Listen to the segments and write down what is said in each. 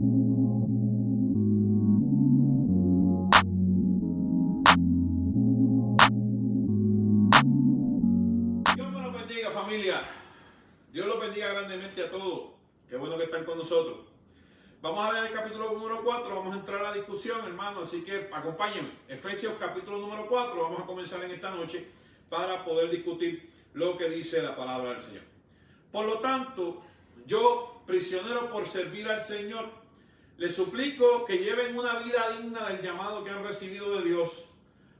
Dios me los bendiga, familia. Dios los bendiga grandemente a todos. Qué bueno que están con nosotros. Vamos a leer el capítulo número 4. Vamos a entrar a la discusión, hermano. Así que acompáñenme. Efesios capítulo número 4. Vamos a comenzar en esta noche para poder discutir lo que dice la palabra del Señor. Por lo tanto, yo, prisionero por servir al Señor, les suplico que lleven una vida digna del llamado que han recibido de Dios,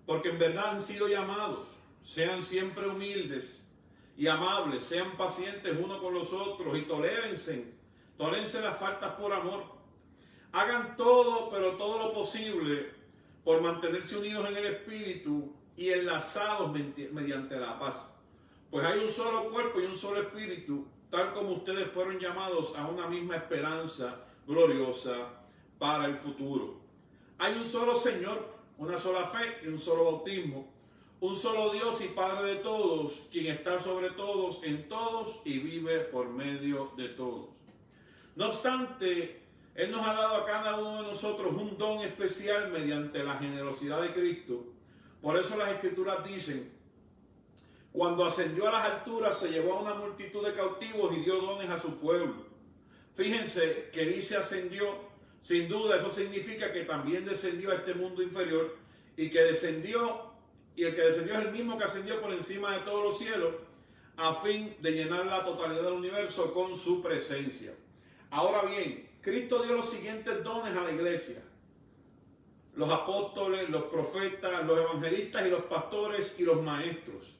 porque en verdad han sido llamados. Sean siempre humildes y amables, sean pacientes unos con los otros y tolérense las faltas por amor. Hagan todo, pero todo lo posible por mantenerse unidos en el Espíritu y enlazados mediante la paz. Pues hay un solo cuerpo y un solo Espíritu, tal como ustedes fueron llamados a una misma esperanza gloriosa para el futuro. Hay un solo Señor, una sola fe y un solo bautismo. Un solo Dios y Padre de todos, quien está sobre todos, en todos y vive por medio de todos. No obstante, Él nos ha dado a cada uno de nosotros un don especial mediante la generosidad de Cristo. Por eso las Escrituras dicen: cuando ascendió a las alturas se llevó a una multitud de cautivos y dio dones a su pueblo. Fíjense que dice ascendió. Sin duda eso significa que también descendió a este mundo inferior y el que descendió es el mismo que ascendió por encima de todos los cielos a fin de llenar la totalidad del universo con su presencia. Ahora bien, Cristo dio los siguientes dones a la iglesia: los apóstoles, los profetas, los evangelistas y los pastores y los maestros.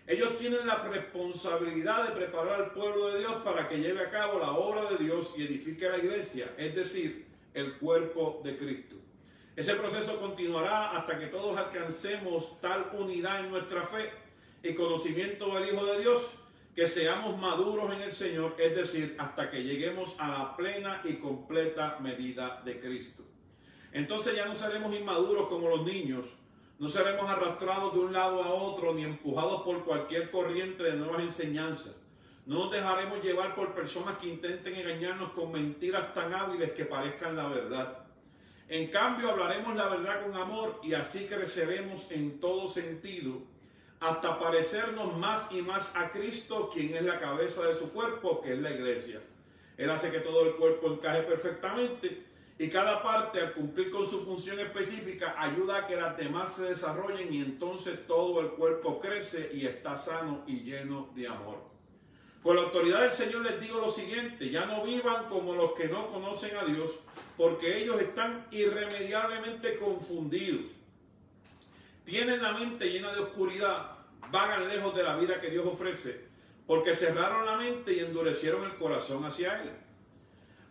Ellos tienen la responsabilidad de preparar al pueblo de Dios para que lleve a cabo la obra de Dios y edifique la iglesia, es decir, el cuerpo de Cristo. Ese proceso continuará hasta que todos alcancemos tal unidad en nuestra fe y conocimiento del Hijo de Dios, que seamos maduros en el Señor, es decir, hasta que lleguemos a la plena y completa medida de Cristo. Entonces ya no seremos inmaduros como los niños, no seremos arrastrados de un lado a otro ni empujados por cualquier corriente de nuevas enseñanzas. No nos dejaremos llevar por personas que intenten engañarnos con mentiras tan hábiles que parezcan la verdad. En cambio, hablaremos la verdad con amor y así creceremos en todo sentido hasta parecernos más y más a Cristo, quien es la cabeza de su cuerpo, que es la iglesia. Él hace que todo el cuerpo encaje perfectamente y cada parte, al cumplir con su función específica, ayuda a que las demás se desarrollen y entonces todo el cuerpo crece y está sano y lleno de amor. Con la autoridad del Señor les digo lo siguiente: ya no vivan como los que no conocen a Dios, porque ellos están irremediablemente confundidos. Tienen la mente llena de oscuridad, vagan lejos de la vida que Dios ofrece, porque cerraron la mente y endurecieron el corazón hacia Él.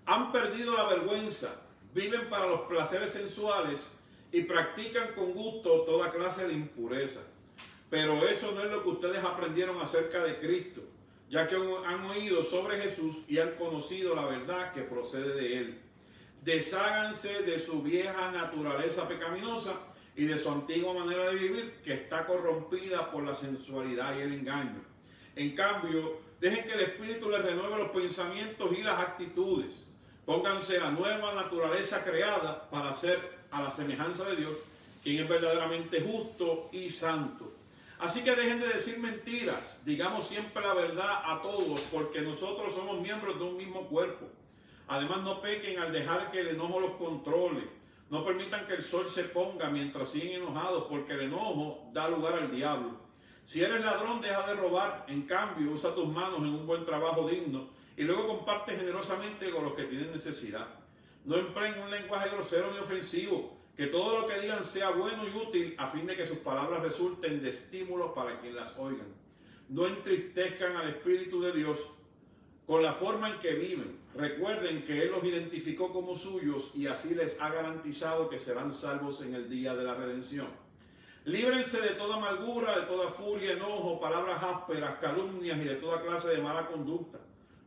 Han perdido la vergüenza, viven para los placeres sensuales y practican con gusto toda clase de impureza. Pero eso no es lo que ustedes aprendieron acerca de Cristo, ya que han oído sobre Jesús y han conocido la verdad que procede de Él. Desháganse de su vieja naturaleza pecaminosa y de su antigua manera de vivir, que está corrompida por la sensualidad y el engaño. En cambio, dejen que el Espíritu les renueve los pensamientos y las actitudes. Pónganse la nueva naturaleza creada para ser a la semejanza de Dios, quien es verdaderamente justo y santo. Así que dejen de decir mentiras, digamos siempre la verdad a todos, porque nosotros somos miembros de un mismo cuerpo. Además, no pequen al dejar que el enojo los controle. No permitan que el sol se ponga mientras siguen enojados, porque el enojo da lugar al diablo. Si eres ladrón, deja de robar. En cambio, usa tus manos en un buen trabajo digno y luego comparte generosamente con los que tienen necesidad. No empleen un lenguaje grosero ni ofensivo. Que todo lo que digan sea bueno y útil, a fin de que sus palabras resulten de estímulo para quien las oigan. No entristezcan al Espíritu de Dios con la forma en que viven. Recuerden que Él los identificó como suyos y así les ha garantizado que serán salvos en el día de la redención. Líbrense de toda amargura, de toda furia, enojo, palabras ásperas, calumnias y de toda clase de mala conducta.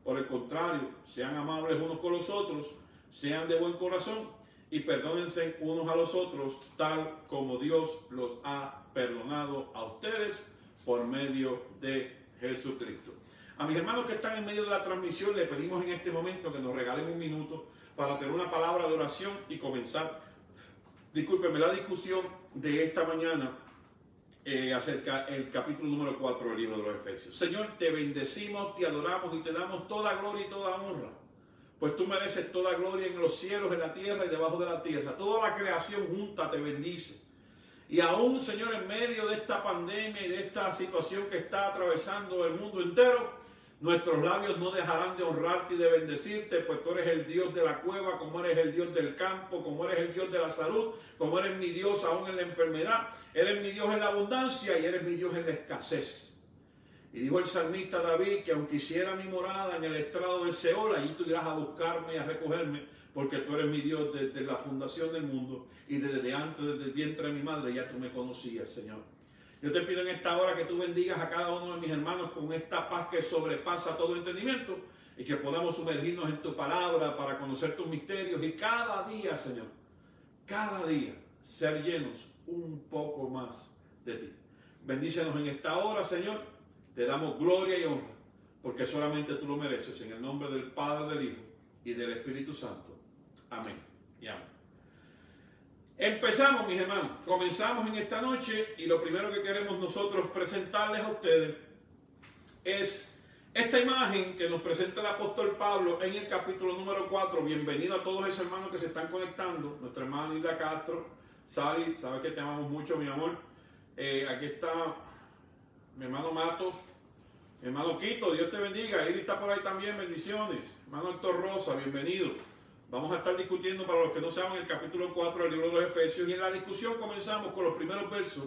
Por el contrario, sean amables unos con los otros, sean de buen corazón y perdónense unos a los otros, tal como Dios los ha perdonado a ustedes por medio de Jesucristo. A mis hermanos que están en medio de la transmisión, le pedimos en este momento que nos regalen un minuto para tener una palabra de oración y comenzar, discúlpeme, la discusión de esta mañana acerca del capítulo número 4 del libro de los Efesios. Señor, te bendecimos, te adoramos y te damos toda gloria y toda honra, pues tú mereces toda gloria en los cielos, en la tierra y debajo de la tierra. Toda la creación junta te bendice. Y aún, Señor, en medio de esta pandemia y de esta situación que está atravesando el mundo entero, nuestros labios no dejarán de honrarte y de bendecirte, pues tú eres el Dios de la cueva, como eres el Dios del campo, como eres el Dios de la salud, como eres mi Dios aún en la enfermedad, eres mi Dios en la abundancia y eres mi Dios en la escasez. Y dijo el salmista David que aunque hiciera mi morada en el estrado del Seol, allí tú irás a buscarme y a recogerme, porque tú eres mi Dios desde la fundación del mundo y desde antes, desde el vientre de mi madre, ya tú me conocías, Señor. Yo te pido en esta hora que tú bendigas a cada uno de mis hermanos con esta paz que sobrepasa todo entendimiento y que podamos sumergirnos en tu palabra para conocer tus misterios y cada día, Señor, cada día ser llenos un poco más de ti. Bendícenos en esta hora, Señor. Te damos gloria y honra porque solamente tú lo mereces. En el nombre del Padre, del Hijo y del Espíritu Santo. Amén y amén. Empezamos, mis hermanos, comenzamos en esta noche y lo primero que queremos nosotros presentarles a ustedes es esta imagen que nos presenta el apóstol Pablo en el capítulo número 4. Bienvenido a todos esos hermanos que se están conectando. Nuestra hermana Hilda Castro, Sally, sabes que te amamos mucho, mi amor. Aquí está mi hermano Matos, mi hermano Quito, Dios te bendiga. Iris está por ahí también, bendiciones. Hermano Héctor Rosa, bienvenido. Vamos a estar discutiendo, para los que no saben, el capítulo 4 del libro de los Efesios. Y en la discusión comenzamos con los primeros versos,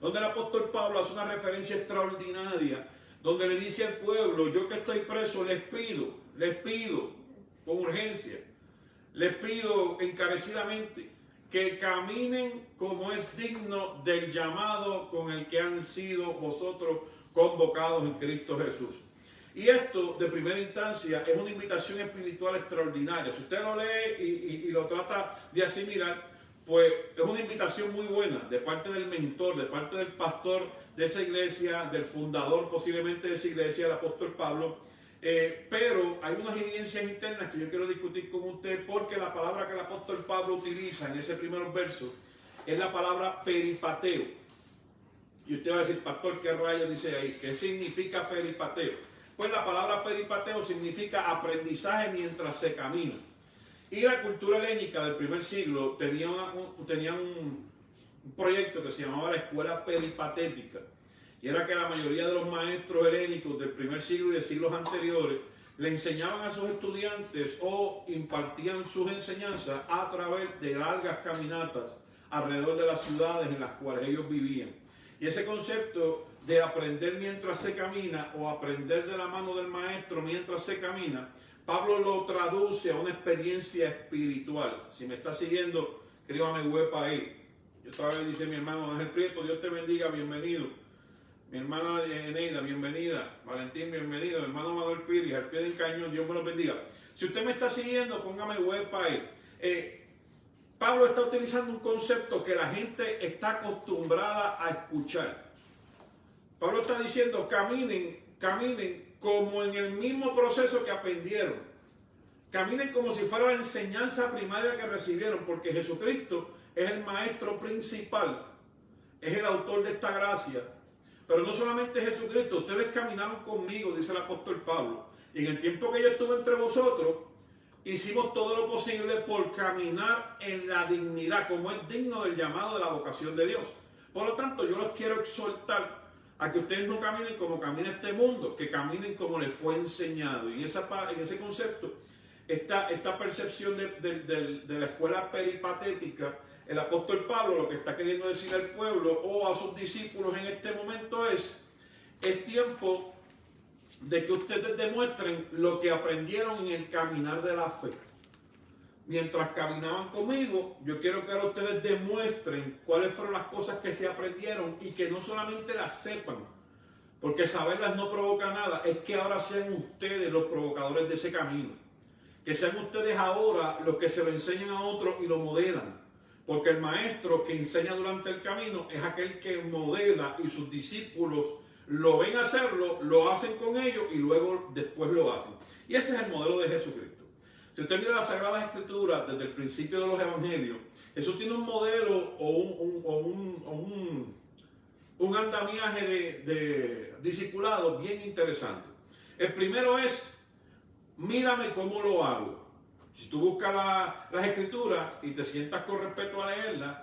donde el apóstol Pablo hace una referencia extraordinaria, donde le dice al pueblo: yo que estoy preso, les pido con urgencia, les pido encarecidamente que caminen como es digno del llamado con el que han sido vosotros convocados en Cristo Jesús. Y esto, de primera instancia, es una invitación espiritual extraordinaria. Si usted lo lee y lo trata de asimilar, pues es una invitación muy buena de parte del mentor, de parte del pastor de esa iglesia, del fundador posiblemente de esa iglesia, el apóstol Pablo. Pero hay unas evidencias internas que yo quiero discutir con usted, porque la palabra que el apóstol Pablo utiliza en ese primer verso es la palabra peripateo. Y usted va a decir: pastor, ¿qué rayos dice ahí? ¿Qué significa peripateo? Pues la palabra peripateo significa aprendizaje mientras se camina. Y la cultura helénica del primer siglo tenía un proyecto que se llamaba la escuela peripatética. Y era que la mayoría de los maestros helénicos del primer siglo y de siglos anteriores le enseñaban a sus estudiantes o impartían sus enseñanzas a través de largas caminatas alrededor de las ciudades en las cuales ellos vivían. Y ese concepto de aprender mientras se camina o aprender de la mano del maestro mientras se camina, Pablo lo traduce a una experiencia espiritual. Si me está siguiendo, escríbame huepa ahí. Y otra vez dice mi hermano Ángel Prieto: Dios te bendiga, bienvenido. Mi hermana Eneida, bienvenida. Valentín, bienvenido. Mi hermano Manuel Piri, al pie del cañón, Dios me los bendiga. Si usted me está siguiendo, póngame huepa ahí. Pablo está utilizando un concepto que la gente está acostumbrada a escuchar. Pablo está diciendo: caminen como en el mismo proceso que aprendieron. Caminen como si fuera la enseñanza primaria que recibieron, porque Jesucristo es el maestro principal, es el autor de esta gracia. Pero no solamente Jesucristo, ustedes caminaron conmigo, dice el apóstol Pablo, y en el tiempo que yo estuve entre vosotros, hicimos todo lo posible por caminar en la dignidad, como es digno del llamado de la vocación de Dios. Por lo tanto, yo los quiero exhortar a que ustedes no caminen como camina este mundo, que caminen como les fue enseñado. Y en ese concepto, esta percepción de la escuela peripatética, el apóstol Pablo lo que está queriendo decir al pueblo o a sus discípulos en este momento es tiempo de que ustedes demuestren lo que aprendieron en el caminar de la fe. Mientras caminaban conmigo, yo quiero que ahora ustedes demuestren cuáles fueron las cosas que se aprendieron y que no solamente las sepan, porque saberlas no provoca nada, es que ahora sean ustedes los provocadores de ese camino. Que sean ustedes ahora los que se lo enseñan a otros y lo modelan. Porque el maestro que enseña durante el camino es aquel que modela y sus discípulos lo ven hacerlo, lo hacen con ellos y luego después lo hacen. Y ese es el modelo de Jesucristo. Si usted mira las Sagradas Escrituras desde el principio de los Evangelios, Jesús tiene un modelo o un andamiaje de discipulado bien interesante. El primero es, mírame cómo lo hago. Si tú buscas las Escrituras y te sientas con respeto a leerlas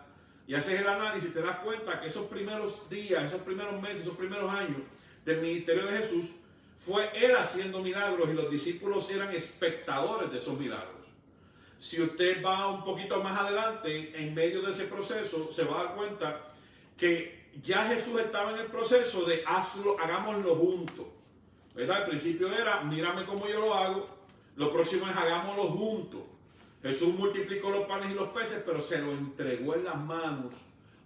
y haces el análisis, te das cuenta que esos primeros días, esos primeros meses, esos primeros años del ministerio de Jesús, fue Él haciendo milagros y los discípulos eran espectadores de esos milagros. Si usted va un poquito más adelante, en medio de ese proceso, se va a dar cuenta que ya Jesús estaba en el proceso de hagámoslo juntos. ¿Verdad? Al principio era, mírame cómo yo lo hago. Lo próximo es, hagámoslo juntos. Jesús multiplicó los panes y los peces, pero se lo entregó en las manos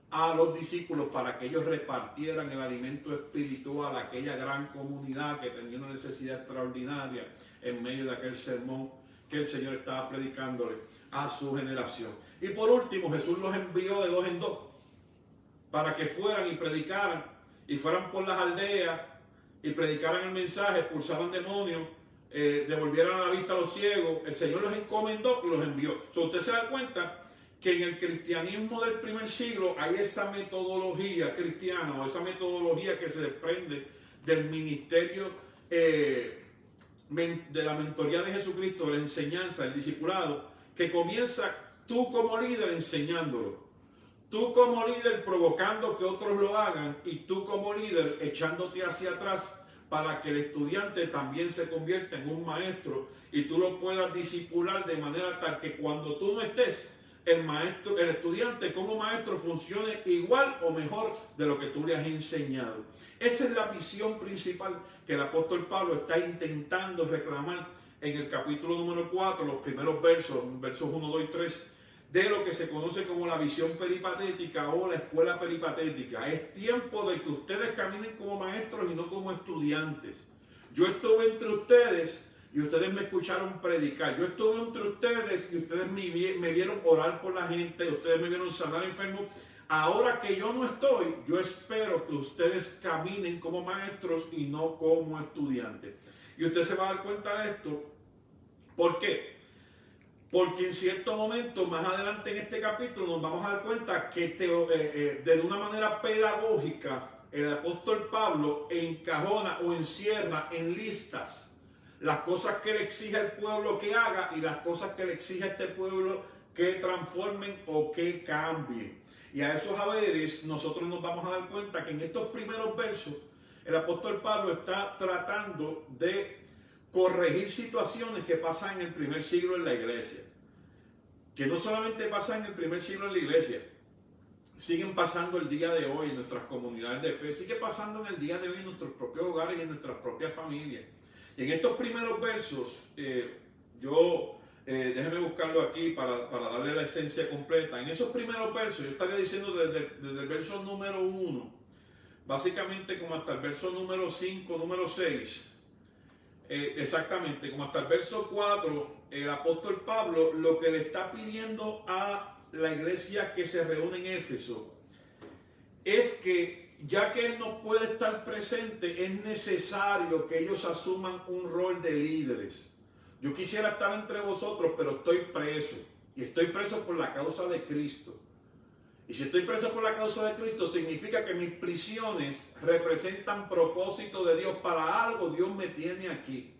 a los discípulos para que ellos repartieran el alimento espiritual a aquella gran comunidad que tenía una necesidad extraordinaria en medio de aquel sermón que el Señor estaba predicándole a su generación. Y por último, Jesús los envió de 2 en 2 para que fueran y predicaran y fueran por las aldeas y predicaran el mensaje, expulsaran demonios, devolvieran la vista a los ciegos. El Señor los encomendó y los envió. Usted se da cuenta que en el cristianismo del primer siglo hay esa metodología cristiana o esa metodología que se desprende del ministerio, de la mentoría de Jesucristo, de la enseñanza, el discipulado, que comienza tú como líder enseñándolo, tú como líder provocando que otros lo hagan y tú como líder echándote hacia atrás para que el estudiante también se convierta en un maestro y tú lo puedas discipular de manera tal que cuando tú no estés, el estudiante como maestro funcione igual o mejor de lo que tú le has enseñado. Esa es la visión principal que el apóstol Pablo está intentando reclamar en el capítulo número 4, los primeros versos 1, 2 y 3, de lo que se conoce como la visión peripatética o la escuela peripatética. Es tiempo de que ustedes caminen como maestros y no como estudiantes. Yo estuve entre ustedes y ustedes me escucharon predicar. Yo estuve entre ustedes y ustedes me vieron orar por la gente, ustedes me vieron sanar enfermos. Ahora que yo no estoy, yo espero que ustedes caminen como maestros y no como estudiantes. Y usted se va a dar cuenta de esto. ¿Por qué? Porque en cierto momento, más adelante en este capítulo, nos vamos a dar cuenta que de una manera pedagógica, el apóstol Pablo encajona o encierra en listas las cosas que le exige al pueblo que haga y las cosas que le exige a este pueblo que transformen o que cambien. Y a esos haberes nosotros nos vamos a dar cuenta que en estos primeros versos el apóstol Pablo está tratando de corregir situaciones que pasan en el primer siglo en la iglesia. Que no solamente pasan en el primer siglo en la iglesia, siguen pasando el día de hoy en nuestras comunidades de fe, sigue pasando en el día de hoy en nuestros propios hogares y en nuestras propias familias. Y en estos primeros versos, déjeme buscarlo aquí para darle la esencia completa. En esos primeros versos, yo estaría diciendo desde el verso número 1, básicamente como hasta el verso número 5, número 6, exactamente, como hasta el verso 4, el apóstol Pablo lo que le está pidiendo a la iglesia que se reúne en Éfeso es que, ya que él no puede estar presente, es necesario que ellos asuman un rol de líderes. Yo quisiera estar entre vosotros, pero estoy preso. Y estoy preso por la causa de Cristo. Y si estoy preso por la causa de Cristo, significa que mis prisiones representan propósito de Dios. Para algo Dios me tiene aquí.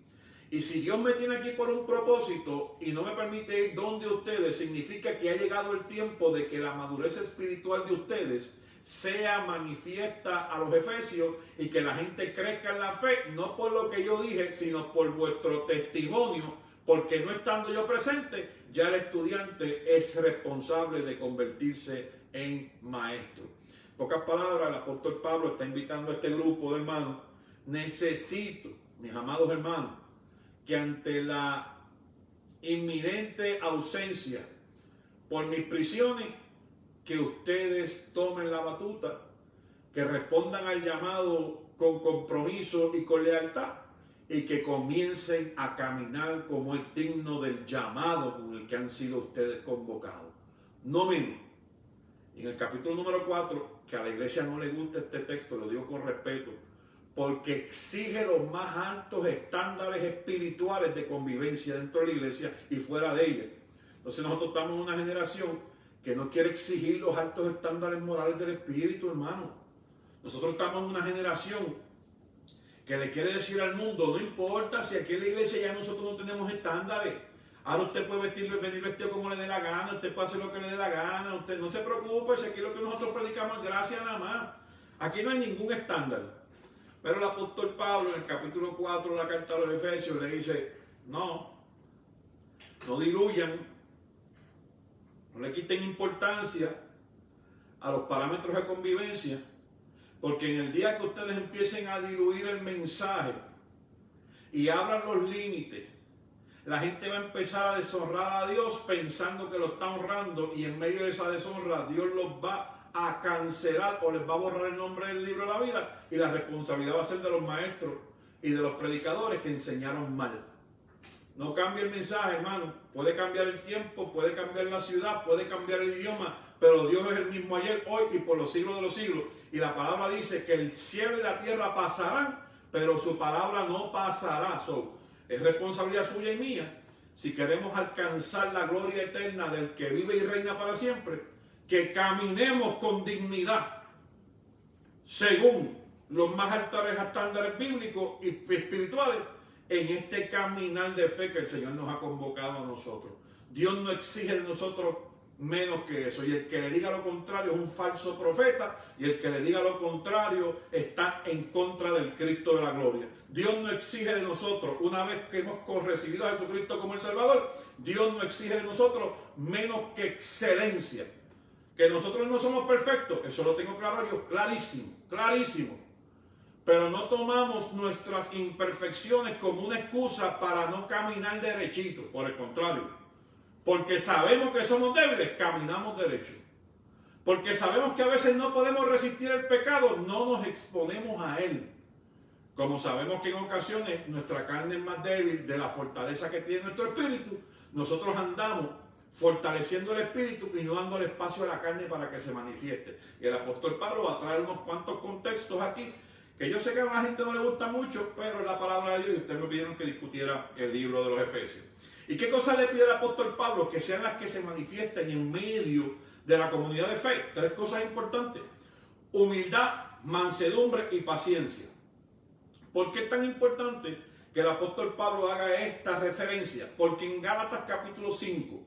Y si Dios me tiene aquí por un propósito y no me permite ir donde ustedes, significa que ha llegado el tiempo de que la madurez espiritual de ustedes sea manifiesta a los efesios y que la gente crezca en la fe, no por lo que yo dije, sino por vuestro testimonio, porque no estando yo presente, ya el estudiante es responsable de convertirse en maestro. En pocas palabras, el apóstol Pablo está invitando a este grupo de hermanos. Necesito, mis amados hermanos, que ante la inminente ausencia por mis prisiones, que ustedes tomen la batuta, que respondan al llamado con compromiso y con lealtad y que comiencen a caminar como es digno del llamado con el que han sido ustedes convocados. No menos. En el capítulo número 4, que a la iglesia no le gusta este texto, lo digo con respeto, porque exige los más altos estándares espirituales de convivencia dentro de la iglesia y fuera de ella. Entonces nosotros estamos en una generación que no quiere exigir los altos estándares morales del espíritu, hermano. Nosotros estamos en una generación que le quiere decir al mundo, no importa si aquí en la iglesia ya nosotros no tenemos estándares. Ahora usted puede venir vestido como le dé la gana, usted puede hacer lo que le dé la gana, usted no se preocupe, si aquí lo que nosotros predicamos es gracia nada más. Aquí no hay ningún estándar. Pero el apóstol Pablo en el capítulo 4 de la carta a los Efesios le dice, no diluyan, no le quiten importancia a los parámetros de convivencia, porque en el día que ustedes empiecen a diluir el mensaje y abran los límites, la gente va a empezar a deshonrar a Dios pensando que lo está honrando, y en medio de esa deshonra Dios los va a cancelar o les va a borrar el nombre del libro de la vida, y la responsabilidad va a ser de los maestros y de los predicadores que enseñaron mal. No cambie el mensaje, hermano. Puede cambiar el tiempo, puede cambiar la ciudad, puede cambiar el idioma, pero Dios es el mismo ayer, hoy y por los siglos de los siglos. Y la palabra dice que el cielo y la tierra pasarán, pero su palabra no pasará. Es responsabilidad suya y mía, si queremos alcanzar la gloria eterna del que vive y reina para siempre, que caminemos con dignidad, según los más altos estándares bíblicos y espirituales, en este caminar de fe que el Señor nos ha convocado a nosotros. Dios no exige de nosotros menos que eso, y el que le diga lo contrario es un falso profeta, y el que le diga lo contrario está en contra del Cristo de la gloria. Dios no exige de nosotros, una vez que hemos recibido a Jesucristo como el Salvador, Dios no exige de nosotros menos que excelencia. Que nosotros no somos perfectos, eso lo tengo claro yo, clarísimo, clarísimo. Pero no tomamos nuestras imperfecciones como una excusa para no caminar derechito. Por el contrario, porque sabemos que somos débiles, caminamos derecho. Porque sabemos que a veces no podemos resistir el pecado, no nos exponemos a él. Como sabemos que en ocasiones nuestra carne es más débil de la fortaleza que tiene nuestro espíritu, nosotros andamos fortaleciendo el espíritu y no dando el espacio a la carne para que se manifieste. Y el apóstol Pablo va a traer unos cuantos contextos aquí, que yo sé que a la gente no le gusta mucho, pero es la palabra de Dios, y ustedes me pidieron que discutiera el libro de los Efesios. ¿Y qué cosas le pide el apóstol Pablo? Que sean las que se manifiesten en medio de la comunidad de fe. 3 cosas importantes: humildad, mansedumbre y paciencia. ¿Por qué es tan importante que el apóstol Pablo haga esta referencia? Porque en Gálatas capítulo 5,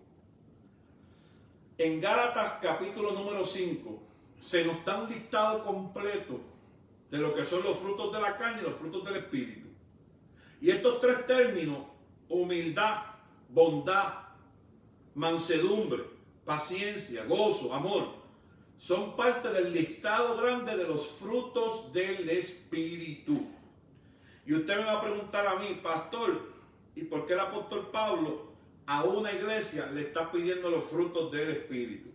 en Gálatas capítulo número 5, se nos da un listado completo de lo que son los frutos de la carne y los frutos del espíritu. Y estos 3 términos, humildad, bondad, mansedumbre, paciencia, gozo, amor, son parte del listado grande de los frutos del espíritu. Y usted me va a preguntar a mí, pastor, ¿y por qué el apóstol Pablo a una iglesia le está pidiendo los frutos del espíritu?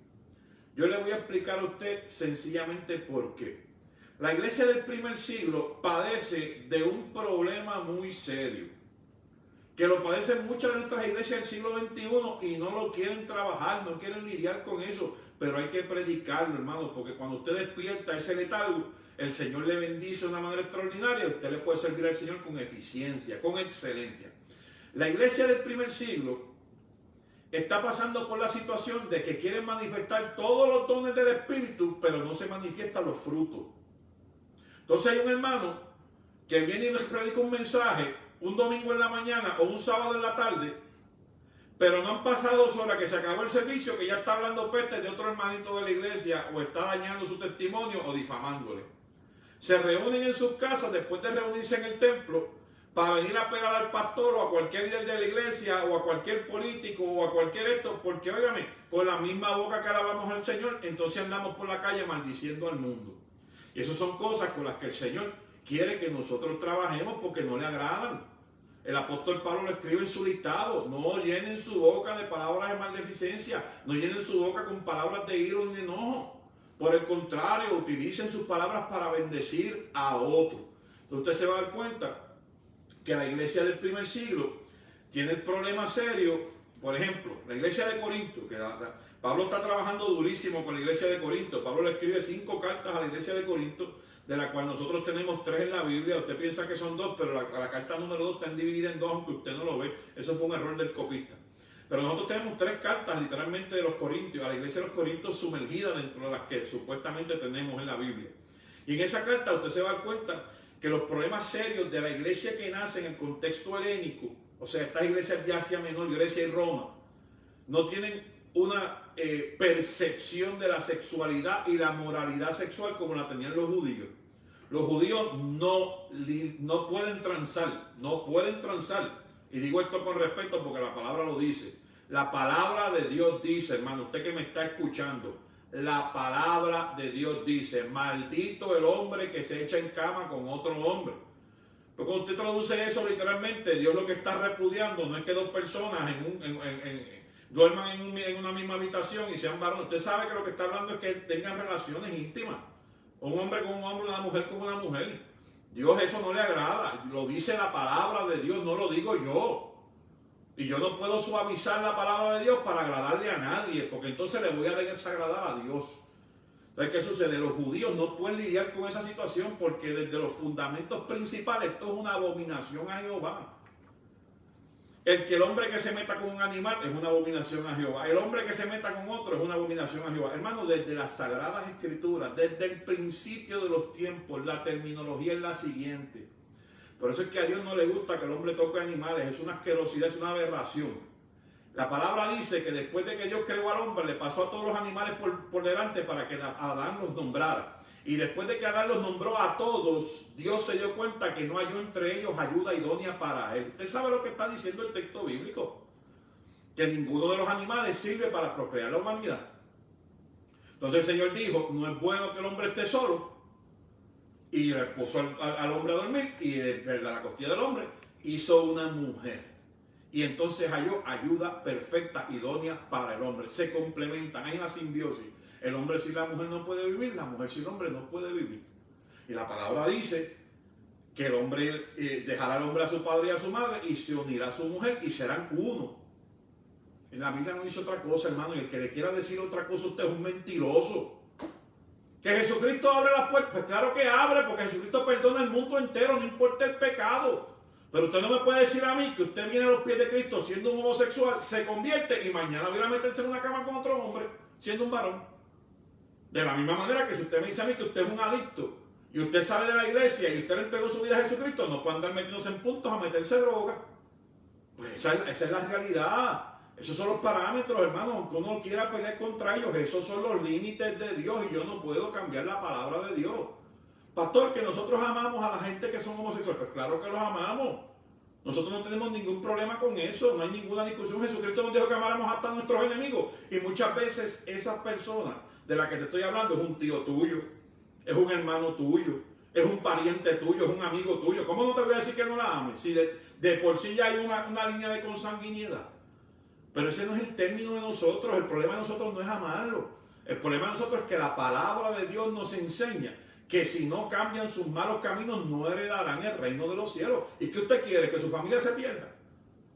Yo le voy a explicar a usted sencillamente por qué. La iglesia del primer siglo padece de un problema muy serio, que lo padecen muchas de nuestras iglesias del siglo XXI y no lo quieren trabajar, no quieren lidiar con eso, pero hay que predicarlo, hermano, porque cuando usted despierta ese letargo, el Señor le bendice de una manera extraordinaria y usted le puede servir al Señor con eficiencia, con excelencia. La iglesia del primer siglo está pasando por la situación de que quieren manifestar todos los dones del Espíritu, pero no se manifiestan los frutos. Entonces hay un hermano que viene y les predica un mensaje un domingo en la mañana o un sábado en la tarde, pero no han pasado 2 horas que se acabó el servicio, que ya está hablando peste de otro hermanito de la iglesia, o está dañando su testimonio o difamándole. Se reúnen en sus casas después de reunirse en el templo para venir a pegar al pastor o a cualquier líder de la iglesia o a cualquier político o a cualquier esto, porque óigame, con la misma boca que alabamos al Señor, entonces andamos por la calle maldiciendo al mundo. Y esas son cosas con las que el Señor quiere que nosotros trabajemos porque no le agradan. El apóstol Pablo lo escribe en su listado: no llenen su boca de palabras de maldicencia, no llenen su boca con palabras de ira ni enojo. Por el contrario, utilicen sus palabras para bendecir a otros. Entonces usted se va a dar cuenta que la iglesia del primer siglo tiene el problema serio. Por ejemplo, la iglesia de Corinto, que Pablo está trabajando durísimo con la iglesia de Corinto. Pablo le escribe 5 cartas a la iglesia de Corinto, de la cual nosotros tenemos 3 en la Biblia. Usted piensa que son 2, pero la carta número 2 está dividida en 2, aunque usted no lo ve. Eso fue un error del copista. Pero nosotros tenemos 3 cartas literalmente de los Corintios, a la iglesia de los Corintios, sumergida dentro de las que supuestamente tenemos en la Biblia. Y en esa carta usted se va a dar cuenta que los problemas serios de la iglesia que nace en el contexto helénico, o sea, estas iglesias de Asia Menor, Grecia y Roma, no tienen una percepción de la sexualidad y la moralidad sexual como la tenían los judíos. Los judíos no pueden transar, no pueden transar. Y digo esto con respeto porque la palabra lo dice. La palabra de Dios dice, hermano, usted que me está escuchando, la palabra de Dios dice, maldito el hombre que se echa en cama con otro hombre. Pero cuando usted traduce eso literalmente, Dios lo que está repudiando no es que 2 personas duerman en una misma habitación y sean varones. Usted sabe que lo que está hablando es que tengan relaciones íntimas. Un hombre con un hombre, una mujer con una mujer. Dios eso no le agrada, lo dice la palabra de Dios, no lo digo yo. Y yo no puedo suavizar la palabra de Dios para agradarle a nadie, porque entonces le voy a desagradar a Dios. Entonces, ¿qué sucede? Los judíos no pueden lidiar con esa situación porque desde los fundamentos principales esto es una abominación a Jehová. El hombre que se meta con un animal es una abominación a Jehová. El hombre que se meta con otro es una abominación a Jehová. Hermano, desde las Sagradas Escrituras, desde el principio de los tiempos, la terminología es la siguiente. Por eso es que a Dios no le gusta que el hombre toque animales. Es una asquerosidad, es una aberración. La palabra dice que después de que Dios creó al hombre, le pasó a todos los animales por delante para que Adán los nombrara. Y después de que Adán los nombró a todos, Dios se dio cuenta que no halló entre ellos ayuda idónea para él. ¿Usted sabe lo que está diciendo el texto bíblico? Que ninguno de los animales sirve para procrear la humanidad. Entonces el Señor dijo, no es bueno que el hombre esté solo. Y le puso al hombre a dormir y de la costilla del hombre hizo una mujer. Y entonces halló ayuda perfecta, idónea para el hombre. Se complementan, hay una simbiosis. El hombre sin la mujer no puede vivir, la mujer sin el hombre no puede vivir. Y la palabra dice que el hombre dejará al hombre a su padre y a su madre y se unirá a su mujer y serán uno. En la Biblia no dice otra cosa, hermano, y el que le quiera decir otra cosa usted es un mentiroso. ¿Que Jesucristo abre las puertas? Pues claro que abre, porque Jesucristo perdona el mundo entero, no importa el pecado. Pero usted no me puede decir a mí que usted viene a los pies de Cristo siendo un homosexual, se convierte y mañana viene a meterse en una cama con otro hombre siendo un varón. De la misma manera que si usted me dice a mí que usted es un adicto y usted sale de la iglesia y usted le entregó su vida a Jesucristo, no puede andar metiéndose en puntos a meterse droga. Pues esa es la realidad. Esos son los parámetros, hermanos, aunque uno quiera pelear contra ellos, esos son los límites de Dios y yo no puedo cambiar la palabra de Dios. Pastor, que nosotros amamos a la gente que son homosexuales, pues claro que los amamos. Nosotros no tenemos ningún problema con eso, no hay ninguna discusión. Jesucristo nos dijo que amáramos hasta a nuestros enemigos y muchas veces esas personas de la que te estoy hablando es un tío tuyo, es un hermano tuyo, es un pariente tuyo, es un amigo tuyo. ¿Cómo no te voy a decir que no la ames? Si de por sí ya hay una línea de consanguinidad. Pero ese no es el término de nosotros. El problema de nosotros no es amarlo. El problema de nosotros es que la palabra de Dios nos enseña que si no cambian sus malos caminos no heredarán el reino de los cielos. ¿Y qué usted quiere? ¿Que su familia se pierda?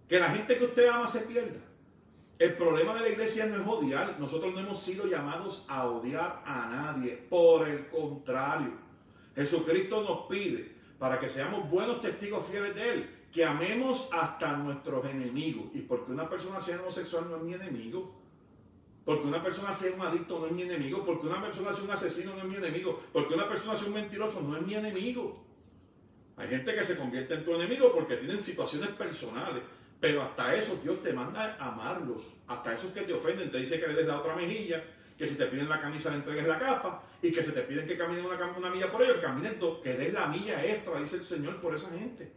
¿Que la gente que usted ama se pierda? El problema de la iglesia no es odiar. Nosotros no hemos sido llamados a odiar a nadie. Por el contrario, Jesucristo nos pide, para que seamos buenos testigos fieles de Él, que amemos hasta nuestros enemigos. Y porque una persona sea homosexual no es mi enemigo. Porque una persona sea un adicto no es mi enemigo. Porque una persona sea un asesino no es mi enemigo. Porque una persona sea un mentiroso no es mi enemigo. Hay gente que se convierte en tu enemigo porque tienen situaciones personales. Pero hasta eso Dios te manda a amarlos. Hasta esos que te ofenden, te dice que le des la otra mejilla, que si te piden la camisa le entregues la capa, y que si te piden que caminen una milla por ellos, que caminen dos, que des la milla extra, dice el Señor, por esa gente.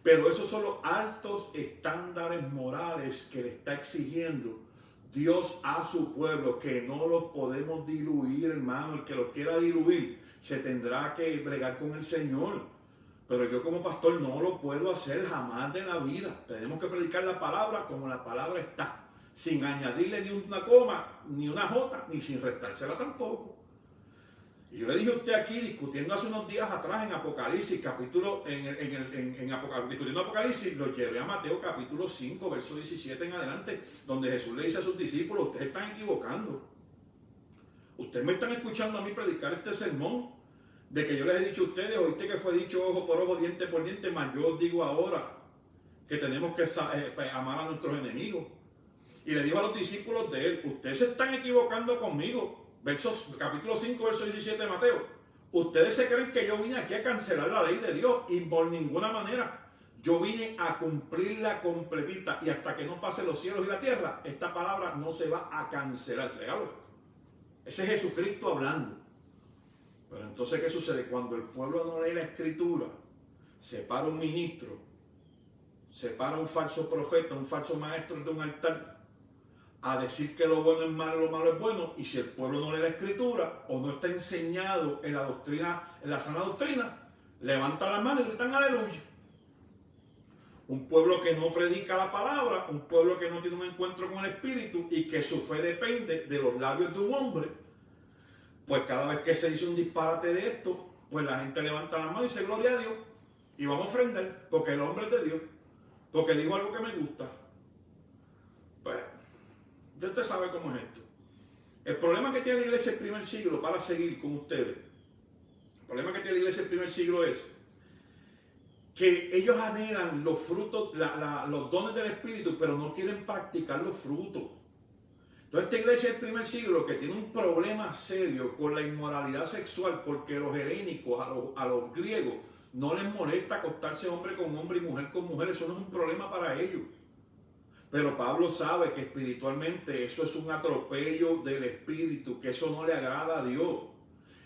Pero esos son los altos estándares morales que le está exigiendo Dios a su pueblo, que no los podemos diluir, hermano. El que los quiera diluir se tendrá que bregar con el Señor. Pero yo como pastor no lo puedo hacer jamás de la vida. Tenemos que predicar la palabra como la palabra está, sin añadirle ni una coma, ni una jota, ni sin restársela tampoco. Y yo le dije a usted aquí, discutiendo hace unos días atrás en Apocalipsis, discutiendo Apocalipsis, lo llevé a Mateo capítulo 5, verso 17 en adelante, donde Jesús le dice a sus discípulos, ustedes están equivocando. Ustedes me están escuchando a mí predicar este sermón, de que yo les he dicho a ustedes, oíste que fue dicho ojo por ojo, diente por diente, mas yo os digo ahora que tenemos que amar a nuestros enemigos. Y le dijo a los discípulos de él, ustedes se están equivocando conmigo. Capítulo 5, verso 17 de Mateo. Ustedes se creen que yo vine aquí a cancelar la ley de Dios, y por ninguna manera. Yo vine a cumplirla completita, y hasta que no pase los cielos y la tierra, esta palabra no se va a cancelar. Léalo. Ese es Jesucristo hablando. Pero entonces, ¿qué sucede? Cuando el pueblo no lee la Escritura, se para un ministro, se para un falso profeta, un falso maestro de un altar, a decir que lo bueno es malo y lo malo es bueno, y si el pueblo no lee la Escritura o no está enseñado en la doctrina, en la sana doctrina, levantan las manos y gritan aleluya. Un pueblo que no predica la palabra, un pueblo que no tiene un encuentro con el Espíritu y que su fe depende de los labios de un hombre, pues cada vez que se dice un disparate de esto, pues la gente levanta las manos y dice gloria a Dios, y vamos a ofrendar porque el hombre es de Dios, porque dijo algo que me gusta. Pues ya usted sabe cómo es esto. El problema que tiene la iglesia del primer siglo, para seguir con ustedes, el problema que tiene la iglesia del primer siglo es que ellos anhelan los frutos, los dones del Espíritu, pero no quieren practicar los frutos. Entonces esta iglesia del primer siglo, que tiene un problema serio con la inmoralidad sexual, porque los helénicos, a los griegos, no les molesta acostarse hombre con hombre y mujer con mujer, eso no es un problema para ellos. Pero Pablo sabe que espiritualmente eso es un atropello del Espíritu, que eso no le agrada a Dios.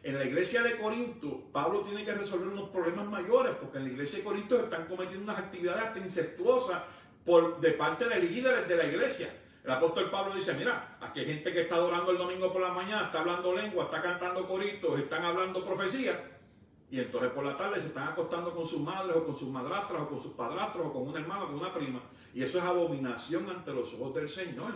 En la iglesia de Corinto, Pablo tiene que resolver unos problemas mayores, porque en la iglesia de Corinto están cometiendo unas actividades hasta incestuosas de parte de líderes de la iglesia. El apóstol Pablo dice, mira, aquí hay gente que está adorando el domingo por la mañana, está hablando lengua, está cantando coritos, están hablando profecía, y entonces por la tarde se están acostando con sus madres o con sus madrastras o con sus padrastros o con un hermano o con una prima, y eso es abominación ante los ojos del Señor.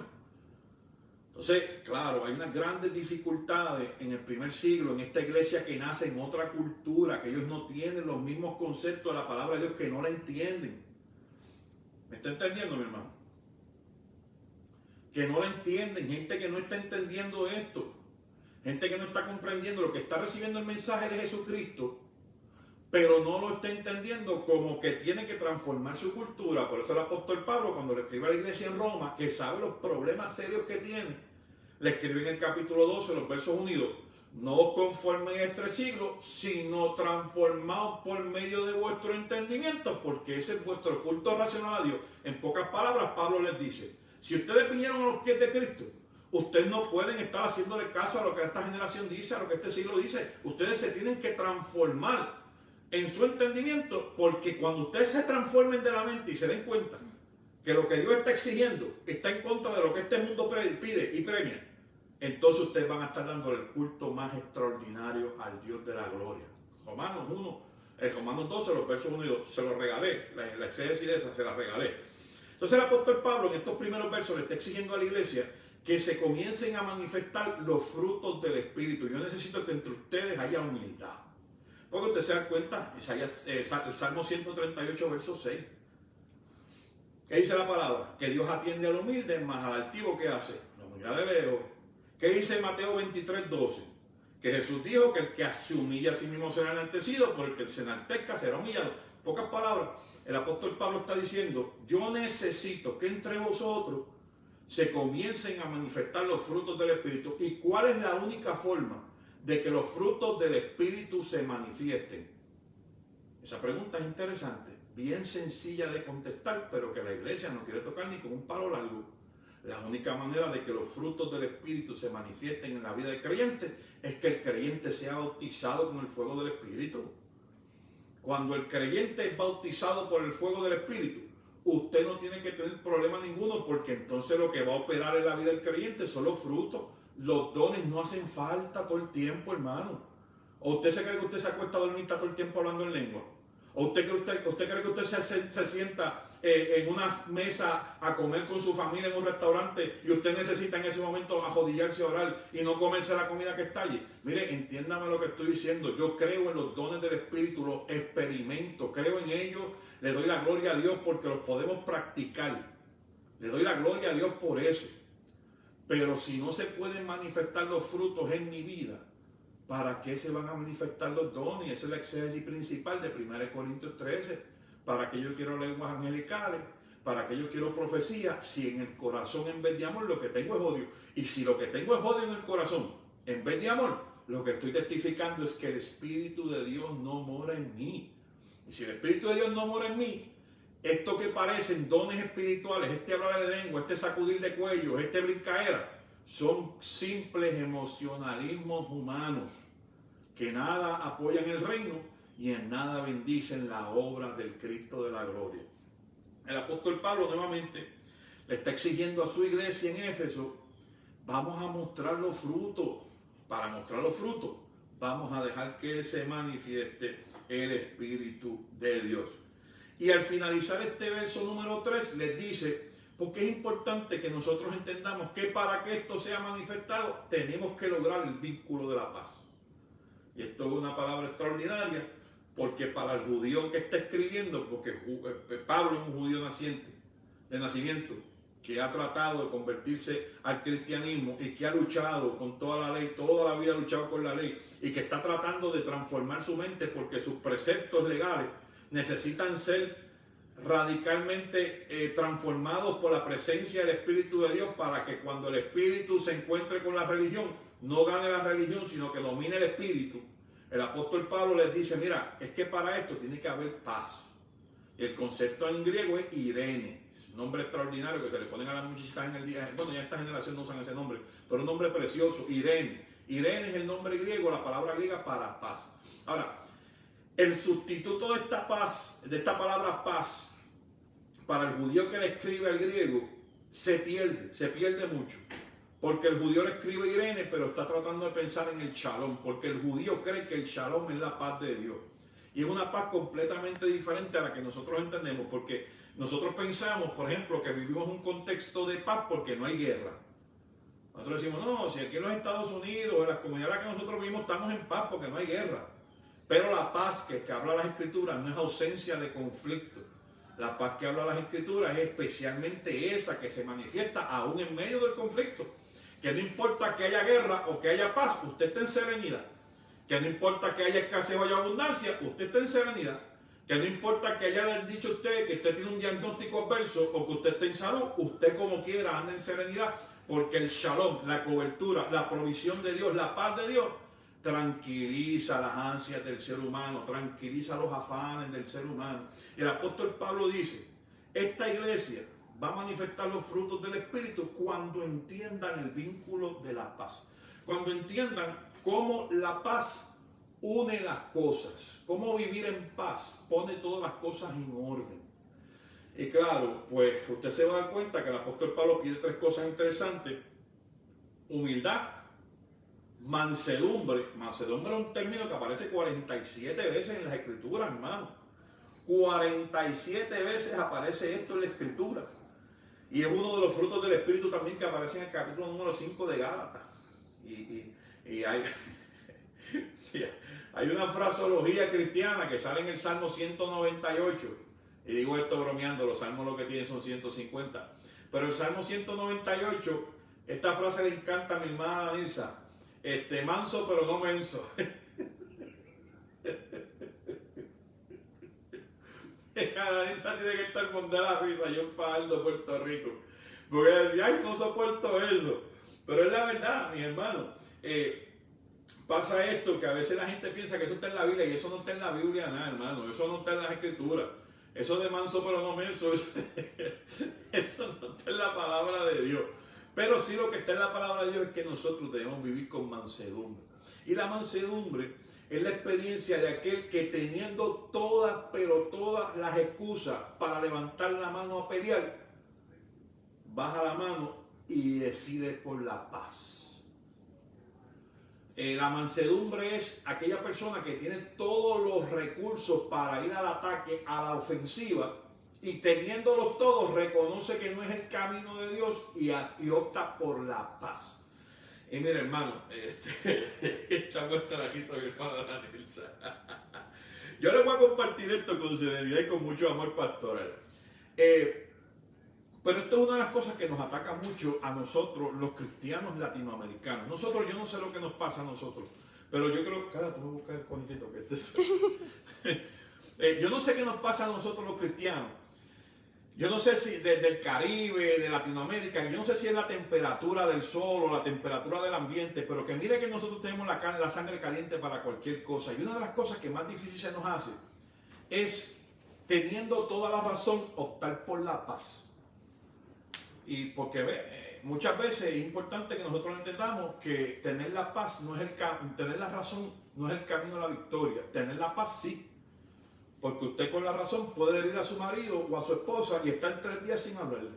Entonces, claro, hay unas grandes dificultades en el primer siglo, en esta iglesia que nace en otra cultura, que ellos no tienen los mismos conceptos de la palabra de Dios, que no la entienden. ¿Me está entendiendo, mi hermano? Que no la entienden, gente que no está entendiendo esto, gente que no está comprendiendo lo que está recibiendo el mensaje de Jesucristo, pero no lo está entendiendo como que tiene que transformar su cultura. Por eso el apóstol Pablo, cuando le escribe a la iglesia en Roma, que sabe los problemas serios que tiene, le escribe en el capítulo 12, los versos 1 y 2, no os conforméis a este siglo, sino transformaos por medio de vuestro entendimiento, porque ese es vuestro culto racional a Dios. En pocas palabras, Pablo les dice, si ustedes vinieron a los pies de Cristo, ustedes no pueden estar haciéndole caso a lo que esta generación dice, a lo que este siglo dice. Ustedes se tienen que transformar en su entendimiento, porque cuando ustedes se transformen de la mente y se den cuenta que lo que Dios está exigiendo está en contra de lo que este mundo pide y premia, entonces ustedes van a estar dando el culto más extraordinario al Dios de la gloria. Romanos 1, Romanos 12, los versos 1 y 2, se los regalé, la exégesis de esa se la regalé. Entonces el apóstol Pablo en estos primeros versos le está exigiendo a la iglesia que se comiencen a manifestar los frutos del Espíritu. Yo necesito que entre ustedes haya humildad. Porque usted se da cuenta, el Salmo 138, verso 6. ¿Qué dice la palabra? Que Dios atiende al humilde, más al altivo, ¿qué hace? Lo mira de lejos. ¿Qué dice Mateo 23, 12? Que Jesús dijo que el que se humilla a sí mismo será enaltecido, pero el que se enaltezca será humillado. En pocas palabras, el apóstol Pablo está diciendo, yo necesito que entre vosotros se comiencen a manifestar los frutos del Espíritu. ¿Y cuál es la única forma de que los frutos del Espíritu se manifiesten? Esa pregunta es interesante, bien sencilla de contestar, pero que la iglesia no quiere tocar ni con un palo largo. La única manera de que los frutos del Espíritu se manifiesten en la vida del creyente es que el creyente sea bautizado con el fuego del Espíritu. Cuando el creyente es bautizado por el fuego del Espíritu, usted no tiene que tener problema ninguno, porque entonces lo que va a operar en la vida del creyente son los frutos. Los dones no hacen falta todo el tiempo, hermano. ¿O usted se cree que usted se acuesta a dormir todo el tiempo hablando en lengua? ¿O usted cree que usted se sienta en una mesa a comer con su familia en un restaurante y usted necesita en ese momento ajodillarse a orar y no comerse la comida que está allí? Mire, entiéndame lo que estoy diciendo. Yo creo en los dones del Espíritu, los experimento, creo en ellos, le doy la gloria a Dios porque los podemos practicar. Le doy la gloria a Dios por eso. Pero si no se pueden manifestar los frutos en mi vida, ¿Para qué se van a manifestar los dones? Esa es la exégesis principal de 1 Corintios 13. ¿Para qué yo quiero lenguas angelicales? ¿Para qué yo quiero profecía? Si en el corazón en vez de amor lo que tengo es odio. Y si lo que tengo es odio en el corazón, en vez de amor, lo que estoy testificando es que el Espíritu de Dios no mora en mí. Y si el Espíritu de Dios no mora en mí, esto que parecen dones espirituales, este hablar de lengua, este sacudir de cuellos, este brincaera, son simples emocionalismos humanos que nada apoyan el reino y en nada bendicen la obra del Cristo de la gloria. El apóstol Pablo nuevamente le está exigiendo a su iglesia en Éfeso: vamos a mostrar los frutos. Para mostrar los frutos, vamos a dejar que se manifieste el Espíritu de Dios. Y al finalizar este verso número 3 les dice, porque es importante que nosotros entendamos que para que esto sea manifestado tenemos que lograr el vínculo de la paz. Y esto es una palabra extraordinaria, porque para el judío que está escribiendo, porque Pablo es un judío naciente, de nacimiento, que ha tratado de convertirse al cristianismo y que ha luchado con toda la ley, toda la vida ha luchado con la ley, y que está tratando de transformar su mente porque sus preceptos legales necesitan ser radicalmente transformados por la presencia del Espíritu de Dios, para que cuando el Espíritu se encuentre con la religión, no gane la religión, sino que domine el Espíritu. El apóstol Pablo les dice: mira, es que para esto tiene que haber paz. El concepto en griego es Irene, es un nombre extraordinario que se le ponen a las muchachitas en el día. Bueno, ya esta generación no usan ese nombre, pero un nombre precioso, Irene. Irene es el nombre griego, la palabra griega para paz. Ahora, el sustituto de esta paz, de esta palabra paz, para el judío que le escribe al griego, se pierde mucho. Porque el judío le escribe Irene, pero está tratando de pensar en el shalom, porque el judío cree que el shalom es la paz de Dios. Y es una paz completamente diferente a la que nosotros entendemos, porque nosotros pensamos, por ejemplo, que vivimos un contexto de paz porque no hay guerra. Nosotros decimos, no, si aquí en los Estados Unidos, en las comunidades en las que nosotros vivimos, estamos en paz porque no hay guerra. Pero la paz que habla las Escrituras no es ausencia de conflicto. La paz que habla las Escrituras es especialmente esa que se manifiesta aún en medio del conflicto. Que no importa que haya guerra o que haya paz, usted está en serenidad. Que no importa que haya escasez o haya abundancia, usted está en serenidad. Que no importa que haya dicho usted que usted tiene un diagnóstico adverso o que usted esté en salud, usted como quiera anda en serenidad, porque el shalom, la cobertura, la provisión de Dios, la paz de Dios, tranquiliza las ansias del ser humano, tranquiliza los afanes del ser humano. El apóstol Pablo dice, esta iglesia va a manifestar los frutos del Espíritu cuando entiendan el vínculo de la paz. Cuando entiendan cómo la paz une las cosas, cómo vivir en paz pone todas las cosas en orden. Y claro, pues usted se va a dar cuenta que el apóstol Pablo pide tres cosas interesantes: humildad, mansedumbre. Mansedumbre es un término que aparece 47 veces en las Escrituras, hermano. 47 veces aparece esto en la Escritura. Y es uno de los frutos del Espíritu también que aparece en el capítulo número 5 de Gálatas. Y hay una fraseología cristiana que sale en el Salmo 198. Y digo esto bromeando, los salmos lo que tienen son 150. Pero el Salmo 198, esta frase le encanta a mi hermana Nilsa. Manso pero no menso. La Nilsa tiene que estar montada la risa. Yo faldo Puerto Rico. Porque ay, no soporto eso. Pero es la verdad, mis hermanos. Pasa esto, que a veces la gente piensa que eso está en la Biblia, y eso no está en la Biblia nada, hermano. Eso no está en las Escrituras. Eso de manso pero no menso, eso no está en la palabra de Dios. Pero sí lo que está en la palabra de Dios es que nosotros debemos vivir con mansedumbre. Y la mansedumbre es la experiencia de aquel que, teniendo todas, pero todas las excusas para levantar la mano a pelear, baja la mano y decide por la paz. La mansedumbre es aquella persona que tiene todos los recursos para ir al ataque, a la ofensiva, y teniéndolos todos reconoce que no es el camino de Dios y opta por la paz. Y mire, hermano, está puesta la risa mi hermana Nilsa. Yo les voy a compartir esto con serenidad y con mucho amor pastoral. Pero esto es una de las cosas que nos ataca mucho a nosotros, los cristianos latinoamericanos. Yo no sé lo que nos pasa a nosotros, Pero yo creo, cara, tú me buscas el conejito que yo no sé qué nos pasa a nosotros los cristianos. Yo no sé si desde el Caribe, de Latinoamérica, yo no sé si es la temperatura del sol o la temperatura del ambiente, pero que mire que nosotros tenemos la sangre caliente para cualquier cosa. Y una de las cosas que más difícil se nos hace es, teniendo toda la razón, optar por la paz. Y porque muchas veces es importante que nosotros entendamos que tener la paz no es tener la razón no es el camino a la victoria. Tener la paz sí. Porque usted con la razón puede herir a su marido o a su esposa y estar 3 días sin hablarle.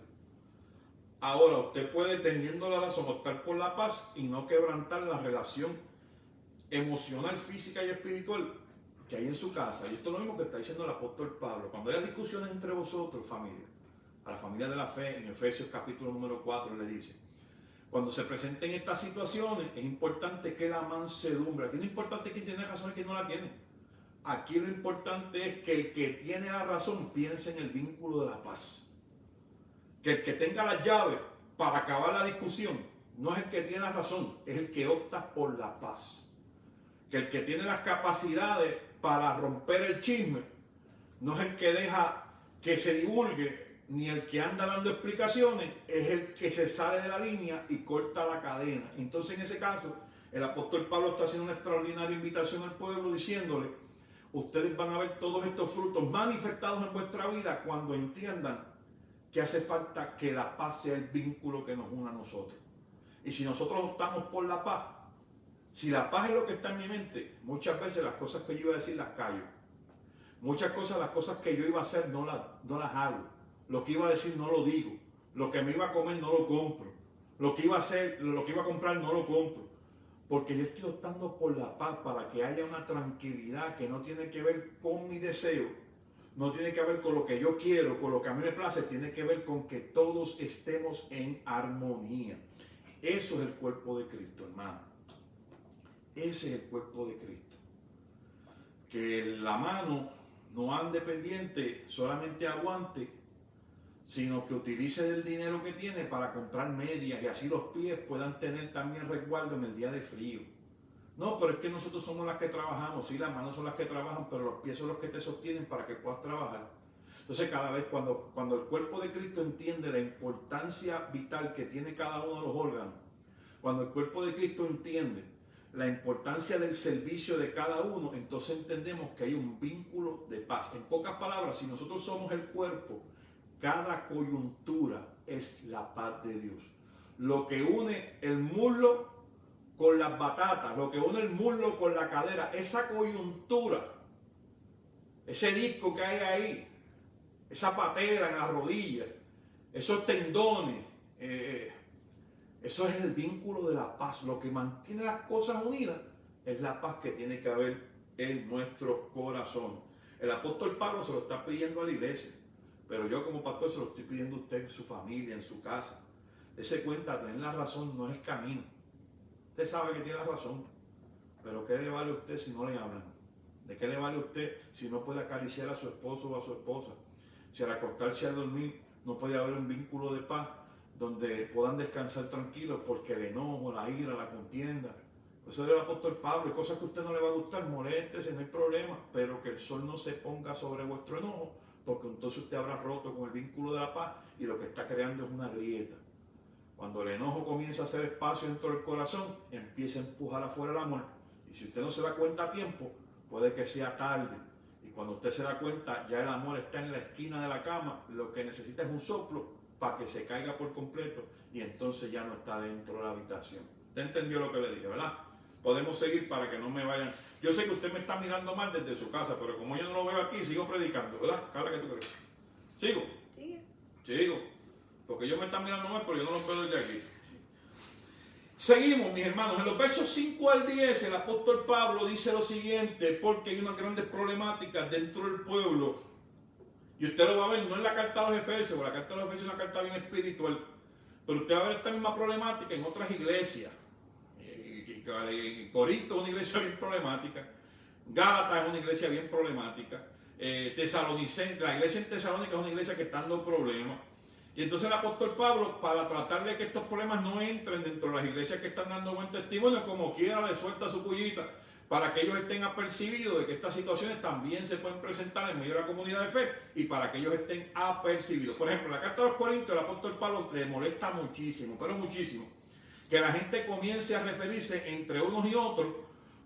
Ahora, usted puede, teniendo la razón, optar por la paz y no quebrantar la relación emocional, física y espiritual que hay en su casa. Y esto es lo mismo que está diciendo el apóstol Pablo. Cuando haya discusiones entre vosotros, familia, a la familia de la fe, en Efesios capítulo número 4 le dice, cuando se presenten estas situaciones, es importante que la mansedumbre, aquí no es importante quién tiene razón y quién no la tiene. Aquí lo importante es que el que tiene la razón piense en el vínculo de la paz. Que el que tenga las llaves para acabar la discusión no es el que tiene la razón, es el que opta por la paz. Que el que tiene las capacidades para romper el chisme no es el que deja que se divulgue, ni el que anda dando explicaciones, es el que se sale de la línea y corta la cadena. Entonces, en ese caso, el apóstol Pablo está haciendo una extraordinaria invitación al pueblo diciéndole: ustedes van a ver todos estos frutos manifestados en vuestra vida cuando entiendan que hace falta que la paz sea el vínculo que nos une a nosotros. Y si nosotros optamos por la paz, si la paz es lo que está en mi mente, muchas veces las cosas que yo iba a decir las callo. Muchas cosas, las cosas que yo iba a hacer no las hago. Lo que iba a decir no lo digo. Lo que me iba a comer no lo compro. Lo que iba a hacer, lo que iba a comprar no lo compro. Porque yo estoy optando por la paz para que haya una tranquilidad que no tiene que ver con mi deseo, no tiene que ver con lo que yo quiero, con lo que a mí me place, tiene que ver con que todos estemos en armonía. Eso es el cuerpo de Cristo, hermano. Ese es el cuerpo de Cristo. Que la mano no ande pendiente, solamente aguante, sino que utilice el dinero que tiene para comprar medias y así los pies puedan tener también resguardo en el día de frío. No, pero es que nosotros somos las que trabajamos, sí, las manos son las que trabajan, pero los pies son los que te sostienen para que puedas trabajar. Entonces, cada vez cuando el cuerpo de Cristo entiende la importancia vital que tiene cada uno de los órganos, cuando el cuerpo de Cristo entiende la importancia del servicio de cada uno, entonces entendemos que hay un vínculo de paz. En pocas palabras, si nosotros somos el cuerpo, cada coyuntura es la paz de Dios. Lo que une el muslo con las batatas, lo que une el muslo con la cadera, esa coyuntura, ese disco que hay ahí, esa patera en la rodilla, esos tendones, eso es el vínculo de la paz. Lo que mantiene las cosas unidas es la paz que tiene que haber en nuestro corazón. El apóstol Pablo se lo está pidiendo a la iglesia. Pero yo como pastor se lo estoy pidiendo a usted en su familia, en su casa. Dese cuenta, tener la razón no es el camino. Usted sabe que tiene la razón, pero ¿qué le vale a usted si no le hablan? ¿De qué le vale a usted si no puede acariciar a su esposo o a su esposa? Si al acostarse a dormir no puede haber un vínculo de paz donde puedan descansar tranquilos porque el enojo, la ira, la contienda. Eso es el apóstol Pablo. Hay cosas que a usted no le va a gustar, moléstese, no hay problema, pero que el sol no se ponga sobre vuestro enojo, porque entonces usted habrá roto con el vínculo de la paz y lo que está creando es una grieta. Cuando el enojo comienza a hacer espacio dentro del corazón, empieza a empujar afuera el amor. Y si usted no se da cuenta a tiempo, puede que sea tarde. Y cuando usted se da cuenta, ya el amor está en la esquina de la cama, lo que necesita es un soplo para que se caiga por completo y entonces ya no está dentro de la habitación. ¿Usted entendió lo que le dije, verdad? Podemos seguir para que no me vayan. Yo sé que usted me está mirando mal desde su casa, pero como yo no lo veo aquí, sigo predicando, ¿verdad? Cara que tú crees. ¿Sigo? Sigue. Sigo. Porque ellos me están mirando mal, pero yo no los veo desde aquí. Seguimos, mis hermanos. En los versos 5 al 10, el apóstol Pablo dice lo siguiente, porque hay unas grandes problemáticas dentro del pueblo. Y usted lo va a ver, no en la carta a los Efesios, porque la carta a los Efesios es una carta bien espiritual, pero usted va a ver esta misma problemática en otras iglesias. Corinto es una iglesia bien problemática, Gálatas es una iglesia bien problemática, la iglesia en Tesalónica es una iglesia que está dando problemas, Y entonces el apóstol Pablo, para tratar de que estos problemas no entren dentro de las iglesias que están dando buen testimonio, como quiera le suelta su pullita, para que ellos estén apercibidos de que estas situaciones también se pueden presentar en medio de la comunidad de fe y para que ellos estén apercibidos. Por ejemplo, en la carta a los Corintios, el apóstol Pablo le molesta muchísimo, pero muchísimo, que la gente comience a referirse entre unos y otros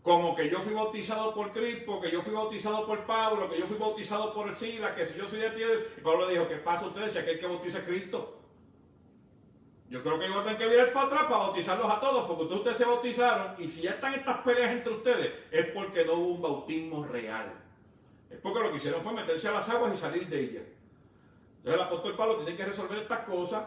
como que yo fui bautizado por Cristo, que yo fui bautizado por Pablo, que yo fui bautizado por Silas, que si yo soy de ti. Y Pablo dijo, ¿qué pasa a ustedes si aquel que bautiza es Cristo? Yo creo que yo voy a tener que virar para atrás para bautizarlos a todos, porque ustedes se bautizaron, y si ya están estas peleas entre ustedes, es porque no hubo un bautismo real. Es porque lo que hicieron fue meterse a las aguas y salir de ellas. Entonces el apóstol Pablo tiene que resolver estas cosas,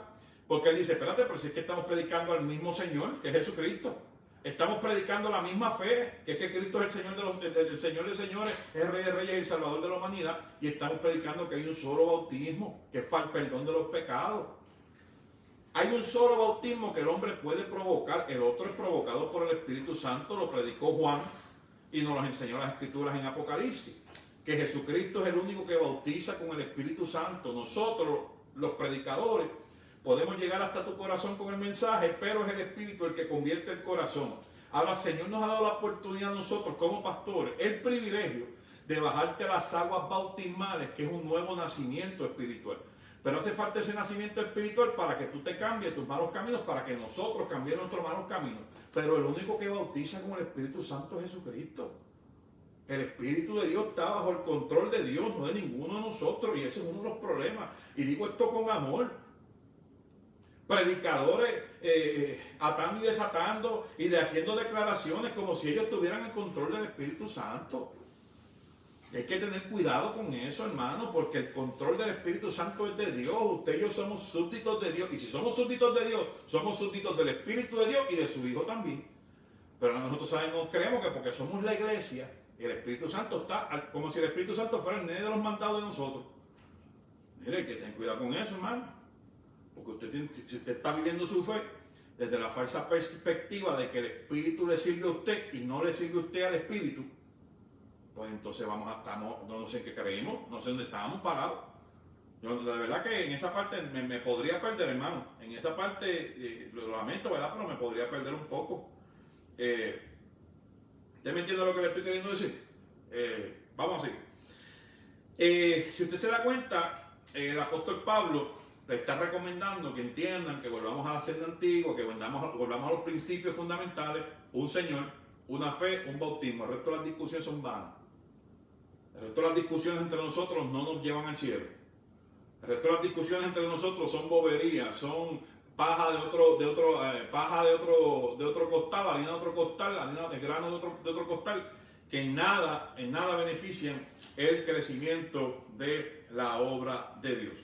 porque él dice, espérate, pero si es que estamos predicando al mismo Señor, que es Jesucristo. Estamos predicando la misma fe, que es que Cristo es el Señor el Señor de señores, es el Rey de reyes y el Salvador de la humanidad, y estamos predicando que hay un solo bautismo, que es para el perdón de los pecados. Hay un solo bautismo que el hombre puede provocar, el otro es provocado por el Espíritu Santo, lo predicó Juan y nos lo enseñó las Escrituras en Apocalipsis, que Jesucristo es el único que bautiza con el Espíritu Santo. Nosotros, los predicadores, podemos llegar hasta tu corazón con el mensaje, pero es el Espíritu el que convierte el corazón. Ahora, el Señor nos ha dado la oportunidad a nosotros como pastores, el privilegio de bajarte a las aguas bautismales, que es un nuevo nacimiento espiritual. Pero hace falta ese nacimiento espiritual para que tú te cambies tus malos caminos, para que nosotros cambiemos nuestros malos caminos. Pero el único que bautiza con el Espíritu Santo es Jesucristo. El Espíritu de Dios está bajo el control de Dios, no de ninguno de nosotros, y ese es uno de los problemas. Y digo esto con amor. Predicadores atando y desatando y haciendo declaraciones como si ellos tuvieran el control del Espíritu Santo. Hay que tener cuidado con eso, hermano, porque el control del Espíritu Santo es de Dios. Usted y yo somos súbditos de Dios, y si somos súbditos de Dios, somos súbditos del Espíritu de Dios y de su Hijo también. Pero nosotros sabemos, creemos que porque somos la iglesia, el Espíritu Santo está como si el Espíritu Santo fuera el medio de los mandados de nosotros. Mire, hay que tener cuidado con eso, hermano. Porque si usted está viviendo su fe desde la falsa perspectiva de que el Espíritu le sirve a usted y no le sirve a usted al Espíritu, pues entonces no sé en qué creímos, no sé dónde estábamos parados. Yo la verdad que en esa parte me podría perder, hermano. En esa parte, lo lamento, ¿verdad? Pero me podría perder un poco. ¿Usted me entiende lo que le estoy queriendo decir? Vamos a seguir. Si usted se da cuenta, el apóstol Pablo le está recomendando que entiendan, que volvamos a la senda antigua, que volvamos a los principios fundamentales, un Señor, una fe, un bautismo. El resto de las discusiones son vanas. El resto de las discusiones entre nosotros no nos llevan al cielo. El resto de las discusiones entre nosotros son boberías, son paja de otro costal, harina de otro costal, harina de grano de otro costal, que en nada benefician el crecimiento de la obra de Dios.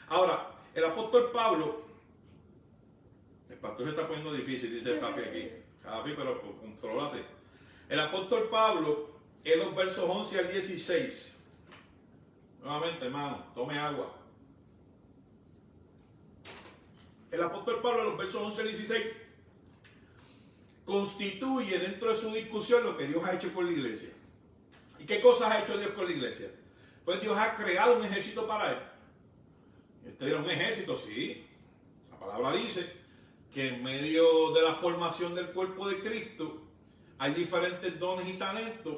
Ahora, el apóstol Pablo, el pastor se está poniendo difícil, dice el Jafi aquí. Jafi, pero contrólate. El apóstol Pablo, en los versos 11 al 16, nuevamente, hermano, tome agua. El apóstol Pablo, en los versos 11 al 16, constituye dentro de su discusión lo que Dios ha hecho con la iglesia. ¿Y qué cosas ha hecho Dios con la iglesia? Pues Dios ha creado un ejército para él. Usted dirá, un ejército, sí. La palabra dice que en medio de la formación del cuerpo de Cristo hay diferentes dones y talentos,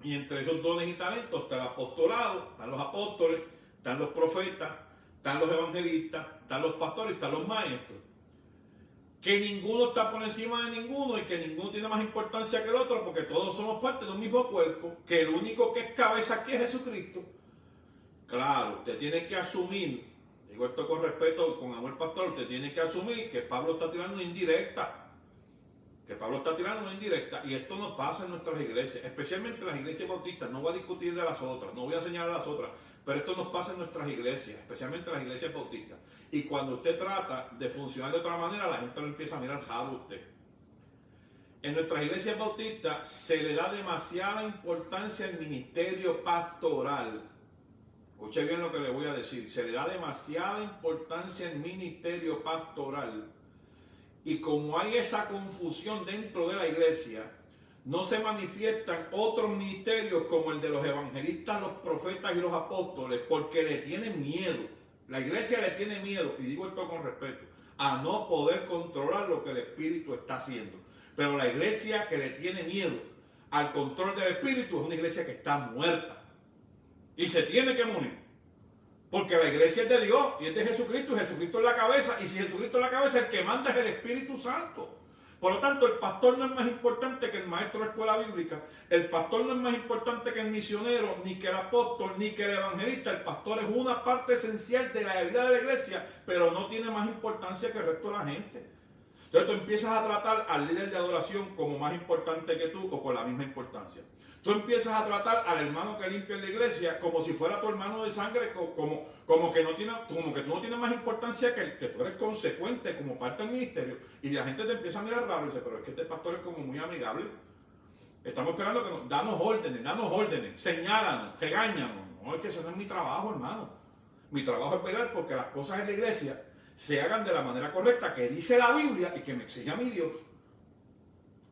y entre esos dones y talentos está el apostolado, están los apóstoles, están los profetas, están los evangelistas, están los pastores, están los maestros. Que ninguno está por encima de ninguno y que ninguno tiene más importancia que el otro, porque todos somos parte de un mismo cuerpo, que el único que es cabeza aquí es Jesucristo. Claro, usted tiene que asumir, digo esto con respeto, con amor pastor, usted tiene que asumir que Pablo está tirando una indirecta. Y esto nos pasa en nuestras iglesias, especialmente en las iglesias bautistas. No voy a discutir de las otras, no voy a señalar las otras, pero esto nos pasa en nuestras iglesias, especialmente en las iglesias bautistas. Y cuando usted trata de funcionar de otra manera, la gente lo empieza a mirar raro a usted. En nuestras iglesias bautistas se le da demasiada importancia al ministerio pastoral. Escuche bien lo que le voy a decir. Se le da demasiada importancia al ministerio pastoral. Y como hay esa confusión dentro de la iglesia, no se manifiestan otros ministerios como el de los evangelistas, los profetas y los apóstoles, porque le tienen miedo La iglesia le tiene miedo, y digo esto con respeto, a no poder controlar lo que el Espíritu está haciendo. Pero la iglesia que le tiene miedo al control del Espíritu es una iglesia que está muerta. Y se tiene que morir. Porque la iglesia es de Dios y es de Jesucristo, y Jesucristo es la cabeza. Y si Jesucristo es la cabeza, el que manda es el Espíritu Santo. Por lo tanto, el pastor no es más importante que el maestro de la escuela bíblica. El pastor no es más importante que el misionero, ni que el apóstol, ni que el evangelista. El pastor es una parte esencial de la vida de la iglesia, pero no tiene más importancia que el resto de la gente. Entonces tú empiezas a tratar al líder de adoración como más importante que tú o con la misma importancia. Tú empiezas a tratar al hermano que limpia en la iglesia como si fuera tu hermano de sangre, como que tú no tienes más importancia que tú eres consecuente como parte del ministerio. Y la gente te empieza a mirar raro y dice, pero es que este pastor es como muy amigable. Estamos esperando que danos órdenes, señálanos, regáñanos. No, es que ese no es mi trabajo, hermano. Mi trabajo es velar porque las cosas en la iglesia se hagan de la manera correcta que dice la Biblia y que me enseña mi Dios.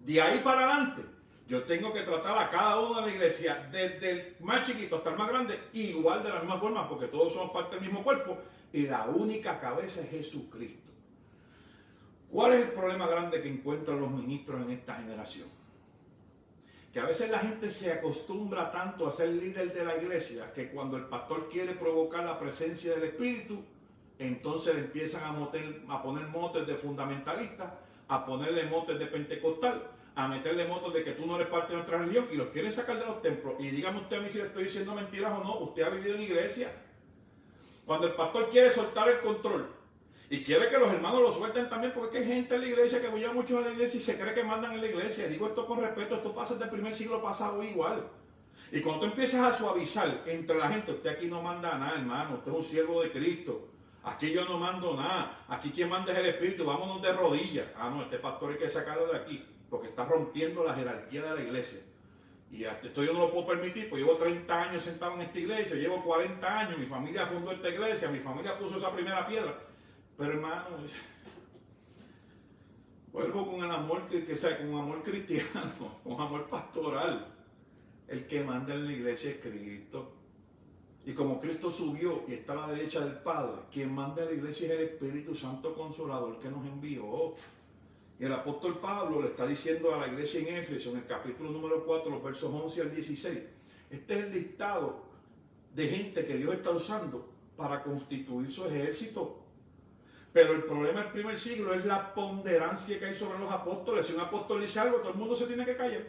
De ahí para adelante, yo tengo que tratar a cada uno de la iglesia, desde el más chiquito hasta el más grande, igual de la misma forma, porque todos somos parte del mismo cuerpo y la única cabeza es Jesucristo. ¿Cuál es el problema grande que encuentran los ministros en esta generación? Que a veces la gente se acostumbra tanto a ser líder de la iglesia que cuando el pastor quiere provocar la presencia del Espíritu, entonces le empiezan a poner motes de fundamentalista, a ponerle motes de pentecostal, a meterle motes de que tú no eres parte de nuestra religión y los quieren sacar de los templos. Y dígame usted a mí si le estoy diciendo mentiras o no, usted ha vivido en iglesia. Cuando el pastor quiere soltar el control y quiere que los hermanos lo suelten también, porque hay gente en la iglesia que voy mucho a la iglesia y se cree que mandan en la iglesia. Digo esto con respeto, esto pasa desde el primer siglo pasado igual. Y cuando tú empiezas a suavizar entre la gente, usted aquí no manda nada, hermano, usted es un siervo de Cristo. Aquí yo no mando nada. Aquí quien manda es el Espíritu. Vámonos de rodillas. Ah, no, este pastor hay que sacarlo de aquí. Porque está rompiendo la jerarquía de la iglesia. Y esto yo no lo puedo permitir. Pues llevo 30 años sentado en esta iglesia. Llevo 40 años. Mi familia fundó esta iglesia. Mi familia puso esa primera piedra. Pero hermano, vuelvo con el amor con amor cristiano. Con amor pastoral. El que manda en la iglesia es Cristo. Y como Cristo subió y está a la derecha del Padre, quien manda a la iglesia es el Espíritu Santo Consolador que nos envió. Y el apóstol Pablo le está diciendo a la iglesia en Éfeso, en el capítulo número 4, los versos 11 al 16. Este es el listado de gente que Dios está usando para constituir su ejército. Pero el problema del primer siglo es la ponderancia que hay sobre los apóstoles. Si un apóstol dice algo, todo el mundo se tiene que callar.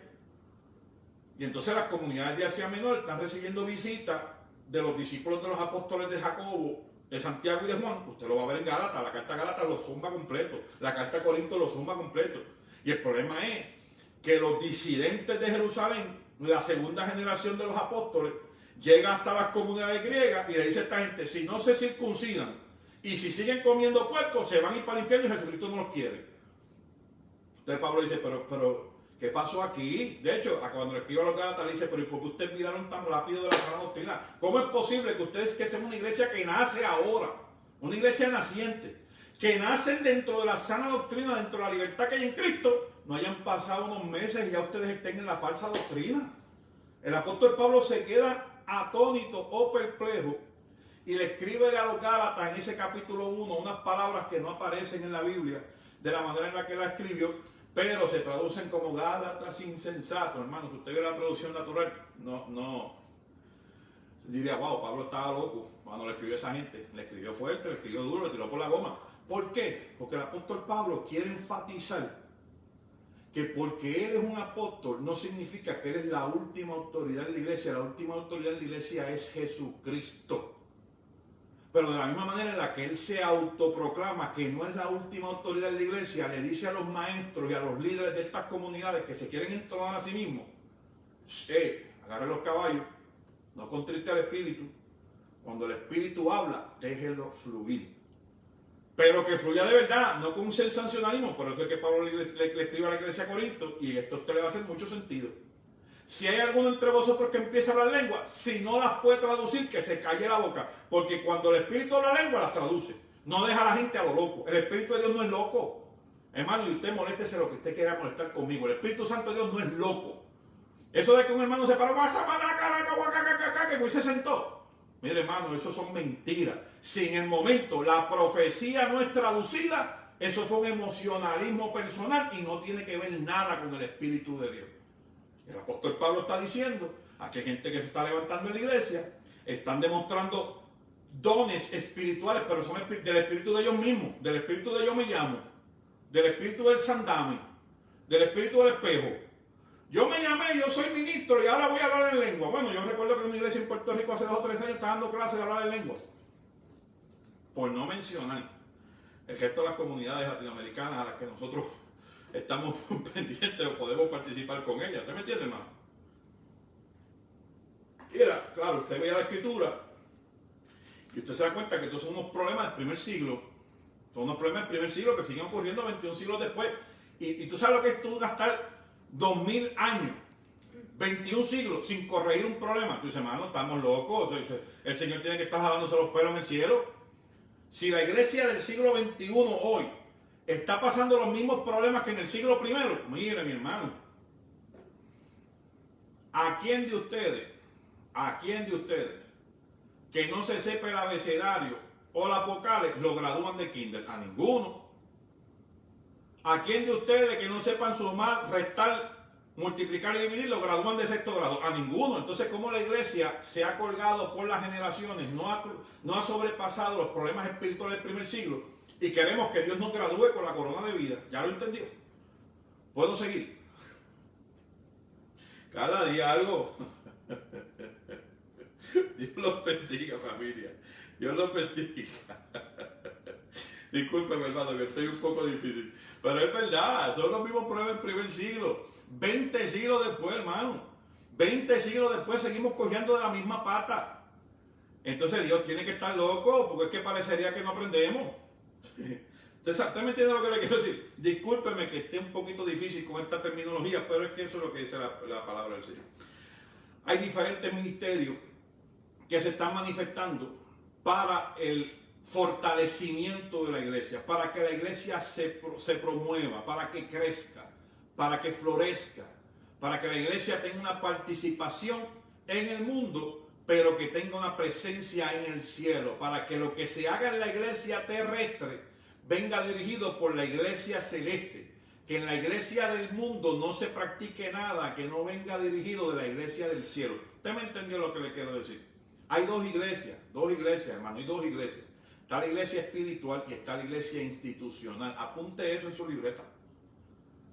Y entonces las comunidades de Asia Menor están recibiendo visitas de los discípulos de los apóstoles de Jacobo, de Santiago y de Juan. Usted lo va a ver en Gálatas. La carta a Gálatas lo zumba completo. La carta a Corinto lo zumba completo. Y el problema es que los disidentes de Jerusalén, la segunda generación de los apóstoles, llega hasta las comunidades griegas y le dice a esta gente, si no se circuncidan y si siguen comiendo puercos, se van a ir para el infierno y Jesucristo no los quiere. Entonces Pablo dice, pero ¿qué pasó aquí? De hecho, cuando le escribo a los Gálatas, le dice, pero ¿y por qué ustedes miraron tan rápido de la sana doctrina? ¿Cómo es posible que ustedes, que sean una iglesia que nace ahora, una iglesia naciente, que nacen dentro de la sana doctrina, dentro de la libertad que hay en Cristo, no hayan pasado unos meses y ya ustedes estén en la falsa doctrina? El apóstol Pablo se queda atónito o perplejo y le escribe a los Gálatas en ese capítulo 1 unas palabras que no aparecen en la Biblia de la manera en la que la escribió, pero se traducen como Gálatas insensatos, hermano. Si usted ve la traducción natural, no. Se diría, wow, Pablo estaba loco cuando le escribió a esa gente. Le escribió fuerte, le escribió duro, le tiró por la goma. ¿Por qué? Porque el apóstol Pablo quiere enfatizar que porque él es un apóstol no significa que él es la última autoridad de la iglesia. La última autoridad de la iglesia es Jesucristo. Pero de la misma manera en la que él se autoproclama que no es la última autoridad de la iglesia, le dice a los maestros y a los líderes de estas comunidades que se quieren entronar a sí mismos, agarren los caballos, no contriste al espíritu, cuando el espíritu habla, déjelo fluir. Pero que fluya de verdad, no con un sensacionalismo. Por eso es que Pablo le escribe a la iglesia de Corinto, y esto a usted le va a hacer mucho sentido. Si hay alguno entre vosotros que empieza a hablar lenguas, si no las puede traducir, que se calle la boca. Porque cuando el Espíritu habla lengua, las traduce. No deja a la gente a lo loco. El Espíritu de Dios no es loco. Hermano, y usted moléstese lo que usted quiera molestar conmigo. El Espíritu Santo de Dios no es loco. Eso de que un hermano se paró, que se sentó. Mire, hermano, eso son mentiras. Si en el momento la profecía no es traducida, eso fue un emocionalismo personal y no tiene que ver nada con el Espíritu de Dios. El apóstol Pablo está diciendo, aquí hay gente que se está levantando en la iglesia, están demostrando dones espirituales, pero son del espíritu de ellos mismos, del espíritu de yo me llamo, del espíritu del sandame, del espíritu del espejo. Yo me llamé, yo soy ministro y ahora voy a hablar en lengua. Bueno, yo recuerdo que en mi iglesia en Puerto Rico hace 2 o 3 años estaba dando clases de hablar en lengua. Por no mencionar el resto de las comunidades latinoamericanas a las que nosotros estamos pendientes o podemos participar con ellas. ¿Usted me entiende, hermano? Mira, claro, usted veía la escritura y usted se da cuenta que estos son unos problemas del primer siglo. Son unos problemas del primer siglo que siguen ocurriendo 21 siglos después. Y tú sabes lo que es tú gastar 2000 años, 21 siglos sin corregir un problema. Tú dices, hermano, estamos locos. El Señor tiene que estar jalándose los pelos en el cielo. Si la iglesia del siglo XXI hoy está pasando los mismos problemas que en el siglo I, mire, mi hermano, ¿a quién de ustedes que no se sepa el abecedario o las vocales lo gradúan de kinder? A ninguno. ¿A quién de ustedes que no sepan sumar, restar, multiplicar y dividir lo gradúan de 6º grado? A ninguno. Entonces, ¿cómo la iglesia se ha colgado por las generaciones, no ha sobrepasado los problemas espirituales del primer siglo y queremos que Dios nos gradúe con la corona de vida? ¿Ya lo entendió? ¿Puedo seguir? Cada día algo. Dios los bendiga, familia. Dios los bendiga. Discúlpeme, hermano, que estoy un poco difícil. Pero es verdad, son los mismos problemas del primer siglo. 20 siglos después, hermano. 20 siglos después seguimos cogiendo de la misma pata. Entonces Dios tiene que estar loco, porque es que parecería que no aprendemos. ¿Usted me entiende lo que le quiero decir? Discúlpeme que esté un poquito difícil con esta terminología, pero es que eso es lo que dice la palabra del Señor. Hay diferentes ministerios que se están manifestando para el fortalecimiento de la iglesia, para que la iglesia se promueva, para que crezca, para que florezca, para que la iglesia tenga una participación en el mundo, pero que tenga una presencia en el cielo, para que lo que se haga en la iglesia terrestre venga dirigido por la iglesia celeste, que en la iglesia del mundo no se practique nada que no venga dirigido de la iglesia del cielo. ¿Usted me entendió lo que le quiero decir? Hay dos iglesias, hermano, hay 2 iglesias. Está la iglesia espiritual y está la iglesia institucional. Apunte eso en su libreta.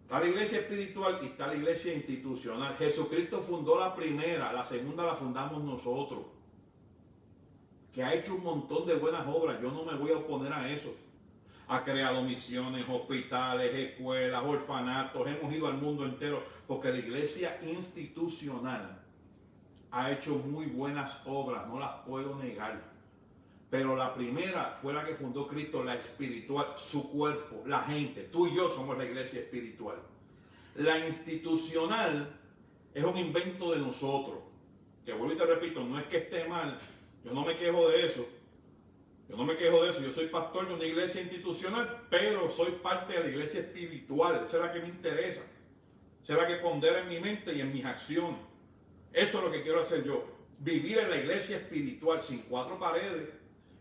Está la iglesia espiritual y está la iglesia institucional. Jesucristo fundó la primera, la segunda la fundamos nosotros. Que ha hecho un montón de buenas obras. Yo no me voy a oponer a eso. Ha creado misiones, hospitales, escuelas, orfanatos. Hemos ido al mundo entero porque la iglesia institucional ha hecho muy buenas obras. No las puedo negar. Pero la primera fue la que fundó Cristo, la espiritual, su cuerpo, la gente. Tú y yo somos la iglesia espiritual. La institucional es un invento de nosotros. Que vuelvo y te repito, no es que esté mal. Yo no me quejo de eso. Yo soy pastor de una iglesia institucional, pero soy parte de la iglesia espiritual. Esa es la que me interesa. Esa es la que pondera en mi mente y en mis acciones. Eso es lo que quiero hacer yo. Vivir en la iglesia espiritual sin 4 paredes.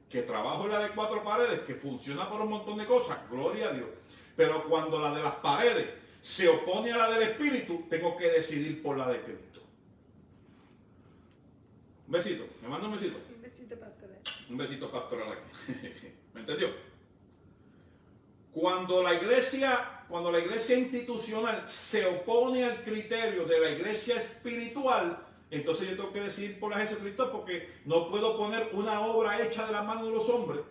Que trabajo en la de 4 paredes, que funciona por un montón de cosas, gloria a Dios. Pero cuando la de las paredes se opone a la del Espíritu, tengo que decidir por la de Cristo. Un besito, ¿me manda un besito? Un besito pastoral. Un besito pastoral aquí. ¿Me entendió? Cuando la iglesia institucional se opone al criterio de la iglesia espiritual, entonces yo tengo que decidir por la Jesucristo, porque no puedo poner una obra hecha de la mano de los hombres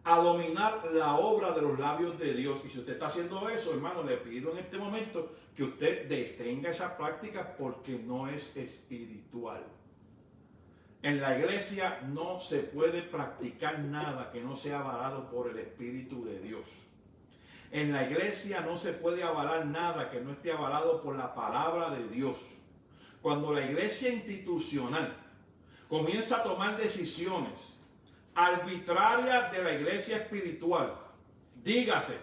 a dominar la obra de los labios de Dios. Y si usted está haciendo eso, hermano, le pido en este momento que usted detenga esa práctica, porque no es espiritual. En la iglesia no se puede practicar nada que no sea avalado por el Espíritu de Dios. En la iglesia no se puede avalar nada que no esté avalado por la palabra de Dios. Cuando la iglesia institucional comienza a tomar decisiones arbitrarias de la iglesia espiritual, dígase,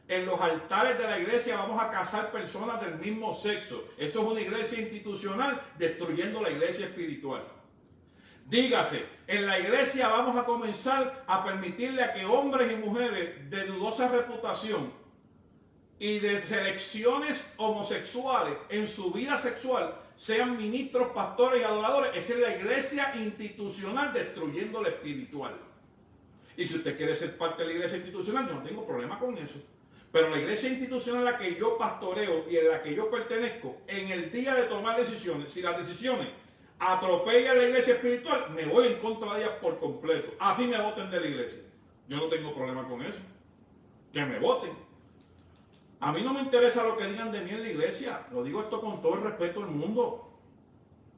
en los altares de la iglesia vamos a casar personas del mismo sexo. Eso es una iglesia institucional destruyendo la iglesia espiritual. Dígase, en la iglesia vamos a comenzar a permitirle a que hombres y mujeres de dudosa reputación y de selecciones homosexuales en su vida sexual sean ministros, pastores y adoradores. Esa es la iglesia institucional destruyendo la espiritual. Y si usted quiere ser parte de la iglesia institucional, yo no tengo problema con eso. Pero la iglesia institucional en la que yo pastoreo y en la que yo pertenezco, en el día de tomar decisiones, si las decisiones atropellan la iglesia espiritual, me voy en contra de ellas por completo. Así me voten de la iglesia. Yo no tengo problema con eso. Que me voten. A mí no me interesa lo que digan de mí en la iglesia. Lo digo esto con todo el respeto del mundo.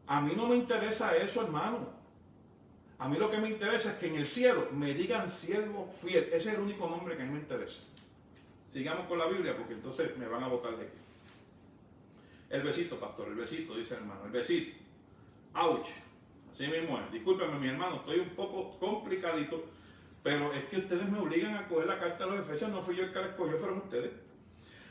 A mí no me interesa eso, hermano. A mí lo que me interesa es que en el cielo me digan siervo fiel. Ese es el único nombre que a mí me interesa. Sigamos con la Biblia porque entonces me van a botar de aquí. El besito, pastor, el besito, dice el hermano. El besito. Ouch. Así mismo es. Discúlpenme, mi hermano, estoy un poco complicadito, pero es que ustedes me obligan a coger la carta de los Efesios. No fui yo el que la escogió, fueron ustedes.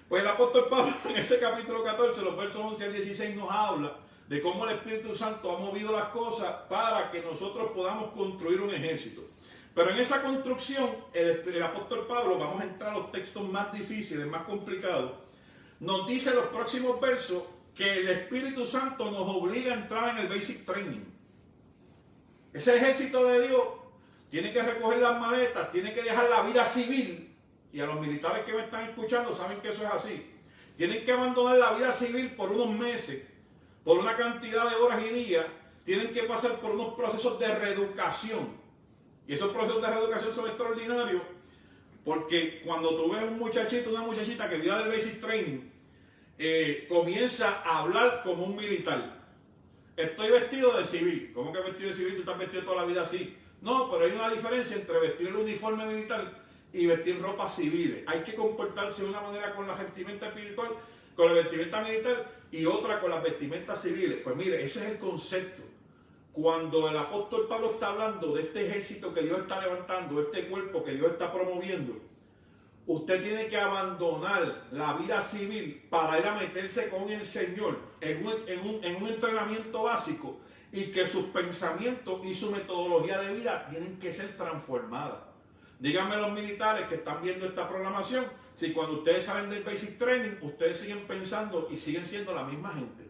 Pues el apóstol Pablo en ese capítulo 14, los versos 11 al 16 nos habla de cómo el Espíritu Santo ha movido las cosas para que nosotros podamos construir un ejército. Pero en esa construcción, el apóstol Pablo, vamos a entrar a los textos más difíciles, más complicados, nos dice en los próximos versos que el Espíritu Santo nos obliga a entrar en el basic training. Ese ejército de Dios tiene que recoger las maletas, tiene que dejar la vida civil, y a los militares que me están escuchando saben que eso es así. Tienen que abandonar la vida civil por unos meses, por una cantidad de horas y días, tienen que pasar por unos procesos de reeducación. Y esos procesos de reeducación son extraordinarios porque cuando tú ves un muchachito, una muchachita que viene del basic training, comienza a hablar como un militar. Estoy vestido de civil. ¿Cómo que vestido de civil? Tú estás vestido toda la vida así. No, pero hay una diferencia entre vestir el uniforme militar y vestir ropa civil. Hay que comportarse de una manera con la vestimenta espiritual, con la vestimenta militar y otra con las vestimentas civiles. Pues mire, ese es el concepto. Cuando el apóstol Pablo está hablando de este ejército que Dios está levantando, este cuerpo que Dios está promoviendo, usted tiene que abandonar la vida civil para ir a meterse con el Señor en un entrenamiento básico y que sus pensamientos y su metodología de vida tienen que ser transformadas. Díganme los militares que están viendo esta programación, si cuando ustedes salen del basic training, ustedes siguen pensando y siguen siendo la misma gente.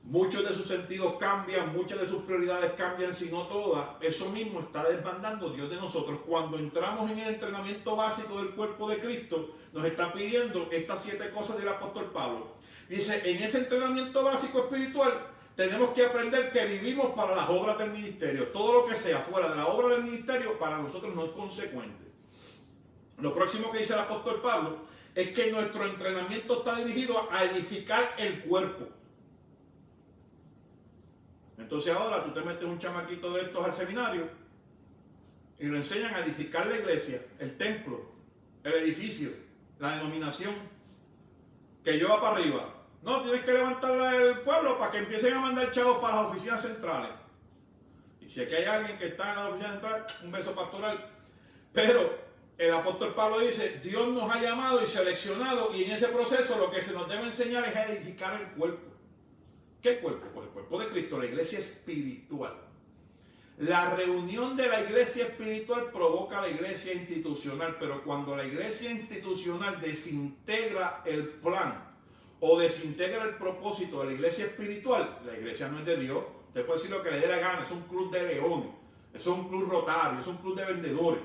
Muchos de sus sentidos cambian, muchas de sus prioridades cambian, si no todas. Eso mismo está desbandando Dios de nosotros. Cuando entramos en el entrenamiento básico del cuerpo de Cristo, nos está pidiendo estas 7 cosas del apóstol Pablo. Dice, en ese entrenamiento básico espiritual, tenemos que aprender que vivimos para las obras del ministerio. Todo lo que sea fuera de la obra del ministerio, para nosotros no es consecuente. Lo próximo que dice el apóstol Pablo es que nuestro entrenamiento está dirigido a edificar el cuerpo. Entonces ahora tú te metes un chamaquito de estos al seminario y lo enseñan a edificar la iglesia, el templo, el edificio, la denominación, que lleva para arriba. No, tienes que levantar el pueblo para que empiecen a mandar chavos para las oficinas centrales. Y si aquí hay alguien que está en la oficina central, un beso pastoral. Pero el apóstol Pablo dice, Dios nos ha llamado y seleccionado, y en ese proceso lo que se nos debe enseñar es a edificar el cuerpo. ¿Qué cuerpo? Pues el cuerpo de Cristo, la iglesia espiritual. La reunión de la iglesia espiritual provoca la iglesia institucional, pero cuando la iglesia institucional desintegra el plan o desintegra el propósito de la iglesia espiritual, la iglesia no es de Dios. Usted puede decir lo que le dé la gana, es un club de leones, es un club rotario, es un club de vendedores.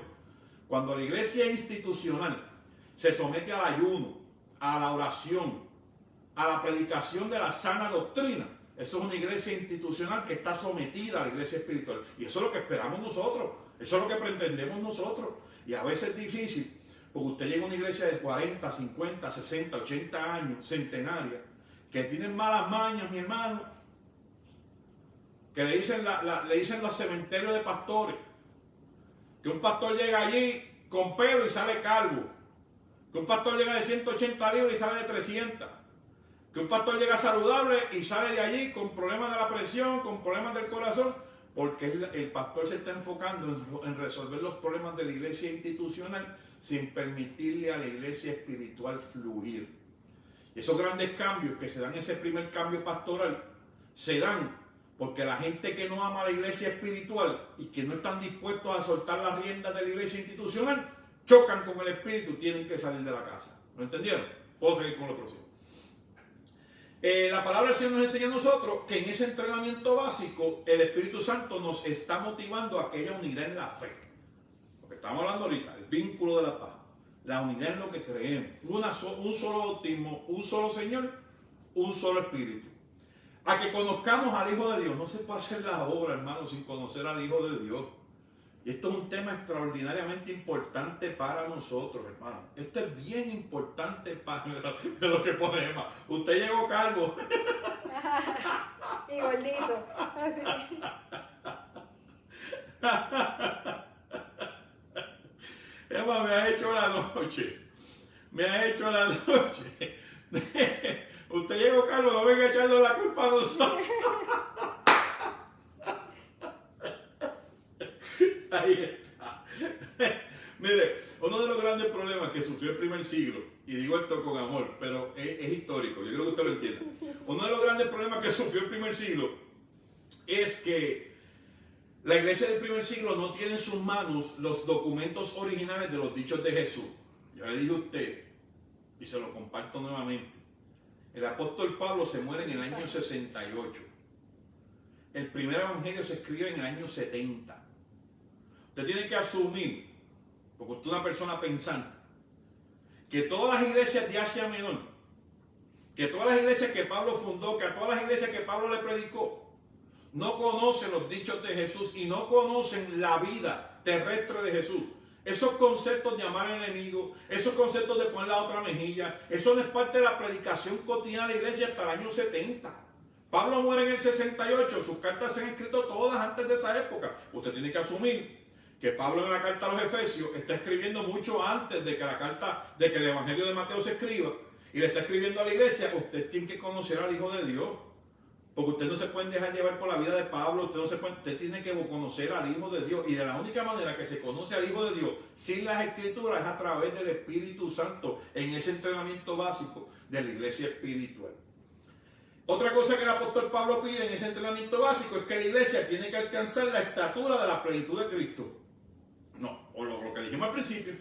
Cuando la iglesia institucional se somete al ayuno, a la oración, a la predicación de la sana doctrina, eso es una iglesia institucional que está sometida a la iglesia espiritual. Y eso es lo que esperamos nosotros, eso es lo que pretendemos nosotros. Y a veces es difícil, porque usted llega a una iglesia de 40, 50, 60, 80 años, centenaria, que tienen malas mañas, mi hermano, que le dicen los cementerios de pastores, que un pastor llega allí con pelo y sale calvo, que un pastor llega de 180 libras y sale de 300, que un pastor llega saludable y sale de allí con problemas de la presión, con problemas del corazón, porque el pastor se está enfocando en resolver los problemas de la iglesia institucional sin permitirle a la iglesia espiritual fluir. Y esos grandes cambios que se dan, ese primer cambio pastoral, se dan Porque la gente que no ama la iglesia espiritual y que no están dispuestos a soltar las riendas de la iglesia institucional, chocan con el espíritu, tienen que salir de la casa. ¿Lo entendieron? Puedo seguir con lo próximo. La palabra del Señor nos enseña a nosotros que en ese entrenamiento básico el Espíritu Santo nos está motivando a aquella unidad en la fe. Lo que estamos hablando ahorita, el vínculo de la paz, la unidad en lo que creemos, un solo bautismo, un solo Señor, un solo Espíritu. A que conozcamos al Hijo de Dios. No se puede hacer la obra, hermano, sin conocer al Hijo de Dios. Y esto es un tema extraordinariamente importante para nosotros, hermano. Esto es bien importante para lo que podemos. Usted llegó calvo. Y gordito. Así. Emma, me ha hecho la noche. Me ha hecho la noche. Usted llegó calvo, no venga echando la culpa a nosotros. Ahí está. Mire, uno de los grandes problemas que sufrió el primer siglo, y digo esto con amor, pero es histórico, yo creo que usted lo entienda. Uno de los grandes problemas que sufrió el primer siglo es que la iglesia del primer siglo no tiene en sus manos los documentos originales de los dichos de Jesús. Yo le dije a usted, y se lo comparto nuevamente, el apóstol Pablo se muere en el año 68. El primer evangelio se escribe en el año 70. Usted tiene que asumir, porque usted es una persona pensante, que todas las iglesias de Asia Menor, que todas las iglesias que Pablo fundó, que a todas las iglesias que Pablo le predicó, no conocen los dichos de Jesús y no conocen la vida terrestre de Jesús. Esos conceptos de amar al enemigo, esos conceptos de poner la otra mejilla, eso no es parte de la predicación cotidiana de la iglesia hasta el año 70. Pablo muere en el 68, sus cartas se han escrito todas antes de esa época. Usted tiene que asumir que Pablo en la carta a los Efesios está escribiendo mucho antes de que el Evangelio de Mateo se escriba, y le está escribiendo a la iglesia. Usted tiene que conocer al Hijo de Dios, porque usted no se puede dejar llevar por la vida de Pablo. Usted tiene que conocer al Hijo de Dios, y de la única manera que se conoce al Hijo de Dios sin las Escrituras es a través del Espíritu Santo, en ese entrenamiento básico de la iglesia espiritual. Otra cosa que el apóstol Pablo pide en ese entrenamiento básico es que la iglesia tiene que alcanzar la estatura de la plenitud de Cristo. No, o lo que dijimos al principio,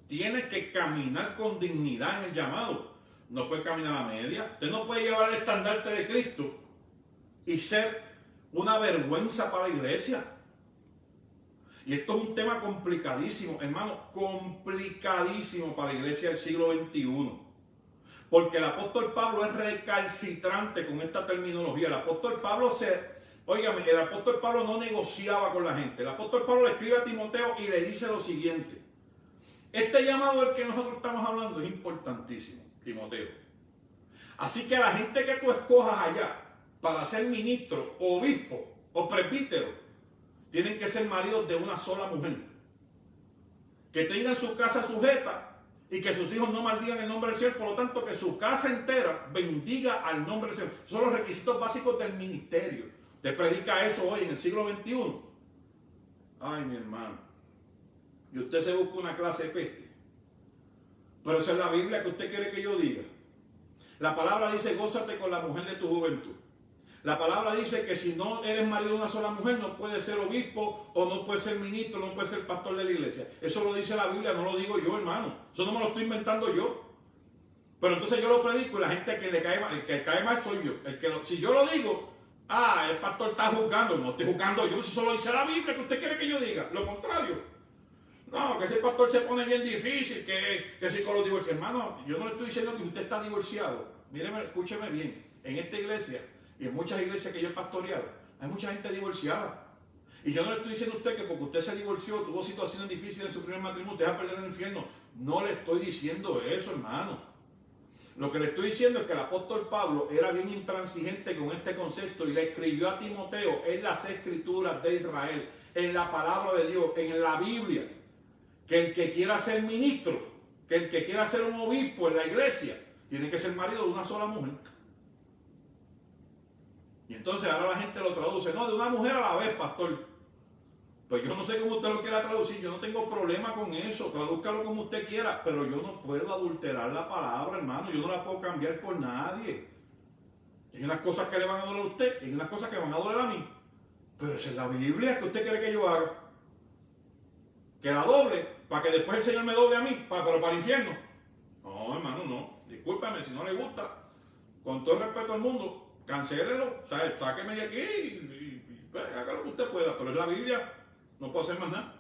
tiene que caminar con dignidad en el llamado. No puede caminar a media. Usted no puede llevar el estandarte de Cristo y ser una vergüenza para la iglesia. Y esto es un tema complicadísimo, hermano, complicadísimo para la iglesia del siglo XXI. Porque el apóstol Pablo es recalcitrante con esta terminología. El apóstol Pablo el apóstol Pablo no negociaba con la gente. El apóstol Pablo le escribe a Timoteo y le dice lo siguiente: este llamado del que nosotros estamos hablando es importantísimo, Timoteo. Así que la gente que tú escojas allá para ser ministro, obispo o presbítero, tienen que ser maridos de una sola mujer, que tengan su casa sujeta y que sus hijos no maldigan el nombre del Señor. Por lo tanto, que su casa entera bendiga al nombre del Señor. Son los requisitos básicos del ministerio. Usted predica eso hoy en el siglo XXI. Ay, mi hermano. Y usted se busca una clase de peste. Pero esa es la Biblia que usted quiere que yo diga. La palabra dice: gózate con la mujer de tu juventud. La palabra dice que si no eres marido de una sola mujer, no puedes ser obispo, o no puedes ser ministro, no puedes ser pastor de la iglesia. Eso lo dice la Biblia, no lo digo yo, hermano. Eso no me lo estoy inventando yo. Pero entonces yo lo predico y la gente que le cae mal, el que cae mal soy yo. Si yo lo digo, el pastor está juzgando. No estoy juzgando yo, eso lo dice la Biblia, que usted quiere que yo diga. Lo contrario. No, que ese pastor se pone bien difícil, que si con los divorcios. Hermano, yo no le estoy diciendo que usted está divorciado. Míreme, escúcheme bien. En esta iglesia y en muchas iglesias que yo he pastoreado, hay mucha gente divorciada. Y yo no le estoy diciendo a usted que porque usted se divorció, tuvo situaciones difíciles en su primer matrimonio, usted va a perder el infierno. No le estoy diciendo eso, hermano. Lo que le estoy diciendo es que el apóstol Pablo era bien intransigente con este concepto y le escribió a Timoteo en las escrituras de Israel, en la palabra de Dios, en la Biblia, que el que quiera ser ministro, que el que quiera ser un obispo en la iglesia, tiene que ser marido de una sola mujer. Y entonces ahora la gente lo traduce: no, de una mujer a la vez, pastor. Pues yo no sé cómo usted lo quiera traducir, yo no tengo problema con eso, tradúzcalo como usted quiera, pero yo no puedo adulterar la palabra, hermano, yo no la puedo cambiar por nadie. Hay unas cosas que le van a doler a usted, hay unas cosas que van a doler a mí. Pero esa es la Biblia que usted quiere que yo haga. Que la doble, para que después el Señor me doble a mí, pero para el infierno. No, hermano, no. Discúlpame, si no le gusta, con todo el respeto al mundo, cancélelo, o sea, sáqueme de aquí y pues, haga lo que usted pueda. Pero es la Biblia, no puedo hacer más nada.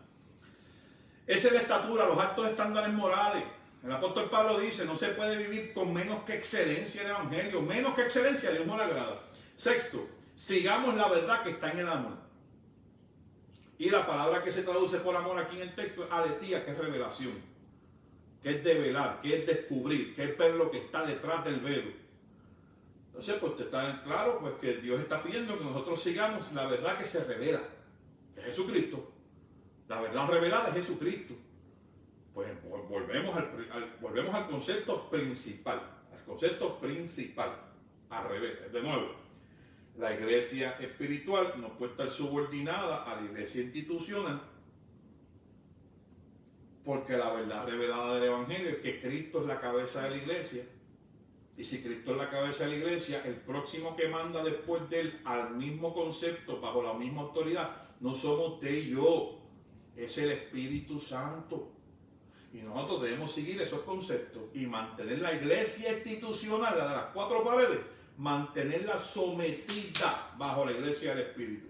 Esa es la estatura, los altos estándares morales. El apóstol Pablo dice, no se puede vivir con menos que excelencia el evangelio. Menos que excelencia, a Dios no le agrada. Sexto, sigamos la verdad que está en el amor. Y la palabra que se traduce por amor aquí en el texto es aletía, que es revelación, que es develar, que es descubrir, que es ver lo que está detrás del velo. Entonces, pues te está claro pues, que Dios está pidiendo que nosotros sigamos la verdad que se revela, que es Jesucristo. La verdad revelada es Jesucristo. Pues volvemos al concepto principal. Al concepto principal. Al revés. De nuevo, la iglesia espiritual no puede estar subordinada a la iglesia institucional, porque la verdad revelada del evangelio es que Cristo es la cabeza de la iglesia. Y si Cristo es la cabeza de la iglesia, el próximo que manda después de él al mismo concepto, bajo la misma autoridad, no somos usted y yo, es el Espíritu Santo. Y nosotros debemos seguir esos conceptos y mantener la iglesia institucional, la de las cuatro paredes, mantenerla sometida bajo la iglesia del Espíritu.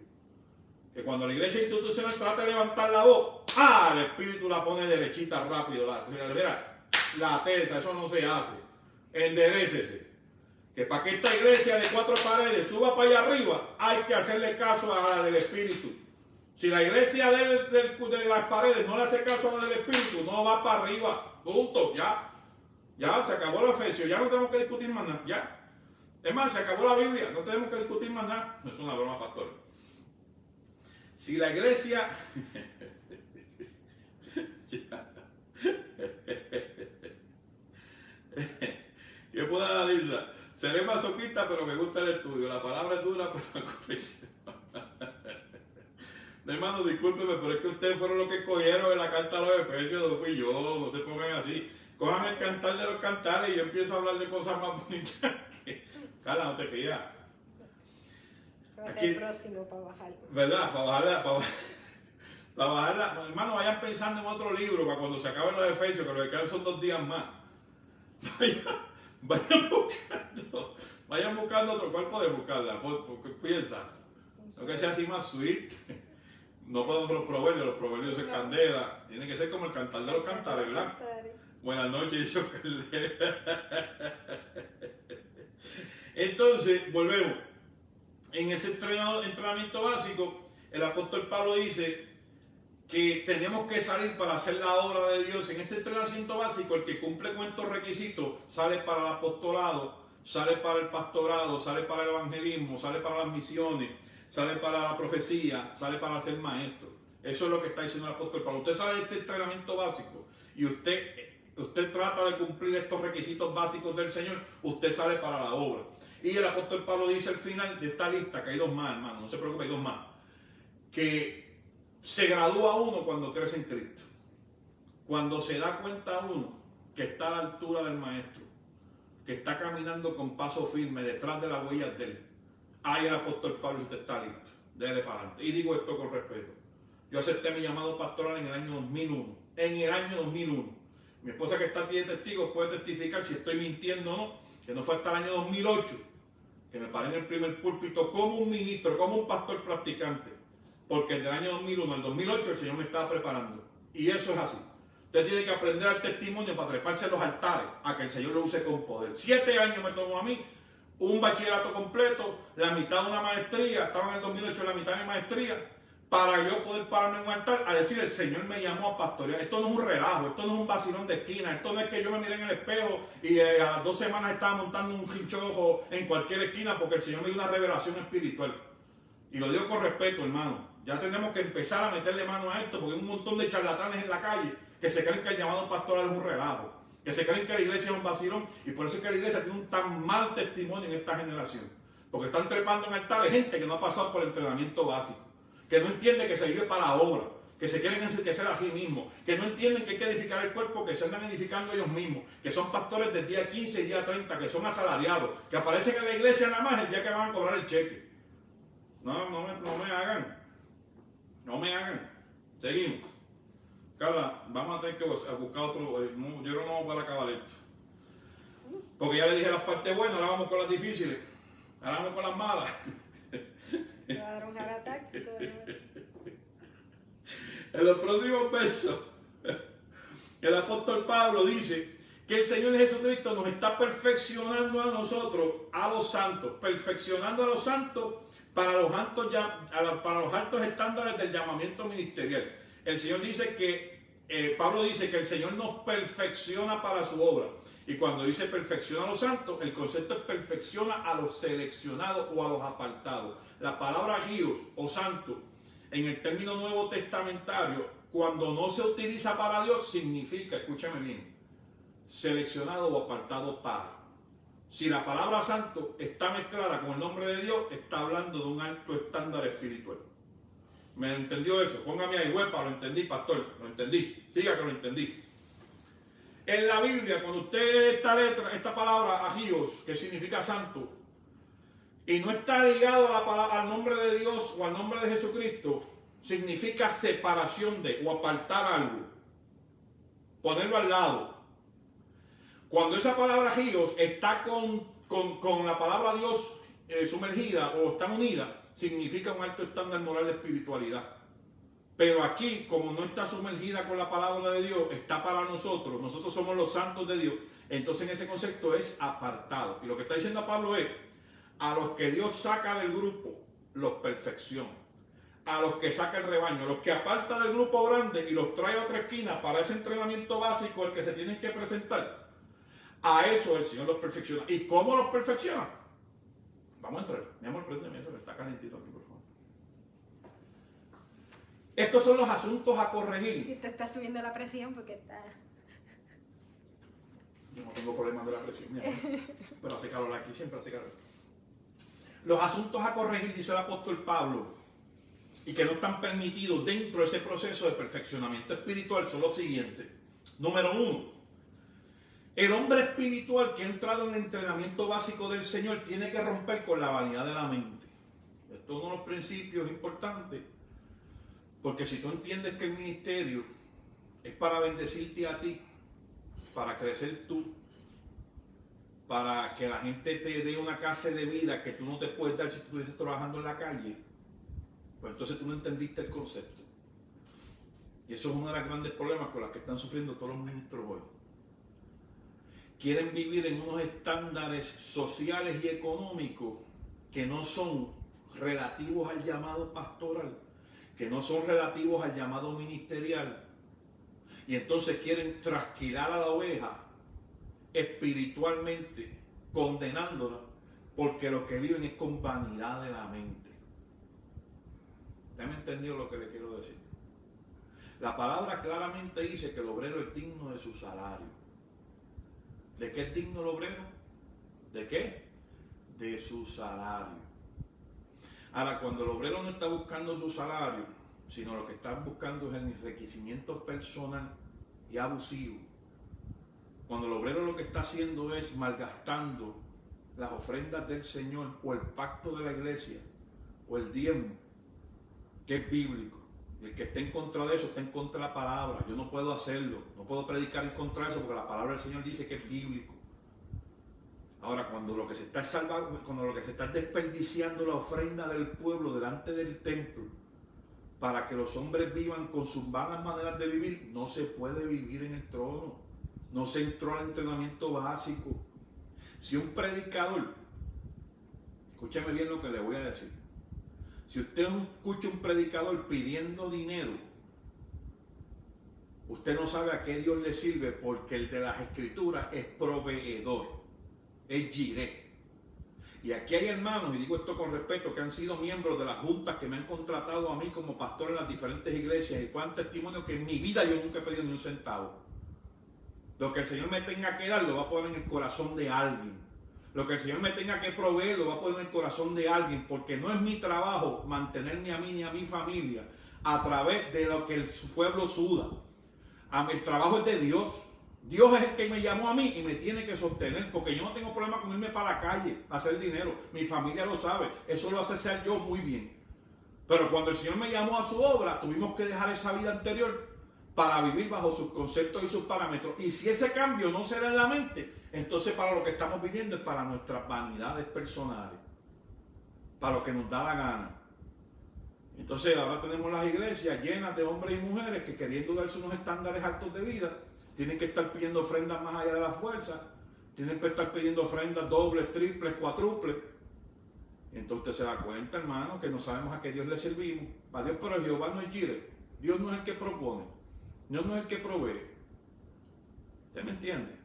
Que cuando la iglesia institucional trata de levantar la voz, el Espíritu la pone derechita rápido, la terza, eso no se hace. Enderécese. Que para que esta iglesia de cuatro paredes suba para allá arriba, hay que hacerle caso a la del Espíritu. Si la iglesia de las paredes no le hace caso a la del Espíritu, no va para arriba. Punto. Ya se acabó el Efesios. Ya no tenemos que discutir más nada. Ya. Es más, se acabó la Biblia. No tenemos que discutir más nada. No es una broma, pastor. Si la iglesia... ¿Qué puedo decir? Seré masoquista, pero me gusta el estudio. La palabra es dura, pero la corrección. Hermano, discúlpeme, pero es que ustedes fueron los que cogieron en la carta a los Efesios, no fui yo, no se pongan así. Cojan el cantar de los cantares y yo empiezo a hablar de cosas más bonitas. Carla, no te rías. Se va a ser el próximo para bajarlo. ¿Verdad? Para bajarla. Hermano, vayan pensando en otro libro para cuando se acaben los Efesios, que lo que quedan son 2 días más. Vayan buscando otro. ¿Cuál pueden buscarla? Porque piensa. No que sea así más sweet. No podemos los proverbios es candela. Tiene que ser como el cantar de los cantares, ¿verdad? Buenas noches, dice Entonces, volvemos. En ese entrenamiento básico, el apóstol Pablo dice que tenemos que salir para hacer la obra de Dios. En este entrenamiento básico, el que cumple con estos requisitos sale para el apostolado, sale para el pastorado, sale para el evangelismo, sale para las misiones, sale para la profecía, sale para ser maestro. Eso es lo que está diciendo el apóstol Pablo. Usted sale de este entrenamiento básico y usted trata de cumplir estos requisitos básicos del Señor, usted sale para la obra. Y el apóstol Pablo dice al final de esta lista, que hay 2 más, hermano, no se preocupe, hay 2 más, que se gradúa uno cuando crece en Cristo. Cuando se da cuenta uno que está a la altura del maestro, que está caminando con paso firme detrás de las huellas de él. Ahí el apóstol Pablo, usted está listo, déle para adelante. Y digo esto con respeto. Yo acepté mi llamado pastoral en el año 2001. En el año 2001. Mi esposa, que está aquí de testigo, puede testificar si estoy mintiendo o no, que no fue hasta el año 2008 que me paré en el primer púlpito como un ministro, como un pastor practicante. Porque desde el año 2001 al 2008 el Señor me estaba preparando. Y eso es así. Usted tiene que aprender al testimonio para treparse en los altares, a que el Señor lo use con poder. 7 años me tomó a mí, un bachillerato completo, la mitad de una maestría, estaba en el 2008 en la mitad de mi maestría, para yo poder pararme en un altar a decir, el Señor me llamó a pastorear. Esto no es un relajo, esto no es un vacilón de esquina, esto no es que yo me miré en el espejo y a las 2 semanas estaba montando un hinchojo en cualquier esquina porque el Señor me dio una revelación espiritual. Y lo digo con respeto, hermano. Ya tenemos que empezar a meterle mano a esto porque hay un montón de charlatanes en la calle que se creen que el llamado pastoral es un relajo, que se creen que la iglesia es un vacilón, y por eso es que la iglesia tiene un tan mal testimonio en esta generación, porque están trepando en altares gente que no ha pasado por el entrenamiento básico, que no entiende que se vive para la obra, que se quieren enriquecer a sí mismos, que no entienden que hay que edificar el cuerpo, que se andan edificando ellos mismos, que son pastores del día 15 y día 30, que son asalariados, que aparecen en la iglesia nada más el día que van a cobrar el cheque. No me hagan. Seguimos. Carla, vamos a tener que buscar otro. Yo creo que no vamos para acabar esto. Porque ya le dije las partes buenas, ahora vamos con las difíciles. Ahora vamos con las malas. Te va a dar un heart attack si todavía no ves. En los próximos versos, el apóstol Pablo dice que el Señor Jesucristo nos está perfeccionando a nosotros, a los santos, perfeccionando a los santos para los altos estándares del llamamiento ministerial. El Señor dice que, Pablo dice que el Señor nos perfecciona para su obra. Y cuando dice perfecciona a los santos, el concepto es perfecciona a los seleccionados o a los apartados. La palabra guíos o santo, en el término nuevo testamentario, cuando no se utiliza para Dios, significa, escúchame bien, seleccionado o apartado para. Si la palabra santo está mezclada con el nombre de Dios, está hablando de un alto estándar espiritual. ¿Me entendió eso? Póngame ahí, huepa, lo entendí, pastor, lo entendí. Siga que lo entendí. En la Biblia, cuando usted esta palabra agios, que significa santo, y no está ligado al nombre de Dios o al nombre de Jesucristo, significa separación de o apartar algo, ponerlo al lado. Cuando esa palabra agios está con la palabra Dios sumergida o están unidas, significa un alto estándar moral de espiritualidad. Pero aquí, como no está sumergida con la palabra de Dios, está para nosotros. Nosotros somos los santos de Dios. Entonces en ese concepto es apartado. Y lo que está diciendo Pablo es, a los que Dios saca del grupo, los perfecciona. A los que saca el rebaño, los que aparta del grupo grande y los trae a otra esquina para ese entrenamiento básico al que se tienen que presentar, a eso el Señor los perfecciona. ¿Y cómo los perfecciona? Vamos a entrar. Mi amor, préndeme eso, que está calentito aquí, por favor. Estos son los asuntos a corregir. Y te está subiendo la presión porque está... Yo no tengo problemas de la presión, mi amor. Pero hace calor aquí, siempre hace calor. Los asuntos a corregir, dice el apóstol Pablo, y que no están permitidos dentro de ese proceso de perfeccionamiento espiritual son los siguientes. Número 1. El hombre espiritual que ha entrado en el entrenamiento básico del Señor tiene que romper con la vanidad de la mente. Esto es uno de los principios importantes, porque si tú entiendes que el ministerio es para bendecirte a ti, para crecer tú, para que la gente te dé una clase de vida que tú no te puedes dar si tú estuvieses trabajando en la calle, pues entonces tú no entendiste el concepto. Y eso es uno de los grandes problemas con los que están sufriendo todos los ministros hoy. Quieren vivir en unos estándares sociales y económicos que no son relativos al llamado pastoral, que no son relativos al llamado ministerial. Y entonces quieren trasquilar a la oveja espiritualmente, condenándola, porque lo que viven es con vanidad de la mente. ¿Ya me entendió lo que le quiero decir? La palabra claramente dice que el obrero es digno de su salario. ¿De qué es digno el obrero? ¿De qué? De su salario. Ahora, cuando el obrero no está buscando su salario, sino lo que está buscando es el enriquecimiento personal y abusivo, cuando el obrero lo que está haciendo es malgastando las ofrendas del Señor o el pacto de la iglesia o el diezmo, que es bíblico, y el que esté en contra de eso está en contra de la palabra. Yo no puedo hacerlo, no puedo predicar en contra de eso porque la palabra del Señor dice que es bíblico. Ahora, cuando lo que se está salvando, cuando lo que se está desperdiciando la ofrenda del pueblo delante del templo para que los hombres vivan con sus vanas maneras de vivir, no se puede vivir en el trono. No se entró al entrenamiento básico. Si un predicador, escúchame bien lo que le voy a decir, si usted escucha un predicador pidiendo dinero, usted no sabe a qué Dios le sirve, porque el de las escrituras es proveedor, es Jireh. Y aquí hay hermanos, y digo esto con respeto, que han sido miembros de las juntas que me han contratado a mí como pastor en las diferentes iglesias, y puedan testimonio que en mi vida yo nunca he pedido ni un centavo. Lo que el Señor me tenga que dar lo va a poner en el corazón de alguien. Lo que el Señor me tenga que proveer lo va a poner en el corazón de alguien, porque no es mi trabajo mantenerme a mí ni a mi familia a través de lo que su pueblo suda. El trabajo es de Dios. Dios es el que me llamó a mí y me tiene que sostener, porque yo no tengo problema con irme para la calle a hacer dinero. Mi familia lo sabe, eso lo hace ser yo muy bien. Pero cuando el Señor me llamó a su obra, tuvimos que dejar esa vida anterior para vivir bajo sus conceptos y sus parámetros. Y si ese cambio no se da en la mente, entonces para lo que estamos viviendo es para nuestras vanidades personales, para lo que nos da la gana. Entonces ahora tenemos las iglesias llenas de hombres y mujeres que, queriendo darse unos estándares altos de vida, tienen que estar pidiendo ofrendas más allá de la fuerza, tienen que estar pidiendo ofrendas dobles, triples, cuádruples. Entonces usted se da cuenta, hermano, que no sabemos a qué Dios le servimos. A Dios, pero Jehová no es Jireh. Dios no es el que propone, Dios no es el que provee. ¿Usted me entiende?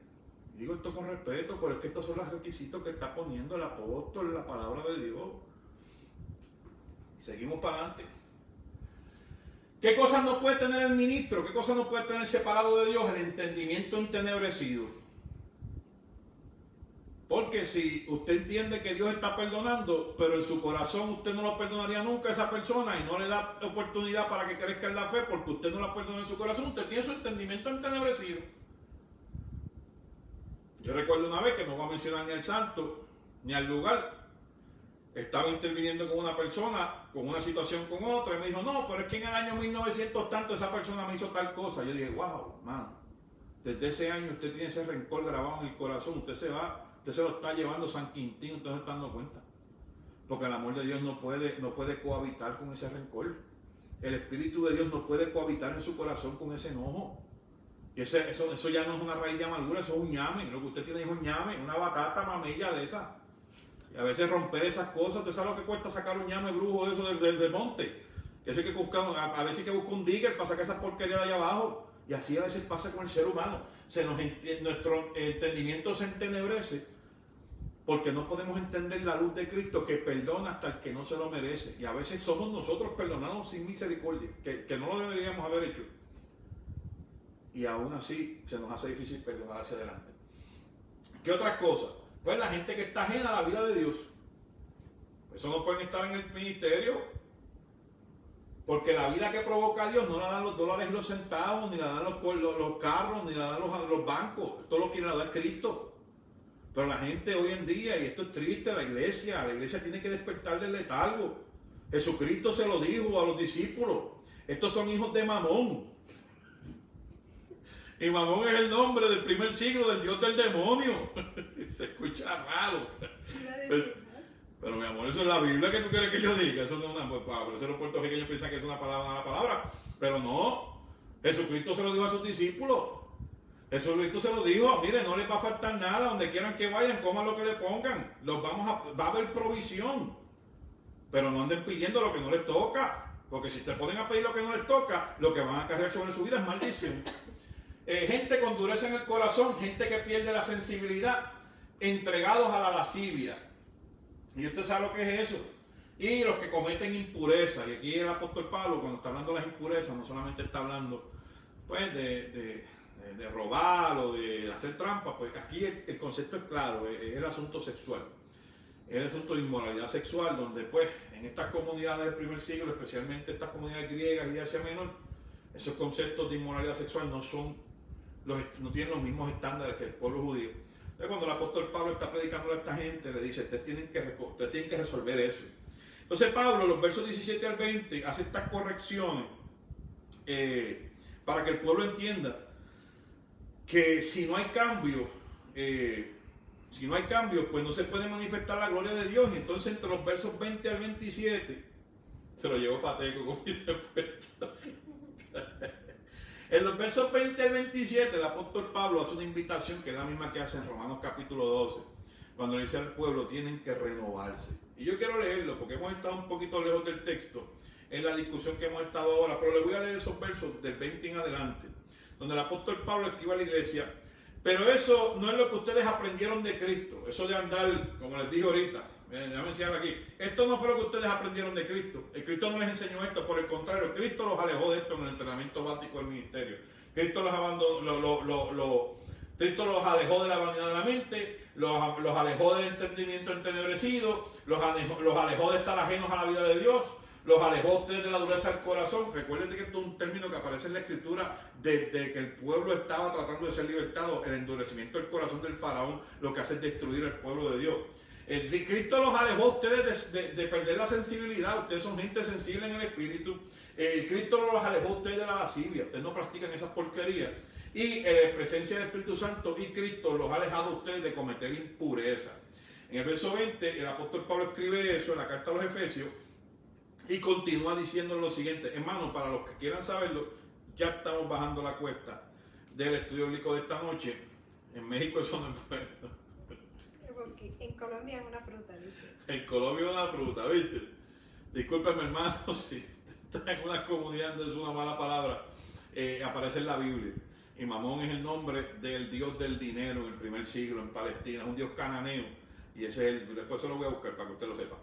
Digo esto con respeto, pero es que estos son los requisitos que está poniendo el apóstol en la palabra de Dios. Seguimos para adelante. ¿Qué cosas no puede tener el ministro? ¿Qué cosas no puede tener separado de Dios? El entendimiento entenebrecido. Porque si usted entiende que Dios está perdonando, pero en su corazón usted no lo perdonaría nunca a esa persona y no le da oportunidad para que crezca en la fe porque usted no la perdona en su corazón, usted tiene su entendimiento entenebrecido. Yo recuerdo una vez, que no voy a mencionar ni al santo ni al lugar, estaba interviniendo con una persona, con una situación con otra, y me dijo, no, pero es que en el año 1900 tanto esa persona me hizo tal cosa. Yo dije, wow, mano, desde ese año usted tiene ese rencor grabado en el corazón, usted se lo está llevando San Quintín, usted no está dando cuenta. Porque el amor de Dios no puede cohabitar con ese rencor. El Espíritu de Dios no puede cohabitar en su corazón con ese enojo. Y eso ya no es una raíz de amargura, eso es un ñame. Lo que usted tiene es un ñame, una batata mamella de esa. Y a veces romper esas cosas, ¿usted sabe lo que cuesta sacar un ñame brujo de eso del monte? Eso hay que buscar, a veces hay que buscar un digger para sacar esa porquería de allá abajo. Y así a veces pasa con el ser humano. Nuestro entendimiento se entenebrece porque no podemos entender la luz de Cristo, que perdona hasta el que no se lo merece. Y a veces somos nosotros perdonados sin misericordia, que no lo deberíamos haber hecho. Y aún así se nos hace difícil perdonar hacia adelante. ¿Qué otras cosas? Pues la gente que está ajena a la vida de Dios. Eso no pueden estar en el ministerio. Porque la vida que provoca Dios no la dan los dólares y los centavos, ni la dan los carros, ni la dan los bancos. Todo lo que la da Cristo. Pero la gente hoy en día, y esto es triste, la iglesia tiene que despertar del letargo. Jesucristo se lo dijo a los discípulos. Estos son hijos de Mamón. Y Mamón es el nombre del primer siglo del dios del demonio. Se escucha raro. Pero mi amor, eso es la Biblia que tú quieres que yo diga. Eso no es una palabra. Eso los puertorriqueños piensan que es una palabra. Pero no. Jesucristo se lo dijo a sus discípulos. Jesucristo se lo dijo. Mire, no les va a faltar nada. Donde quieran que vayan, coman lo que le pongan. Va a haber provisión. Pero no anden pidiendo lo que no les toca. Porque si te ponen a pedir lo que no les toca, lo que van a cargar sobre su vida es maldición. Gente con dureza en el corazón, gente que pierde la sensibilidad, entregados a la lascivia. Y usted sabe lo que es eso. Y los que cometen impureza. Y aquí el apóstol Pablo, cuando está hablando de las impurezas, no solamente está hablando pues de robar o de hacer trampa. Pues aquí el concepto es claro, es el asunto sexual. Es el asunto de inmoralidad sexual, donde pues en estas comunidades del primer siglo, especialmente estas comunidades griegas y de Asia Menor, esos conceptos de inmoralidad sexual no tienen los mismos estándares que el pueblo judío. Entonces, cuando el apóstol Pablo está predicando a esta gente, le dice, ustedes tienen que resolver eso. Entonces Pablo, los versos 17 al 20, hace estas correcciones para que el pueblo entienda que si no hay cambio, pues no se puede manifestar la gloria de Dios. Y entonces entre los versos 20 al 27, se lo llevo pateco, como dice Puerto. En los versos 20 al 27, el apóstol Pablo hace una invitación que es la misma que hace en Romanos capítulo 12, cuando le dice al pueblo, tienen que renovarse. Y yo quiero leerlo porque hemos estado un poquito lejos del texto en la discusión que hemos estado ahora, pero le voy a leer esos versos del 20 en adelante, donde el apóstol Pablo escribe a la iglesia, pero eso no es lo que ustedes aprendieron de Cristo, eso de andar, como les dije ahorita, déjame enseñar aquí, esto no fue lo que ustedes aprendieron de Cristo. El Cristo no les enseñó esto, por el contrario, Cristo los alejó de esto en el entrenamiento básico del ministerio. Cristo los abandonó, Cristo los alejó de la vanidad de la mente, los alejó del entendimiento entenebrecido, los alejó de estar ajenos a la vida de Dios, los alejó a ustedes de la dureza del corazón. Recuerden que esto es un término que aparece en la escritura desde que el pueblo estaba tratando de ser libertado. El endurecimiento del corazón del faraón lo que hace es destruir el pueblo de Dios. Cristo los alejó a ustedes de perder la sensibilidad. Ustedes son gente sensible en el espíritu. Cristo los alejó a ustedes de la lascivia. Ustedes no practican esas porquerías. Y en presencia del Espíritu Santo y Cristo los ha alejado a ustedes de cometer impureza. En el verso 20, el apóstol Pablo escribe eso en la carta a los Efesios y continúa diciendo lo siguiente. Hermanos, para los que quieran saberlo, ya estamos bajando la cuesta del estudio bíblico de esta noche. En México eso no es bueno. En Colombia es una fruta, dice. En Colombia es una fruta, ¿viste? Discúlpeme, hermano, si está en una comunidad donde es una mala palabra, aparece en la Biblia. Y Mamón es el nombre del dios del dinero en el primer siglo en Palestina, es un dios cananeo. Y ese es después se lo voy a buscar para que usted lo sepa.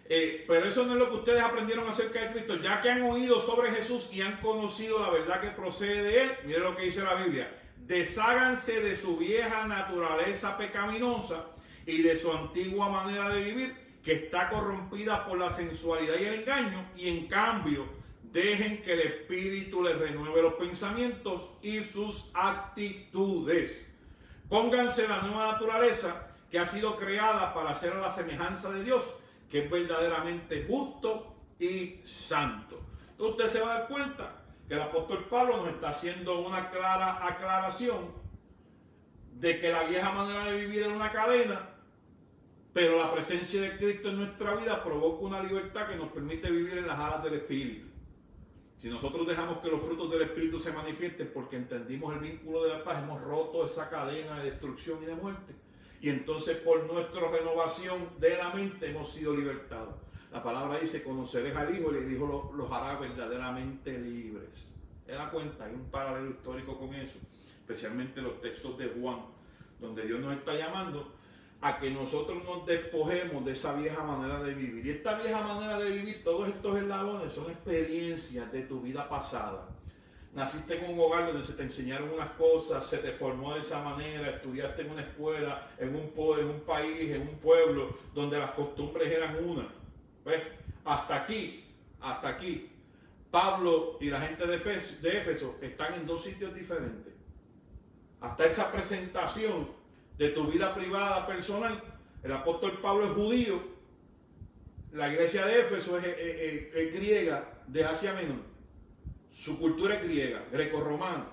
Pero eso no es lo que ustedes aprendieron acerca de Cristo. Ya que han oído sobre Jesús y han conocido la verdad que procede de Él, mire lo que dice la Biblia. Desháganse de su vieja naturaleza pecaminosa y de su antigua manera de vivir, que está corrompida por la sensualidad y el engaño, y en cambio dejen que el Espíritu les renueve los pensamientos y sus actitudes. Pónganse la nueva naturaleza que ha sido creada para ser a la semejanza de Dios, que es verdaderamente justo y santo. Entonces usted se va a dar cuenta que el apóstol Pablo nos está haciendo una clara aclaración de que la vieja manera de vivir era una cadena, pero la presencia de Cristo en nuestra vida provoca una libertad que nos permite vivir en las alas del Espíritu. Si nosotros dejamos que los frutos del Espíritu se manifiesten porque entendimos el vínculo de la paz, hemos roto esa cadena de destrucción y de muerte. Y entonces por nuestra renovación de la mente hemos sido libertados. La palabra dice, conoceréis al Hijo, y el Hijo los hará verdaderamente libres. ¿Te das cuenta? Hay un paralelo histórico con eso, especialmente los textos de Juan, donde Dios nos está llamando a que nosotros nos despojemos de esa vieja manera de vivir. Y esta vieja manera de vivir, todos estos eslabones son experiencias de tu vida pasada. Naciste en un hogar donde se te enseñaron unas cosas, se te formó de esa manera, estudiaste en una escuela, en un país, en un pueblo, donde las costumbres eran una. ¿Ves? Hasta aquí, Pablo y la gente de Éfeso están en dos sitios diferentes. Hasta esa presentación de tu vida privada, personal, el apóstol Pablo es judío, la iglesia de Éfeso es griega, de Asia Menor. Su cultura es griega, grecorromana.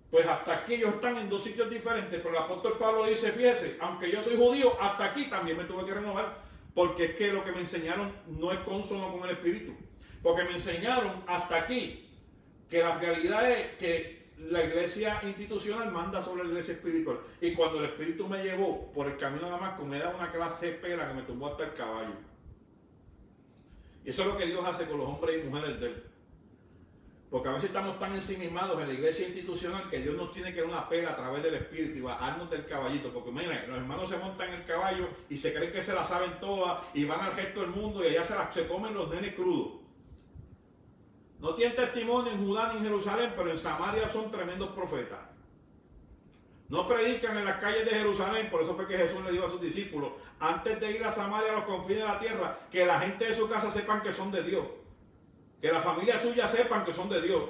Pues hasta aquí ellos están en dos sitios diferentes, pero el apóstol Pablo dice, fíjese, aunque yo soy judío, hasta aquí también me tuve que renovar, porque es que lo que me enseñaron no es consono con el Espíritu. Porque me enseñaron hasta aquí que la realidad es que la iglesia institucional manda sobre la iglesia espiritual. Y cuando el Espíritu me llevó por el camino de Damasco, me da una clase de pela que me tumbó hasta el caballo. Y eso es lo que Dios hace con los hombres y mujeres de Él. Porque a veces estamos tan ensimismados en la iglesia institucional que Dios nos tiene que dar una pela a través del Espíritu y bajarnos del caballito. Porque miren, los hermanos se montan en el caballo y se creen que se la saben todas y van al resto del mundo y allá se comen los nenes crudos. No tienen testimonio en Judá ni en Jerusalén, pero en Samaria son tremendos profetas. No predican en las calles de Jerusalén, por eso fue que Jesús le dijo a sus discípulos, antes de ir a Samaria a los confines de la tierra, que la gente de su casa sepan que son de Dios. Que la familia suya sepan que son de Dios.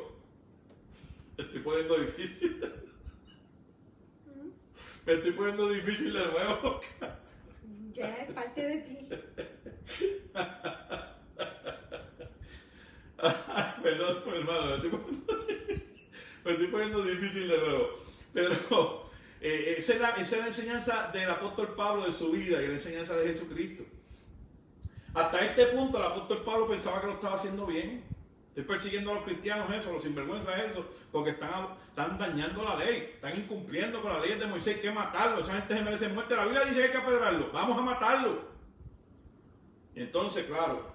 Estoy poniendo difícil. Me estoy poniendo difícil de nuevo. Ya es parte de ti. Perdón, hermano, me estoy poniendo difícil de nuevo. Pero esa es la enseñanza del apóstol Pablo de su vida y la enseñanza de Jesucristo. Hasta este punto el apóstol Pablo pensaba que lo estaba haciendo bien. Estoy persiguiendo a los cristianos eso, los sinvergüenzas eso, porque están dañando la ley, están incumpliendo con la ley de Moisés, hay que matarlo, esa gente se merece muerte. La Biblia dice que hay que apedrearlo, vamos a matarlo. Y entonces, claro,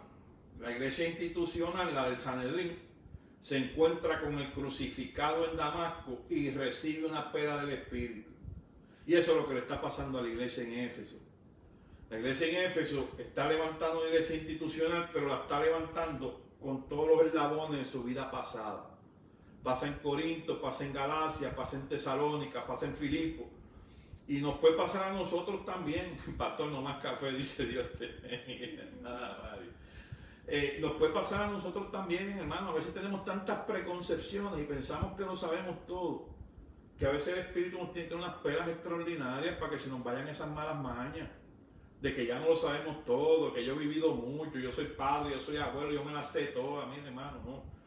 la iglesia institucional, la del Sanedrín, se encuentra con el crucificado en Damasco y recibe una pela del Espíritu. Y eso es lo que le está pasando a la iglesia en Éfeso. La iglesia en Éfeso está levantando una iglesia institucional, pero la está levantando con todos los eslabones de su vida pasada. Pasa en Corinto, pasa en Galacia, pasa en Tesalónica, pasa en Filipo. Y nos puede pasar a nosotros también. Pastor, no más café, dice Dios. Nada, Mario. Nos puede pasar a nosotros también, hermano. A veces tenemos tantas preconcepciones y pensamos que lo sabemos todo, que a veces el Espíritu nos tiene que dar unas pelas extraordinarias para que se nos vayan esas malas mañas, de que ya no lo sabemos todo, que yo he vivido mucho, yo soy padre, yo soy abuelo, yo me las sé todas, mi hermano, no.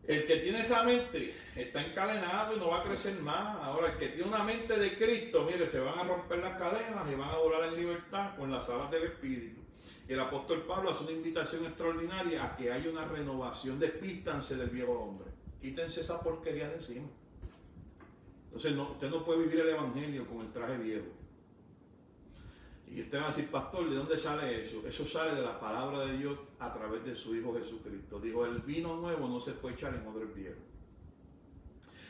El que tiene esa mente está encadenado y no va a crecer más. Ahora, el que tiene una mente de Cristo, mire, se van a romper las cadenas y van a volar en libertad con las alas del Espíritu. El apóstol Pablo hace una invitación extraordinaria a que haya una renovación. Despístanse del viejo hombre. Quítense esa porquería de encima. Entonces, usted no puede vivir el evangelio con el traje viejo. Y usted va a decir, pastor, ¿de dónde sale eso? Eso sale de la palabra de Dios a través de su Hijo Jesucristo. Dijo, el vino nuevo no se puede echar en odre viejo.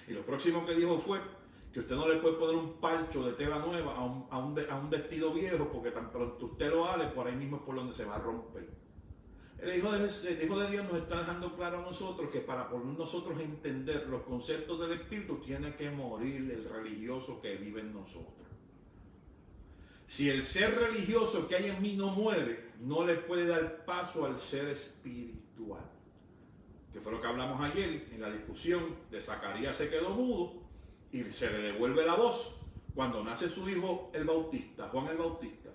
Y lo próximo que dijo fue que usted no le puede poner un parcho de tela nueva a un vestido viejo, porque tan pronto usted lo ale, por ahí mismo es por donde se va a romper. El Hijo de Dios nos está dejando claro a nosotros que para poder nosotros entender los conceptos del Espíritu, tiene que morir el religioso que vive en nosotros. Si el ser religioso que hay en mí no muere, no le puede dar paso al ser espiritual. Que fue lo que hablamos ayer en la discusión de Zacarías se quedó mudo y se le devuelve la voz cuando nace su hijo el Bautista, Juan el Bautista.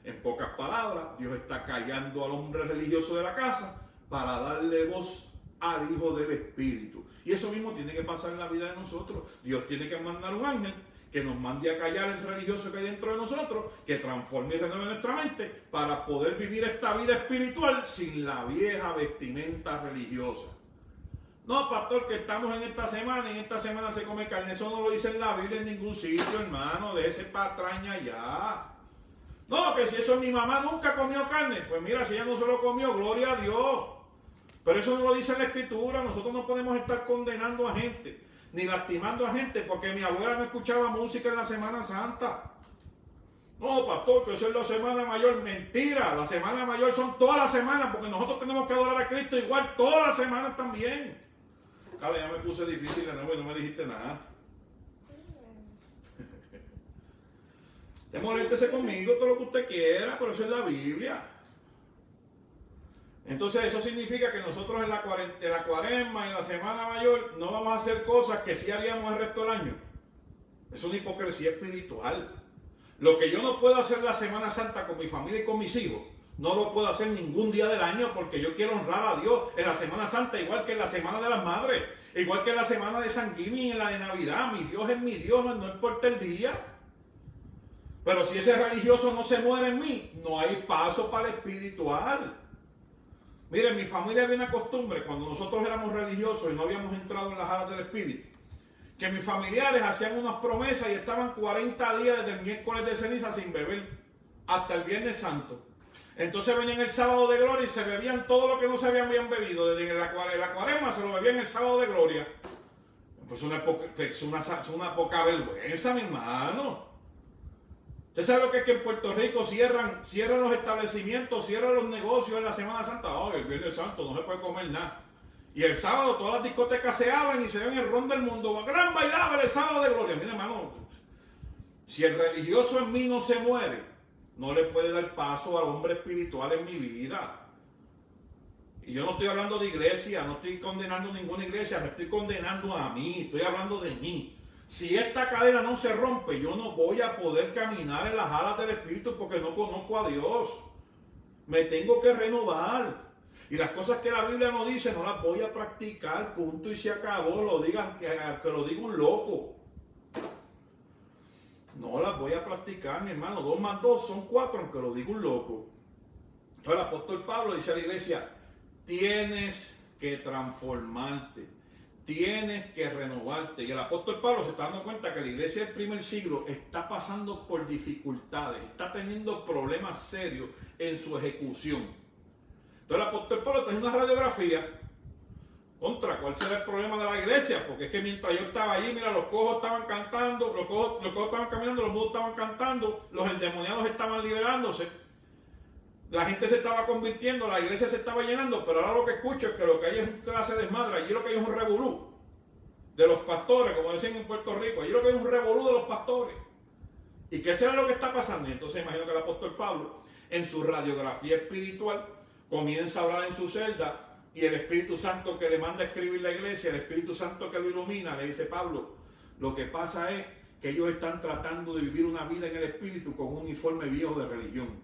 En pocas palabras, Dios está callando al hombre religioso de la casa para darle voz al Hijo del Espíritu. Y eso mismo tiene que pasar en la vida de nosotros. Dios tiene que mandar un ángel que nos mande a callar el religioso que hay dentro de nosotros, que transforme y renueve nuestra mente para poder vivir esta vida espiritual sin la vieja vestimenta religiosa. No, pastor, que estamos en esta semana se come carne. Eso no lo dice en la Biblia en ningún sitio, hermano, de ese patraña ya. No, que si eso mi mamá nunca comió carne, pues mira, si ella no se lo comió, gloria a Dios. Pero eso no lo dice la Escritura. Nosotros no podemos estar condenando a gente ni lastimando a gente porque mi abuela no escuchaba música en la Semana Santa. No, pastor, que eso es la Semana Mayor. Mentira, la Semana Mayor son todas las semanas, porque nosotros tenemos que adorar a Cristo igual todas las semanas también. Cara, ya me puse difícil de nuevo y no me dijiste nada. Te moléstese conmigo todo lo que usted quiera, pero eso es la Biblia. Entonces eso significa que nosotros en la cuaresma, en la Semana Mayor, no vamos a hacer cosas que sí haríamos el resto del año. Es una hipocresía espiritual. Lo que yo no puedo hacer la Semana Santa con mi familia y con mis hijos, no lo puedo hacer ningún día del año porque yo quiero honrar a Dios en la Semana Santa, igual que en la Semana de las Madres, igual que en la Semana de San Giving y en la de Navidad. Mi Dios es mi Dios, no importa el día. Pero si ese religioso no se muere en mí, no hay paso para el espiritual. Miren, mi familia había una costumbre, cuando nosotros éramos religiosos y no habíamos entrado en las alas del Espíritu, que mis familiares hacían unas promesas y estaban 40 días desde el miércoles de ceniza sin beber hasta el Viernes Santo. Entonces venían el sábado de gloria y se bebían todo lo que no se habían bebido. Desde la cuaresma se lo bebían el sábado de gloria. Pues es una poca vergüenza, mi hermano. ¿Usted sabe lo que es que en Puerto Rico cierran los establecimientos, cierran los negocios en la Semana Santa? Oh, el Viernes Santo no se puede comer nada. Y el sábado todas las discotecas se abren y se ven el ron del mundo. Gran bailable el sábado de gloria. Mira, hermano, si el religioso en mí no se muere, no le puede dar paso al hombre espiritual en mi vida. Y yo no estoy hablando de iglesia, no estoy condenando ninguna iglesia, me estoy condenando a mí, estoy hablando de mí. Si esta cadena no se rompe, yo no voy a poder caminar en las alas del Espíritu porque no conozco a Dios. Me tengo que renovar. Y las cosas que la Biblia no dice, no las voy a practicar, punto y se acabó. Que lo diga un loco. No las voy a practicar, mi hermano. 2 más 2 son 4, aunque lo diga un loco. Entonces el apóstol Pablo dice a la iglesia, tienes que transformarte. Tienes que renovarte. Y el apóstol Pablo se está dando cuenta que la iglesia del primer siglo está pasando por dificultades, está teniendo problemas serios en su ejecución. Entonces el apóstol Pablo trae una radiografía contra cuál será el problema de la iglesia, porque es que mientras yo estaba allí, mira, los cojos estaban cantando, los cojos estaban caminando, los mudos estaban cantando, los endemoniados estaban liberándose, la gente se estaba convirtiendo, la iglesia se estaba llenando, pero ahora lo que escucho es que lo que hay es un clase de desmadre. Allí lo que hay es un revolú de los pastores, como dicen en Puerto Rico. Allí lo que hay es un revolú de los pastores. ¿Y qué será lo que está pasando? Y entonces imagino que el apóstol Pablo, en su radiografía espiritual, comienza a hablar en su celda y el Espíritu Santo que le manda a escribir la iglesia, el Espíritu Santo que lo ilumina, le dice: Pablo, lo que pasa es que ellos están tratando de vivir una vida en el Espíritu con un uniforme viejo de religión.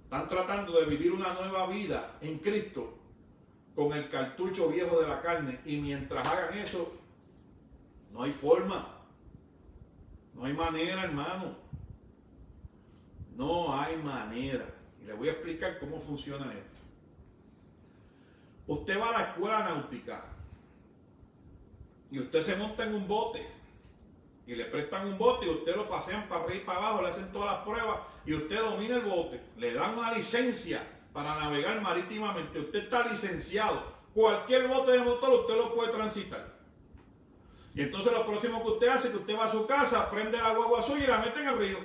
Están tratando de vivir una nueva vida en Cristo con el cartucho viejo de la carne, y mientras hagan eso, no hay forma, no hay manera, hermano. No hay manera. Y les voy a explicar cómo funciona esto. Usted va a la escuela náutica y usted se monta en un bote y le prestan un bote y usted lo pasean para arriba y para abajo, le hacen todas las pruebas y usted domina el bote, le dan una licencia para navegar marítimamente, usted está licenciado, cualquier bote de motor usted lo puede transitar. Y entonces lo próximo que usted hace es que usted va a su casa, prende la guagua suya y la mete en el río.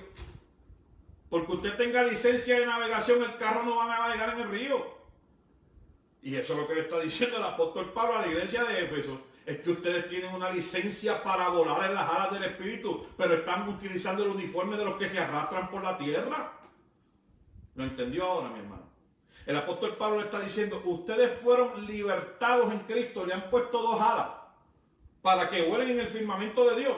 Porque usted tenga licencia de navegación, el carro no va a navegar en el río. Y eso es lo que le está diciendo el apóstol Pablo a la iglesia de Éfeso. Es que ustedes tienen una licencia para volar en las alas del Espíritu, pero están utilizando el uniforme de los que se arrastran por la tierra. ¿Lo entendió ahora, mi hermano? El apóstol Pablo le está diciendo: ustedes fueron libertados en Cristo, le han puesto dos alas para que vuelen en el firmamento de Dios.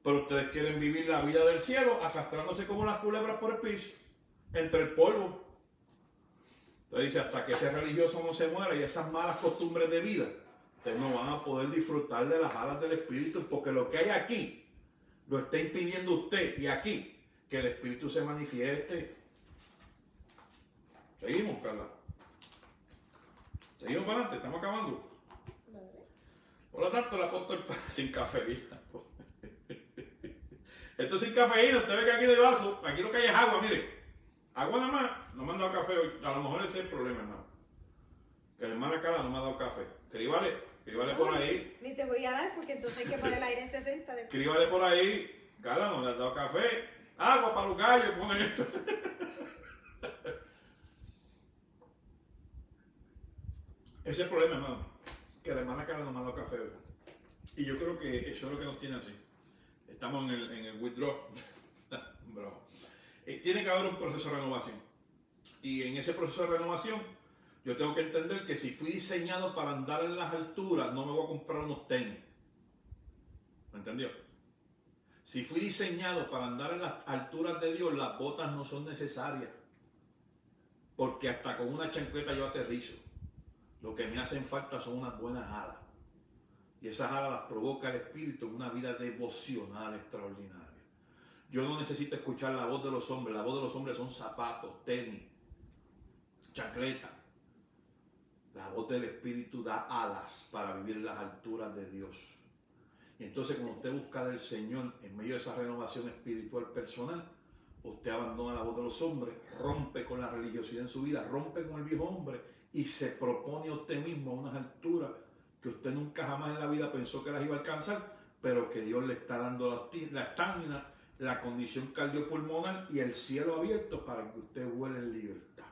Pero ustedes quieren vivir la vida del cielo arrastrándose como las culebras por el piso, entre el polvo. Entonces dice: hasta que ese religioso no se muera y esas malas costumbres de vida, ustedes no van a poder disfrutar de las alas del Espíritu, porque lo que hay aquí lo está impidiendo usted, y aquí que el Espíritu se manifieste. Seguimos, Carla. Seguimos para adelante, estamos acabando. Por lo tanto, el apóstol sin cafeína. Esto es sin cafeína. Usted ve que aquí no hay vaso, aquí lo que hay es agua, mire. Agua nada más. No me han dado café hoy. A lo mejor ese es el problema, hermano. Que la hermana Carla no me ha dado café. Escríbale por ahí. Ni te voy a dar porque entonces hay que poner el aire en 60. Escríbale por ahí. Carla no le has dado café. Agua para los gallos, ponen esto. Ese es el problema, hermano. Que la hermana Carla no me ha dado café hoy. Y yo creo que eso es lo que nos tiene así. Estamos en el withdraw. Bro. Tiene que haber un proceso de renovación. Y en ese proceso de renovación, yo tengo que entender que si fui diseñado para andar en las alturas, no me voy a comprar unos tenis. ¿Me entendió? Si fui diseñado para andar en las alturas de Dios, las botas no son necesarias. Porque hasta con una chancleta yo aterrizo. Lo que me hacen falta son unas buenas alas. Y esas alas las provoca el Espíritu en una vida devocional extraordinaria. Yo no necesito escuchar la voz de los hombres. La voz de los hombres son zapatos, tenis, chancleta. La voz del Espíritu da alas para vivir en las alturas de Dios. Y entonces cuando usted busca del Señor en medio de esa renovación espiritual personal, usted abandona la voz de los hombres, rompe con la religiosidad en su vida, rompe con el viejo hombre y se propone a usted mismo a unas alturas que usted nunca jamás en la vida pensó que las iba a alcanzar, pero que Dios le está dando la estamina, la condición cardiopulmonar y el cielo abierto para que usted vuele en libertad.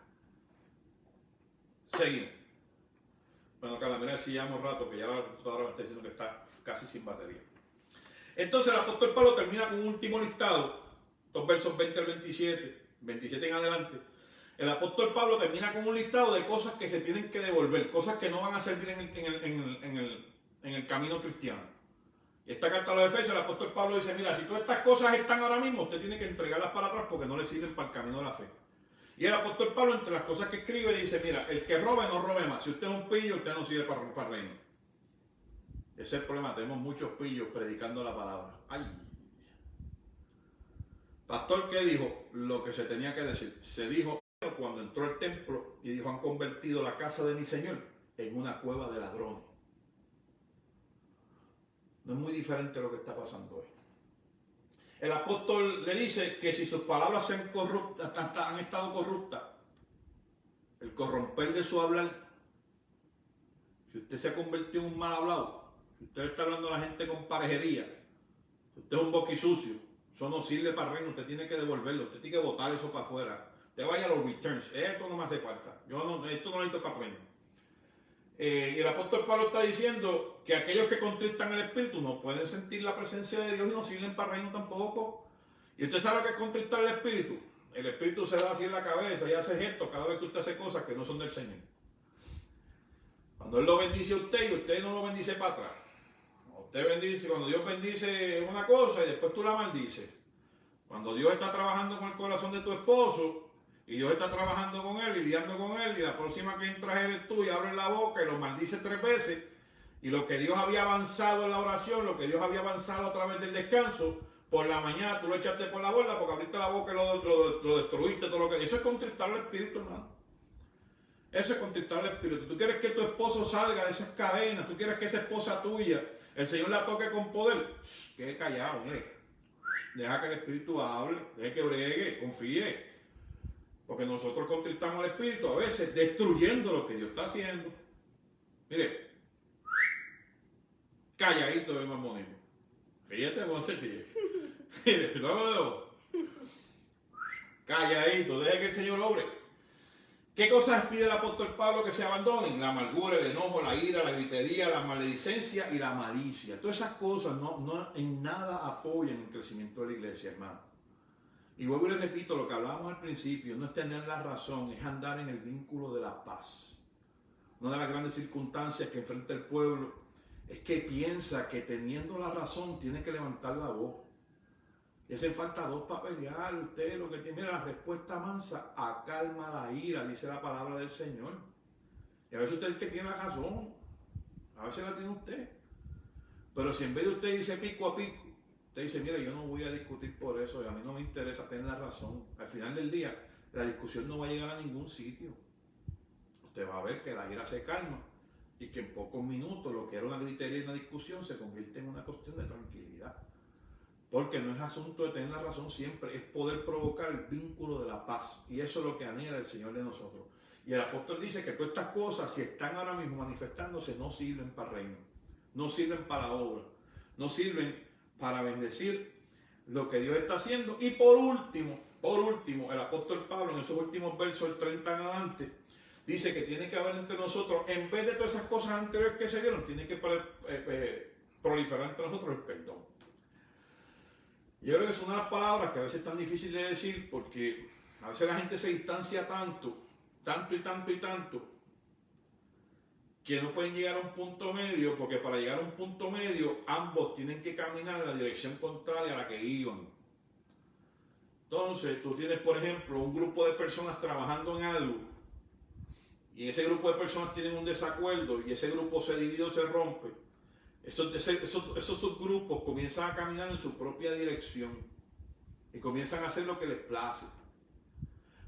Seguimos. Bueno, Carla, mira si llevamos rato, que ya la computadora me está diciendo que está casi sin batería. Entonces el apóstol Pablo termina con un último listado, los versos 20 al 27, 27 en adelante. El apóstol Pablo termina con un listado de cosas que se tienen que devolver, cosas que no van a servir en el camino cristiano. Y esta carta a los Efesios, el apóstol Pablo dice: mira, si todas estas cosas están ahora mismo, usted tiene que entregarlas para atrás porque no le sirven para el camino de la fe. Y el apóstol Pablo, entre las cosas que escribe, dice: mira, el que robe no robe más. Si usted es un pillo, usted no sirve para el reino. Ese es el problema, tenemos muchos pillos predicando la palabra. ¡Ay! Pastor, ¿qué dijo? Lo que se tenía que decir. Se dijo cuando entró al templo y dijo: han convertido la casa de mi Señor en una cueva de ladrones. No es muy diferente a lo que está pasando hoy. El apóstol le dice que si sus palabras han estado corruptas, el corromper de su hablar, si usted se ha convertido en un mal hablado, si usted está hablando a la gente con parejería, si usted es un boquisucio, eso no sirve para el reino, usted tiene que devolverlo, usted tiene que botar eso para afuera. Usted vaya a los returns, esto no me hace falta, esto no lo necesito para el reino. Y el apóstol Pablo está diciendo que aquellos que contristan el Espíritu no pueden sentir la presencia de Dios y no sirven para el reino tampoco. Y usted sabe lo que es contristar el Espíritu. el Espíritu se da así en la cabeza y hace gestos cada vez que usted hace cosas que no son del Señor. Cuando Él lo bendice a usted y usted no lo bendice para atrás. Usted bendice, cuando Dios bendice una cosa y después tú la maldices. Cuando Dios está trabajando con el corazón de tu esposo y Dios está trabajando con él y lidiando con él y la próxima que entra eres tú y abres la boca y lo maldice 3 veces y lo que Dios había avanzado en la oración, lo que Dios había avanzado a través del descanso, por la mañana tú lo echaste por la borda porque abriste la boca y lo destruiste, todo lo que... Eso es contristar al Espíritu, hermano. Eso es contristar al Espíritu. Tú quieres que tu esposo salga de esas cadenas, tú quieres que esa esposa tuya, el Señor la toque con poder. Quede callado, mire. Deja que el Espíritu hable, deje que bregue, confíe. Porque nosotros contristamos al Espíritu a veces destruyendo lo que Dios está haciendo. Mire, calladito es más bonito. Fíjate, vos se fíjate. Mire, luego, calladito, deje que el Señor obre. ¿Qué cosas pide el apóstol Pablo que se abandonen? La amargura, el enojo, la ira, la gritería, la maledicencia y la malicia. Todas esas cosas no en nada apoyan el crecimiento de la iglesia, hermano. Y vuelvo y les repito, lo que hablábamos al principio, no es tener la razón, es andar en el vínculo de la paz. Una de las grandes circunstancias que enfrenta el pueblo es que piensa que teniendo la razón tiene que levantar la voz. Y hacen falta 2 para pelear. Usted lo que tiene, mira, la respuesta mansa acalma la ira, dice la palabra del Señor. Y a veces usted es el que tiene la razón, a veces la tiene usted. Pero si en vez de usted dice pico a pico, usted dice, mira, yo no voy a discutir por eso, y a mí no me interesa tener la razón. Al final del día, la discusión no va a llegar a ningún sitio. Usted va a ver que la ira se calma y que en pocos minutos lo que era una gritería y una discusión se convierte en una cuestión de tranquilidad. Porque no es asunto de tener la razón siempre, es poder provocar el vínculo de la paz. Y eso es lo que anhela el Señor de nosotros. Y el apóstol dice que todas estas cosas, si están ahora mismo manifestándose, no sirven para el reino, no sirven para la obra, no sirven para bendecir lo que Dios está haciendo. Y por último, el apóstol Pablo en esos últimos versos, el 30 en adelante, dice que tiene que haber entre nosotros, en vez de todas esas cosas anteriores que se dieron, tiene que proliferar entre nosotros el perdón. Yo creo que es una de las palabras que a veces es tan difícil de decir porque a veces la gente se distancia tanto, que no pueden llegar a un punto medio, porque para llegar a un punto medio ambos tienen que caminar en la dirección contraria a la que iban. Entonces tú tienes, por ejemplo, un grupo de personas trabajando en algo y ese grupo de personas tienen un desacuerdo y ese grupo se divide o se rompe. Esos subgrupos comienzan a caminar en su propia dirección y comienzan a hacer lo que les place.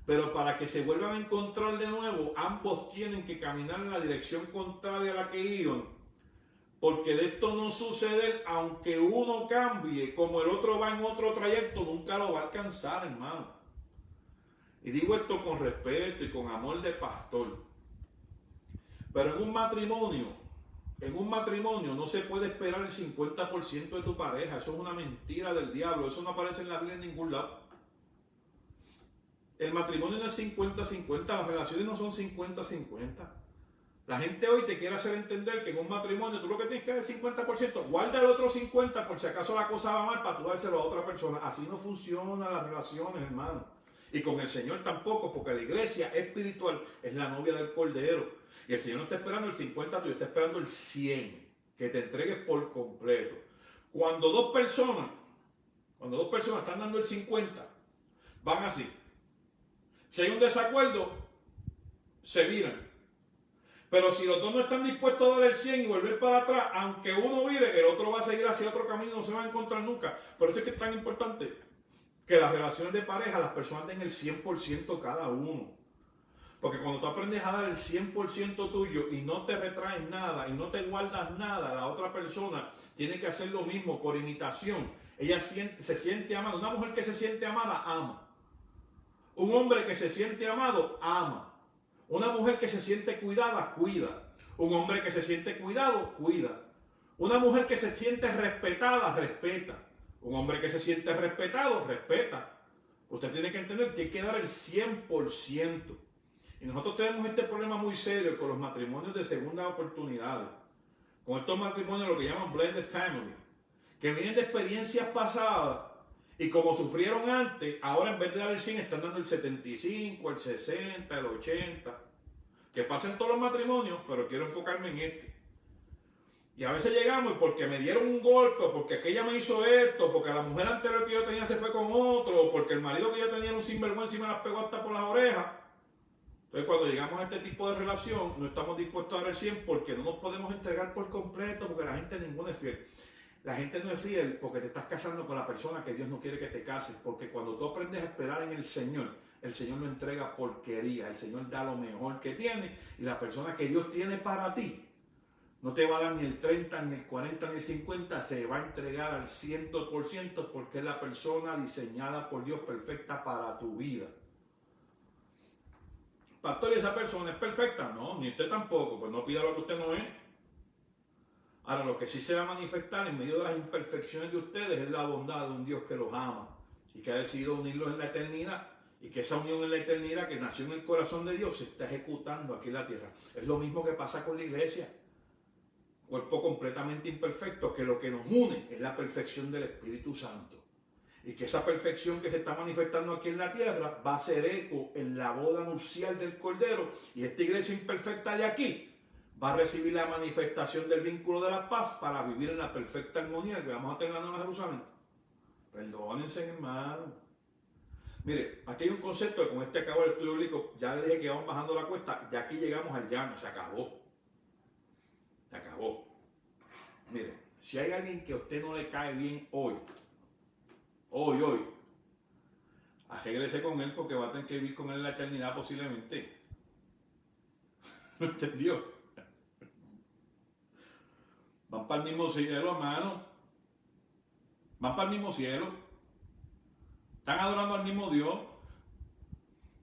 Pero para que se vuelvan a encontrar de nuevo, ambos tienen que caminar en la dirección contraria a la que iban, porque de esto no sucede, aunque uno cambie, como el otro va en otro trayecto, nunca lo va a alcanzar, hermano. Y digo esto con respeto y con amor de pastor. Pero en un matrimonio no se puede esperar el 50% de tu pareja. Eso es una mentira del diablo. Eso no aparece en la Biblia en ningún lado. El matrimonio no es 50-50. Las relaciones no son 50-50. La gente hoy te quiere hacer entender que en un matrimonio tú lo que tienes que dar es 50%. Guarda el otro 50% por si acaso la cosa va mal para tú dárselo a otra persona. Así no funcionan las relaciones, hermano. Y con el Señor tampoco, porque la iglesia espiritual es la novia del Cordero. Y el Señor no está esperando el 50, tú está esperando el 100, que te entregues por completo. Cuando dos personas están dando el 50, van así. Si hay un desacuerdo, se viran. Pero si los dos no están dispuestos a dar el 100 y volver para atrás, aunque uno vire, el otro va a seguir hacia otro camino, no se va a encontrar nunca. Por eso es que es tan importante que las relaciones de pareja, las personas den el 100% cada uno. Porque cuando tú aprendes a dar el 100% tuyo y no te retraes nada y no te guardas nada, la otra persona tiene que hacer lo mismo por imitación. Ella se siente amada. Una mujer que se siente amada, ama. Un hombre que se siente amado, ama. Una mujer que se siente cuidada, cuida. Un hombre que se siente cuidado, cuida. Una mujer que se siente respetada, respeta. Un hombre que se siente respetado, respeta. Usted tiene que entender que hay que dar el 100%. Y nosotros tenemos este problema muy serio con los matrimonios de segunda oportunidades. Con estos matrimonios lo que llaman blended family, que vienen de experiencias pasadas Y como sufrieron antes, ahora en vez de dar el 100 están dando el 75, el 60, el 80. Que pasen todos los matrimonios, pero quiero enfocarme en este. Y a veces llegamos y porque me dieron un golpe, porque aquella me hizo esto, porque la mujer anterior que yo tenía se fue con otro, porque el marido que yo tenía era un sinvergüenza y me las pegó hasta por las orejas. Entonces cuando llegamos a este tipo de relación, no estamos dispuestos a dar el 100 porque no nos podemos entregar por completo, porque la gente ninguna es fiel. La gente no es fiel porque te estás casando con la persona que Dios no quiere que te cases, porque cuando tú aprendes a esperar en el Señor no entrega porquería, el Señor da lo mejor que tiene y la persona que Dios tiene para ti no te va a dar ni el 30, ni el 40, ni el 50, se va a entregar al 100% porque es la persona diseñada por Dios perfecta para tu vida. Pastor, ¿y esa persona es perfecta? No, ni usted tampoco, pues no pida lo que usted no es. Ahora, lo que sí se va a manifestar en medio de las imperfecciones de ustedes es la bondad de un Dios que los ama y que ha decidido unirlos en la eternidad y que esa unión en la eternidad que nació en el corazón de Dios se está ejecutando aquí en la tierra. Es lo mismo que pasa con la iglesia. Cuerpo completamente imperfecto, que lo que nos une es la perfección del Espíritu Santo. Y que esa perfección que se está manifestando aquí en la tierra va a ser eco en la boda nupcial del Cordero. Y esta iglesia imperfecta de aquí va a recibir la manifestación del vínculo de la paz para vivir en la perfecta armonía que vamos a tener en la Nueva Jerusalén. Perdónense, hermano. Mire, aquí hay un concepto que con este acabo el estudio bíblico, ya le dije que vamos bajando la cuesta, ya aquí llegamos al llano, se acabó. Se acabó. Mire, si hay alguien que a usted no le cae bien hoy, arréglese con él porque va a tener que vivir con él en la eternidad posiblemente. ¿No entendió? Van para el mismo cielo, hermano. Van para el mismo cielo. Están adorando al mismo Dios.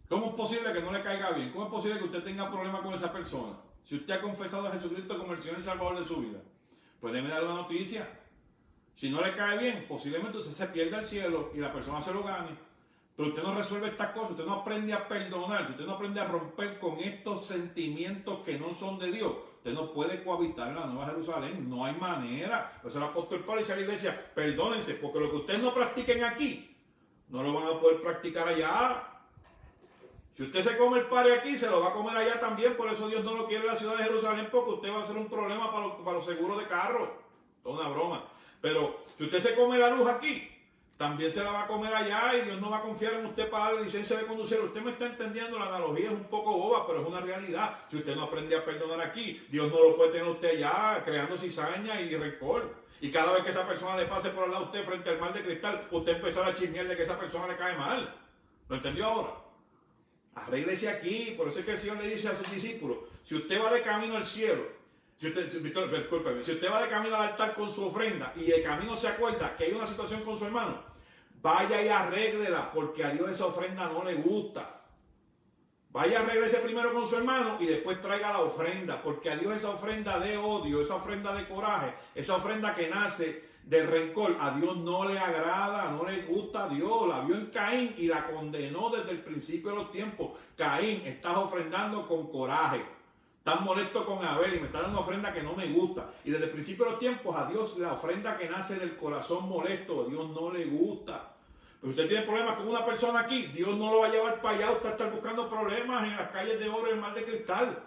¿Cómo es posible que no le caiga bien? ¿Cómo es posible que usted tenga problemas con esa persona? Si usted ha confesado a Jesucristo como el Señor y Salvador de su vida, pues déme dar la noticia. Si no le cae bien, posiblemente usted se pierda el cielo y la persona se lo gane. Pero usted no resuelve estas cosas, usted no aprende a perdonar, si usted no aprende a romper con estos sentimientos que no son de Dios, usted no puede cohabitar en la Nueva Jerusalén, no hay manera. Por eso el apóstol Pablo dice a la iglesia, perdónense, porque lo que ustedes no practiquen aquí, no lo van a poder practicar allá. Si usted se come el pare aquí, se lo va a comer allá también. Por eso Dios no lo quiere en la ciudad de Jerusalén, porque usted va a ser un problema para los seguros de carro. Es una broma. Pero si usted se come la luz aquí, también se la va a comer allá y Dios no va a confiar en usted para darle licencia de conducir. Usted me está entendiendo, la analogía es un poco boba, pero es una realidad. Si usted no aprende a perdonar aquí, Dios no lo puede tener usted allá creando cizaña y rencor. Y cada vez que esa persona le pase por al lado de usted frente al mar de cristal, usted empezará a chismear de que esa persona le cae mal. ¿Lo entendió ahora? Arréglese aquí. Por eso es que el Señor le dice a sus discípulos, si usted va de camino al cielo, si usted va de camino al altar con su ofrenda y de camino se acuerda que hay una situación con su hermano, vaya y arréglela, porque a Dios esa ofrenda no le gusta. Vaya, regrese primero con su hermano y después traiga la ofrenda, porque a Dios esa ofrenda de odio, esa ofrenda de coraje, esa ofrenda que nace del rencor, a Dios no le agrada, no le gusta a Dios. La vio en Caín y la condenó desde el principio de los tiempos. Caín, estás ofrendando con coraje, estás molesto con Abel y me estás dando una ofrenda que no me gusta. Y desde el principio de los tiempos a Dios la ofrenda que nace del corazón molesto, a Dios no le gusta. Pero usted tiene problemas con una persona aquí, Dios no lo va a llevar para allá. Usted está buscando problemas en las calles de oro y el mar de cristal.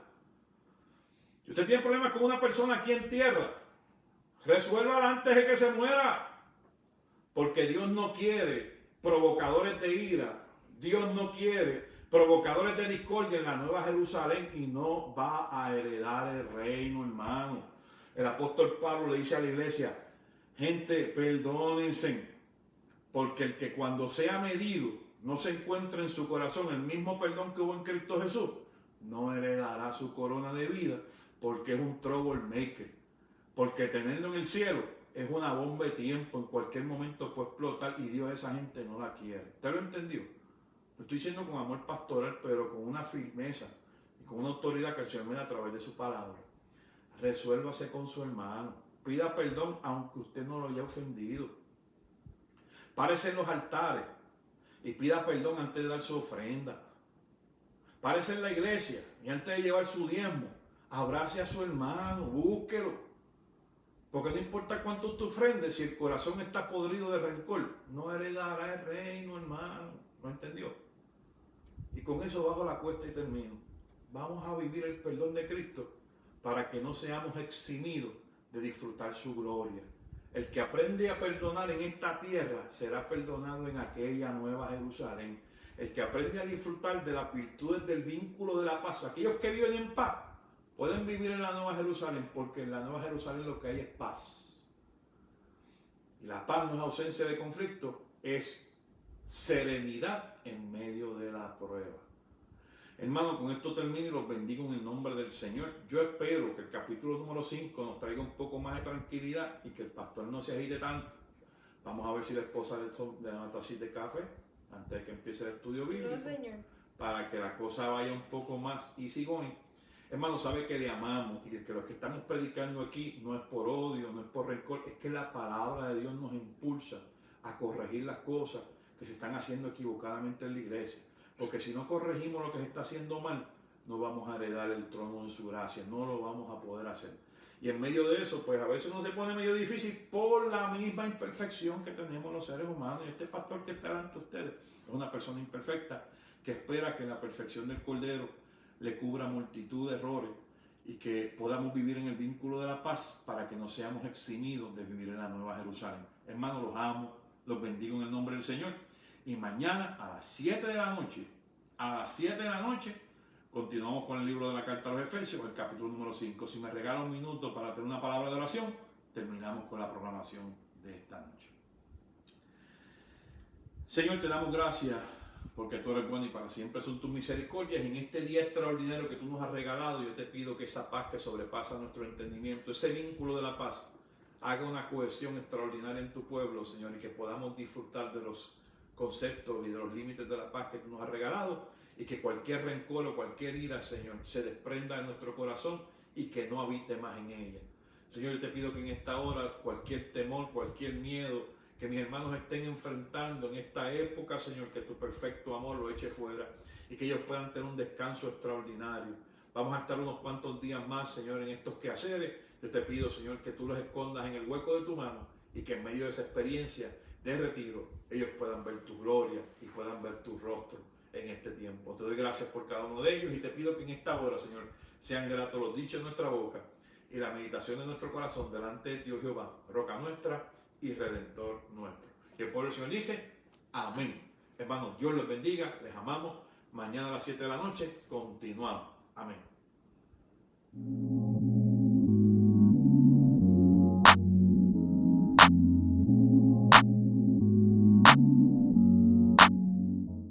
Si usted tiene problemas con una persona aquí en tierra, resuélvala antes de que se muera. Porque Dios no quiere provocadores de ira. Dios no quiere provocadores de discordia en la Nueva Jerusalén y no va a heredar el reino, hermano. El apóstol Pablo le dice a la iglesia, gente, perdónense. Porque el que cuando sea medido no se encuentre en su corazón el mismo perdón que hubo en Cristo Jesús, no heredará su corona de vida, porque es un troublemaker. Porque tenerlo en el cielo es una bomba de tiempo, en cualquier momento puede explotar y Dios a esa gente no la quiere. ¿Usted lo entendió? Lo estoy diciendo con amor pastoral, pero con una firmeza y con una autoridad que el Señor me da a través de su palabra. Resuélvase con su hermano. Pida perdón aunque usted no lo haya ofendido. Párese en los altares y pida perdón antes de dar su ofrenda. Párese en la iglesia y antes de llevar su diezmo, abrace a su hermano, búsquelo. Porque no importa cuánto tú ofrendes, si el corazón está podrido de rencor, no heredará el reino, hermano. ¿No entendió? Y con eso bajo la cuesta y termino. Vamos a vivir el perdón de Cristo para que no seamos eximidos de disfrutar su gloria. El que aprende a perdonar en esta tierra será perdonado en aquella nueva Jerusalén. El que aprende a disfrutar de las virtudes del vínculo de la paz, aquellos que viven en paz, pueden vivir en la Nueva Jerusalén, porque en la Nueva Jerusalén lo que hay es paz. Y la paz no es ausencia de conflicto, es serenidad en medio de la prueba. Hermano, con esto termino y los bendigo en el nombre del Señor. Yo espero que el capítulo número 5 nos traiga un poco más de tranquilidad y que el pastor no se agite tanto. Vamos a ver si la esposa le da una tacita de café antes de que empiece el estudio bíblico. No, Señor. Para que la cosa vaya un poco más easy going. Hermano, sabe que le amamos y que lo que estamos predicando aquí no es por odio, no es por rencor, es que la palabra de Dios nos impulsa a corregir las cosas que se están haciendo equivocadamente en la iglesia. Porque si no corregimos lo que se está haciendo mal, no vamos a heredar el trono de su gracia, no lo vamos a poder hacer. Y en medio de eso, pues a veces uno se pone medio difícil por la misma imperfección que tenemos los seres humanos. Y este pastor que está ante ustedes es una persona imperfecta que espera que en la perfección del Cordero le cubra multitud de errores y que podamos vivir en el vínculo de la paz para que no seamos eximidos de vivir en la Nueva Jerusalén. Hermanos, los amo, los bendigo en el nombre del Señor. Y mañana a las 7 de la noche, continuamos con el libro de la Carta a los Efesios, el capítulo número 5. Si me regala un minuto para tener una palabra de oración, terminamos con la programación de esta noche. Señor, te damos gracias porque tú eres bueno y para siempre son tus misericordias. Y en este día extraordinario que tú nos has regalado, yo te pido que esa paz que sobrepasa nuestro entendimiento, ese vínculo de la paz, haga una cohesión extraordinaria en tu pueblo, Señor, y que podamos disfrutar de los conceptos y de los límites de la paz que tú nos has regalado, y que cualquier rencor o cualquier ira, Señor, se desprenda de nuestro corazón y que no habite más en ella. Señor, yo te pido que en esta hora cualquier temor, cualquier miedo que mis hermanos estén enfrentando en esta época, Señor, que tu perfecto amor lo eche fuera y que ellos puedan tener un descanso extraordinario. Vamos a estar unos cuantos días más, Señor, en estos quehaceres. Yo te pido, Señor, que tú los escondas en el hueco de tu mano y que en medio de esa experiencia de retiro ellos puedan ver tu gloria y puedan ver tu rostro en este tiempo. Te doy gracias por cada uno de ellos y te pido que en esta hora, Señor, sean gratos los dichos de nuestra boca y la meditación de nuestro corazón delante de Dios Jehová, roca nuestra y redentor nuestro. Y el pueblo del Señor dice, amén. Hermanos, Dios los bendiga, les amamos. Mañana a las 7 de la noche continuamos. Amén.